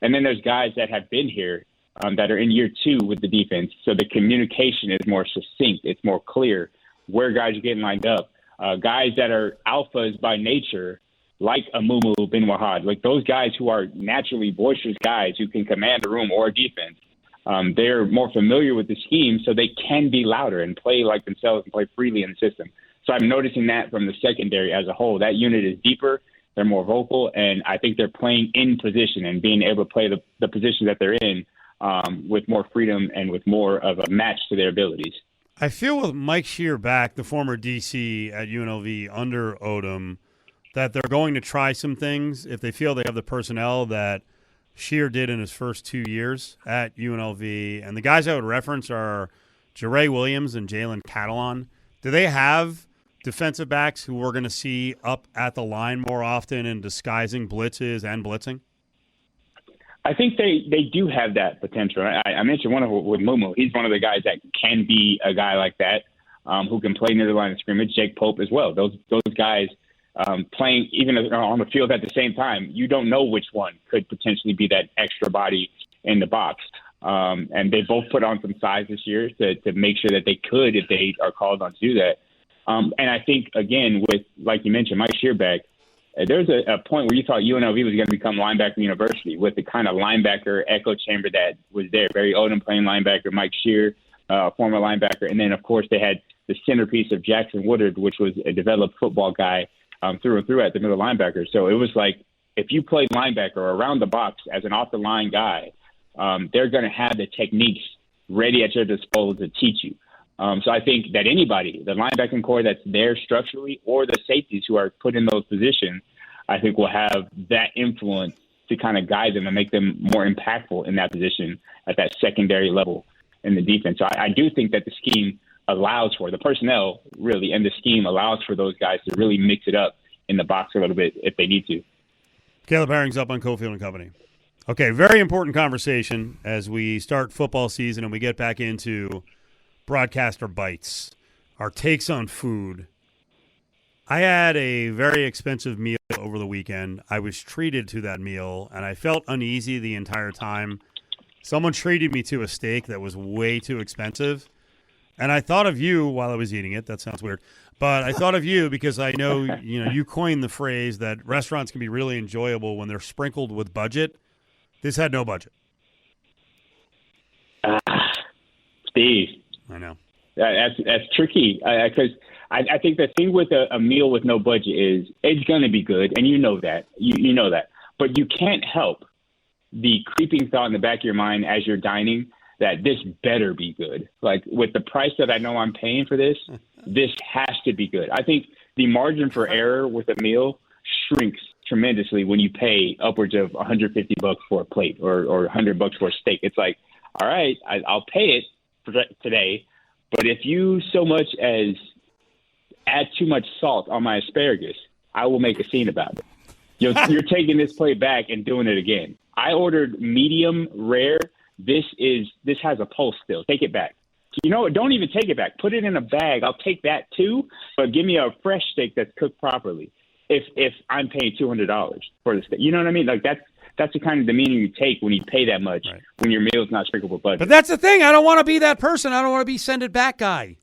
And then there's guys that have been here that are in year two with the defense. So the communication is more succinct. It's more clear where guys are getting lined up. Guys that are alphas by nature, like a Mumu Bin Wahad, like those guys who are naturally boisterous guys who can command a room or a defense. They're more familiar with the scheme, so they can be louder and play like themselves and play freely in the system. So I'm noticing that from the secondary as a whole. That unit is deeper, they're more vocal, and I think they're playing in position and being able to play the position that they're in with more freedom and with more of a match to their abilities. I feel with Mike Shear back, the former DC at UNLV under Odom, that they're going to try some things if they feel they have the personnel that Shear did in his first 2 years at UNLV. And the guys I would reference are Jare Williams and Jalen Catalon. Do they have defensive backs who we're going to see up at the line more often and disguising blitzes and blitzing? I think they do have that potential. I mentioned one of them with Mumu. He's one of the guys that can be a guy like that who can play near the line of scrimmage. Jake Pope as well. Those guys playing even on the field at the same time, you don't know which one could potentially be that extra body in the box. And they both put on some size this year to make sure that they could if they are called on to do that. And I think, again, with, like you mentioned, Mike Shearback, there's a point where you thought UNLV was going to become linebacker university with the kind of linebacker echo chamber that was there. Barry Odom playing linebacker, Mike Shear, former linebacker. And then, of course, they had the centerpiece of Jackson Woodard, which was a developed football guy through and through at the middle linebacker. So it was like if you played linebacker around the box as an off-the-line guy, they're going to have the techniques ready at your disposal to teach you. So I think that anybody, the linebacking core that's there structurally or the safeties who are put in those positions, I think will have that influence to kind of guide them and make them more impactful in that position at that secondary level in the defense. So I do think that the scheme allows for the personnel really, and the scheme allows for those guys to really mix it up in the box a little bit if they need to. Caleb Herring's up on Cofield and Company. Okay, very important conversation as we start football season and we get back into broadcaster bites, our takes on food. I had a very expensive meal over the weekend. I was treated to that meal, and I felt uneasy the entire time. Someone treated me to a steak that was way too expensive, and I thought of you while I was eating it. That sounds weird, but I thought of you because I know you coined the phrase that restaurants can be really enjoyable when they're sprinkled with budget. This had no budget. Steve, I know. That's tricky because I think the thing with a meal with no budget is it's going to be good, and you know that. You know that. But you can't help the creeping thought in the back of your mind as you're dining that this better be good. Like, with the price that I know I'm paying for this, this has to be good. I think the margin for error with a meal shrinks tremendously when you pay upwards of $150 for a plate or $100 for a steak. It's like, all right, I'll pay it for today, but if you so much as add too much salt on my asparagus, I will make a scene about it. You're taking this plate back and doing it again. I ordered medium rare. This has a pulse still. Take it back. You know what? Don't even take it back. Put it in a bag. I'll take that too, but give me a fresh steak that's cooked properly. If I'm paying $200 for the steak, you know what I mean? Like that's the kind of demeanor you take when you pay that much, right, when your meal's not sprinkled with budget. But that's the thing. I don't want to be that person. I don't want to be send it back guy.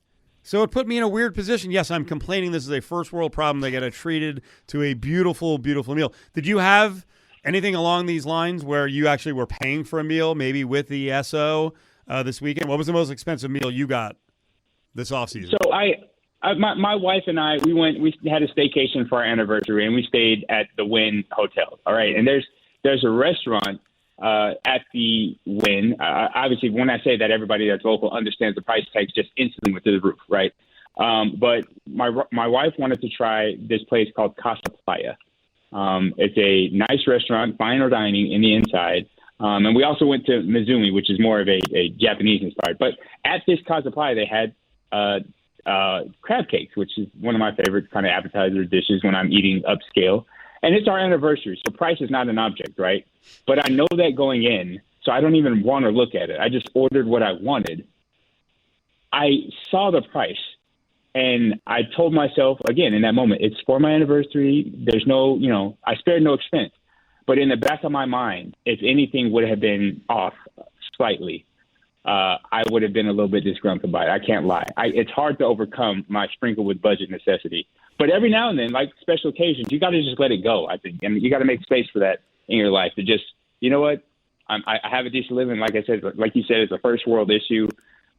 So it put me in a weird position. Yes, I'm complaining this is a first world problem. They get treated to a beautiful, beautiful meal. Did you have anything along these lines where you actually were paying for a meal, maybe with the SO this weekend? What was the most expensive meal you got this offseason? So my wife and I, we had a staycation for our anniversary, and we stayed at the Wynn Hotel. All right, and there's a restaurant at the Wynn. Obviously, when I say that, everybody that's local understands the price tags just instantly went through the roof, right? But my wife wanted to try this place called Casa Playa. It's a nice restaurant, fine dining in the inside. And we also went to Mizumi, which is more of a Japanese-inspired. But at this Casa Playa, they had crab cakes, which is one of my favorite kind of appetizer dishes when I'm eating upscale. And it's our anniversary, so price is not an object, right? But I know that going in, so I don't even want to look at it. I just ordered what I wanted. I saw the price, and I told myself, again, in that moment, it's for my anniversary. There's no, I spared no expense. But in the back of my mind, if anything would have been off slightly, I would have been a little bit disgruntled by it. I can't lie. It's hard to overcome my sprinkle with budget necessity. But every now and then, like special occasions, you got to just let it go, I think. And you got to make space for that in your life to just, you know what? I have a decent living. Like I said, like you said, it's a first world issue.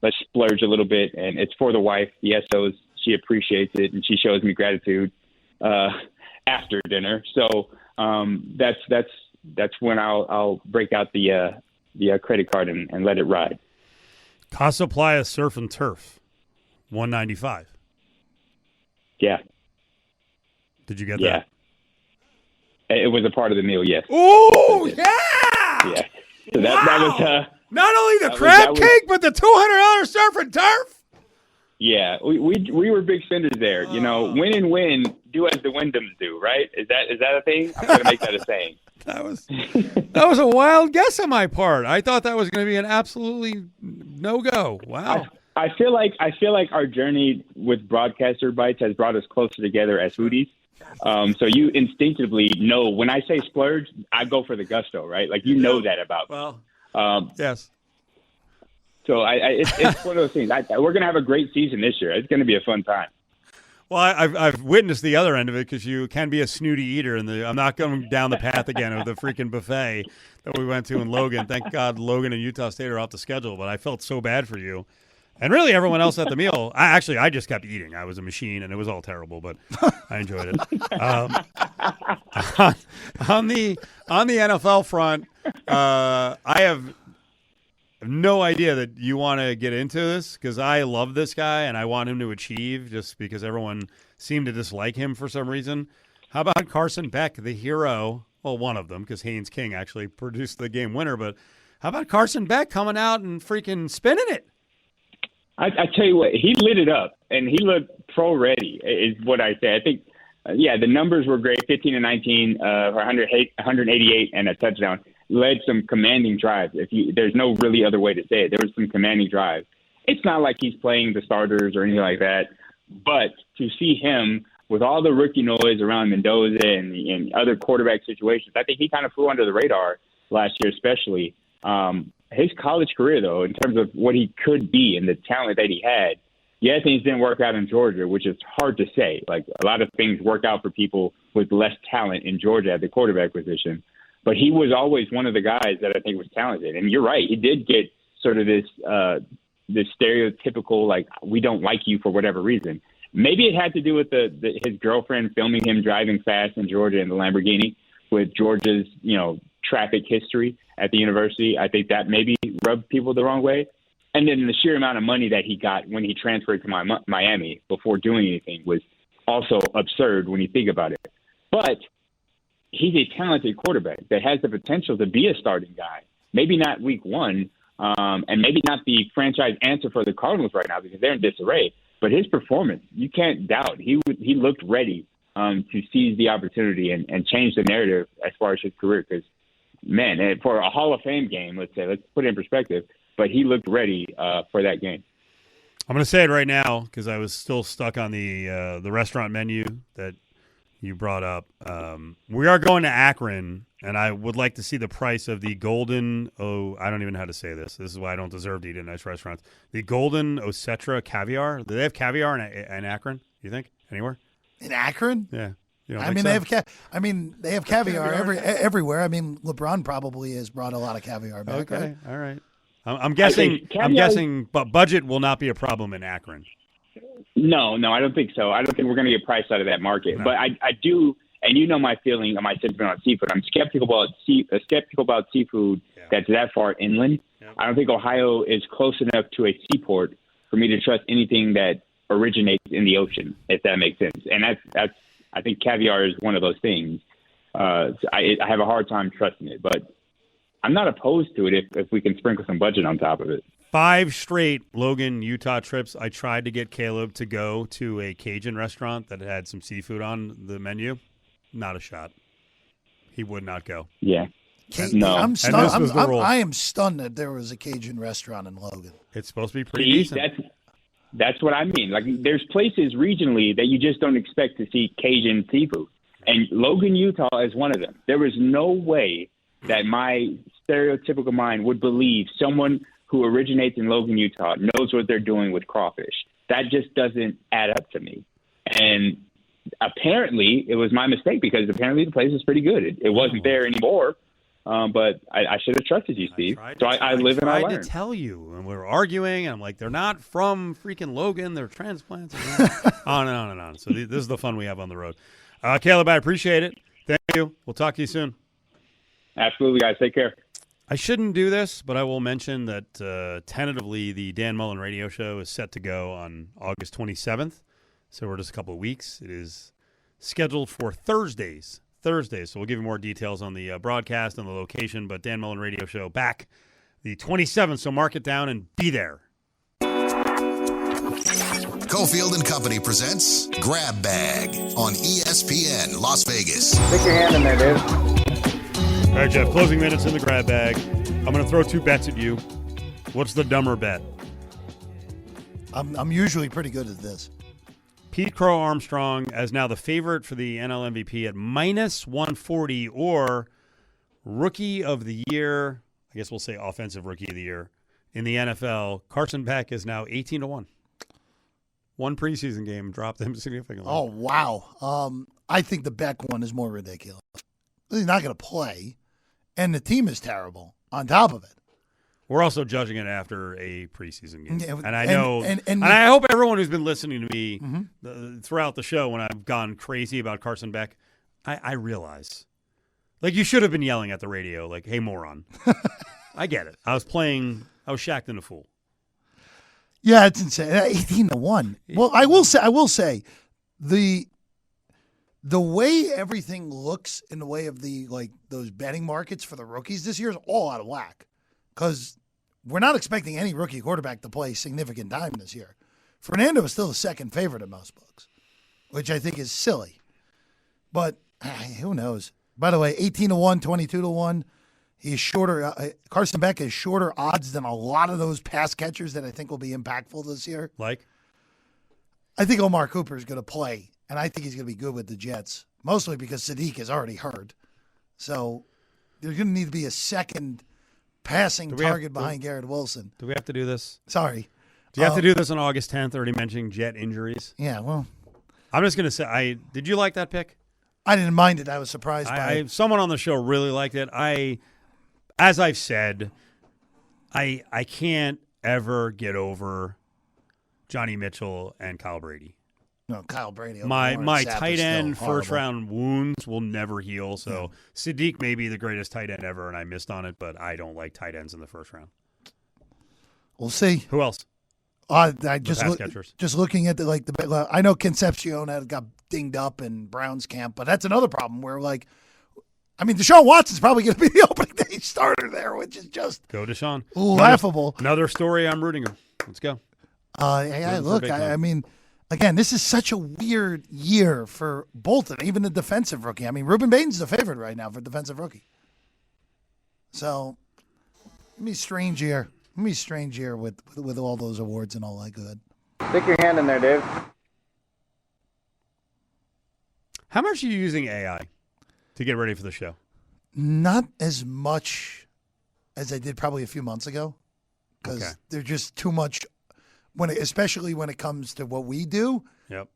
Let's splurge a little bit. And it's for the wife. The SOs, she appreciates it, and she shows me gratitude after dinner. So that's when I'll break out the credit card and let it ride. Casa Playa Surf and Turf, $195. Yeah. Did you get that? Yeah. It was a part of the meal, yes. Oh, yeah! Yeah. So that was not only the crab cake, but the $200 surf and turf? Yeah. We were big spenders there. Win and win, do as the Wyndhams do, right? Is that a thing? I'm going to make that a saying. That was a wild guess on my part. I thought that was going to be an absolutely no-go. Wow. I feel like our journey with Broadcaster Bites has brought us closer together as foodies. So you instinctively know when I say splurge, I go for the gusto, right? Like know that about me. Well, yes. So it's one of those things. We're going to have a great season this year. It's going to be a fun time. Well, I've witnessed the other end of it because you can be a snooty eater, and I'm not going down the path again of the freaking buffet that we went to in Logan. Thank God Logan and Utah State are off the schedule, but I felt so bad for you. And really everyone else at the meal, I just kept eating. I was a machine, and it was all terrible, but I enjoyed it. On the NFL front, I have no idea that you want to get into this because I love this guy and I want him to achieve just because everyone seemed to dislike him for some reason. How about Carson Beck, the hero? Well, one of them because Haynes King actually produced the game winner. But how about Carson Beck coming out and freaking spinning it? I tell you what, he lit it up and he looked pro ready is what I say. I think, the numbers were great, 15 and 19, 188 and a touchdown. Led some commanding drives. There's no really other way to say it. There was some commanding drives. It's not like he's playing the starters or anything like that, but to see him with all the rookie noise around Mendoza and other quarterback situations, I think he kind of flew under the radar last year, especially. His college career, though, in terms of what he could be and the talent that he had, yeah, things didn't work out in Georgia, which is hard to say. Like, a lot of things work out for people with less talent in Georgia at the quarterback position. But he was always one of the guys that I think was talented. And you're right, he did get sort of this stereotypical, like, we don't like you for whatever reason. Maybe it had to do with his girlfriend filming him driving fast in Georgia in the Lamborghini with Georgia's, traffic history at the university. I think that maybe rubbed people the wrong way. And then the sheer amount of money that he got when he transferred to Miami before doing anything was also absurd when you think about it. But he's a talented quarterback that has the potential to be a starting guy. Maybe not week one, and maybe not the franchise answer for the Cardinals right now because they're in disarray. But his performance, you can't doubt. He looked ready to seize the opportunity and change the narrative as far as his career. Because, man, for a Hall of Fame game, let's put it in perspective, but he looked ready for that game. I'm going to say it right now because I was still stuck on the restaurant menu that you brought up. We are going to Akron, and I would like to see the price of the golden, I don't even know how to say this. This is why I don't deserve to eat at nice restaurants. The golden Osetra caviar. Do they have caviar in Akron, you think? Anywhere? In Akron? Yeah. They have they have caviar everywhere. I mean, LeBron probably has brought a lot of caviar back. Okay, right? all right. I'm guessing, but budget will not be a problem in Akron. No, I don't think so. I don't think we're going to get priced out of that market. No. But I do, and you know my feeling, my sentiment on seafood. I'm skeptical about seafood that's that far inland. Yeah. I don't think Ohio is close enough to a seaport for me to trust anything that originates in the ocean, if that makes sense. And that's I think caviar is one of those things. I have a hard time trusting it, but I'm not opposed to it if we can sprinkle some budget on top of it. 5 straight Logan, Utah trips. I tried to get Caleb to go to a Cajun restaurant that had some seafood on the menu. Not a shot. He would not go. Yeah. No. I'm stunned. And this was the rule. I am stunned that there was a Cajun restaurant in Logan. It's supposed to be pretty decent. That's what I mean. Like, there's places regionally that you just don't expect to see Cajun seafood. And Logan, Utah is one of them. There is no way that my stereotypical mind would believe someone who originates in Logan, Utah knows what they're doing with crawfish. That just doesn't add up to me. And apparently it was my mistake because apparently the place is pretty good. It wasn't there anymore. But I should have trusted you, Steve. I live and I learn. I tried to tell you, and we were arguing, and I'm like, they're not from freaking Logan. They're transplants. On and on and on. So this is the fun we have on the road. Caleb, I appreciate it. Thank you. We'll talk to you soon. Absolutely, guys. Take care. I shouldn't do this, but I will mention that tentatively the Dan Mullen radio show is set to go on August 27th. So we're just a couple of weeks. It is scheduled for Thursdays. So we'll give you more details on the broadcast and the location. But Dan Mullen radio show back the 27th. So mark it down and be there. Cofield and Company presents Grab Bag on ESPN Las Vegas. Stick your hand in there, dude. All right, Jeff, closing minutes in the grab bag. I'm going to throw 2 bets at you. What's the dumber bet? I'm usually pretty good at this. Pete Crow Armstrong as now the favorite for the NL MVP at -140, or Rookie of the Year, I guess we'll say Offensive Rookie of the Year, in the NFL. Carson Beck is now 18-1. One preseason game dropped him significantly. Oh, wow. I think the Beck one is more ridiculous. He's not going to play, and the team is terrible on top of it. We're also judging it after a preseason game. Yeah, and I know, and I hope everyone who's been listening to me throughout the show when I've gone crazy about Carson Beck, I realize. Like, you should have been yelling at the radio, like, hey, moron. I get it. I was shacked in a fool. Yeah, it's insane. 18-1. Well, I will say, the way everything looks in the way of those betting markets for the rookies this year is all out of whack. Because we're not expecting any rookie quarterback to play significant time this year. Fernando is still the second favorite in most books, which I think is silly. But who knows? By the way, 18-1, 22-1. He's shorter. Carson Beck is shorter odds than a lot of those pass catchers that I think will be impactful this year. Like? I think Omar Cooper is going to play and I think he's going to be good with the Jets, mostly because Sadiq is already hurt. So there's going to need to be a second passing target behind Garrett Wilson. Do we have to do this? Sorry. Do you have to do this on August 10th, already mentioning Jet injuries? Yeah, well. I'm just going to say, did you like that pick? I didn't mind it. I was surprised by it. Someone on the show really liked it. As I've said, I can't ever get over Johnny Mitchell and Kyle Brady. No, Kyle Brady. My tight end first-round wounds will never heal. So Sadiq may be the greatest tight end ever, and I missed on it, but I don't like tight ends in the first round. We'll see. Who else? I just looking at the I know Concepcion got dinged up in Browns camp, but that's another problem where Deshaun Watson's probably going to be the opening day starter there, which is just go Deshaun. Laughable. Another story I'm rooting her. Let's go. Again, this is such a weird year for Bolton, even the defensive rookie. I mean, Ruben Baden's the favorite right now for defensive rookie. So, it'll be a strange year. It'll be a strange year with all those awards and all that good. Stick your hand in there, Dave. How much are you using AI to get ready for the show? Not as much as I did probably a few months ago, because there's just too much. Especially when it comes to what we do,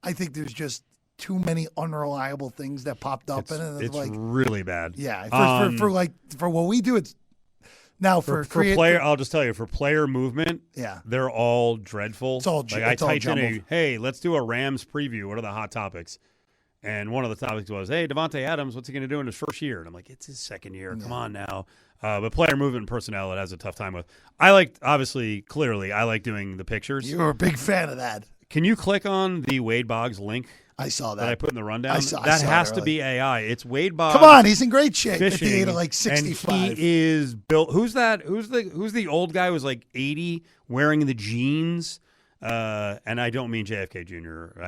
I think there's just too many unreliable things that popped up, it's really bad. Yeah, for what we do, it's now for player. I'll just tell you, for player movement, yeah, they're all dreadful. It's all I typed in hey, let's do a Rams preview. What are the hot topics? And one of the topics was, hey, Devontae Adams, what's he going to do in his first year? And I'm like, it's his second year. Come on now. But player movement and personnel, it has a tough time with. I like doing the pictures. You were a big fan of that. Can you click on the Wade Boggs link? I saw that. I put in the rundown. That has to be AI. It's Wade Boggs. Come on, he's in great shape fishing, at the age of like 65. And he is built. Who's that? Who's the old guy who's like 80 wearing the jeans? And I don't mean JFK Jr.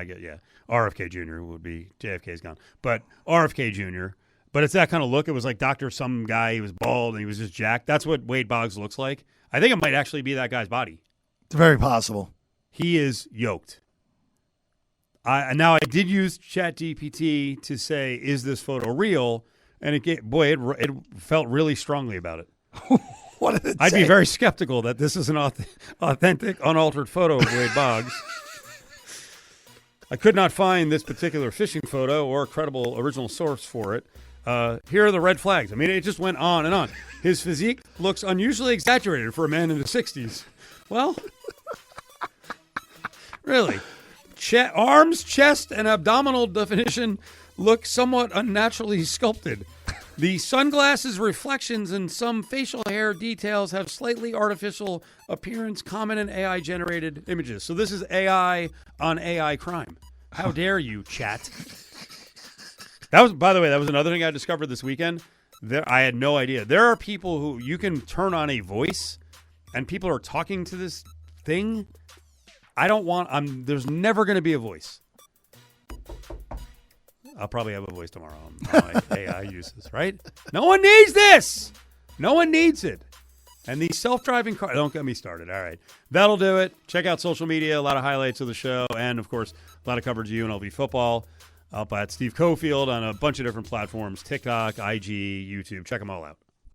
RFK Jr. would be JFK's gone, but RFK Jr. But it's that kind of look. It was like some guy. He was bald and he was just jacked. That's what Wade Boggs looks like. I think it might actually be that guy's body. It's very possible. He is yoked. Now I did use ChatGPT to say, "Is this photo real?" And it felt really strongly about it. What did it I'd say? be very skeptical that this is an authentic, unaltered photo of Wade Boggs. I could not find this particular fishing photo or a credible original source for it. Here are the red flags. I mean, it just went on and on. His physique looks unusually exaggerated for a man in the 60s. Well, really. Arms, chest, and abdominal definition look somewhat unnaturally sculpted. The sunglasses reflections and some facial hair details have slightly artificial appearance common in AI-generated images. So this is AI on AI crime. How dare you, chat? By the way, that was another thing I discovered this weekend. I had no idea. There are people who you can turn on a voice, and people are talking to this thing. There's never going to be a voice. I'll probably have a voice tomorrow on my AI uses, right? No one needs this. No one needs it. And these self-driving cars, don't get me started. All right. That'll do it. Check out social media, a lot of highlights of the show, and, of course, a lot of coverage of UNLV football up at Steve Cofield on a bunch of different platforms, TikTok, IG, YouTube. Check them all out.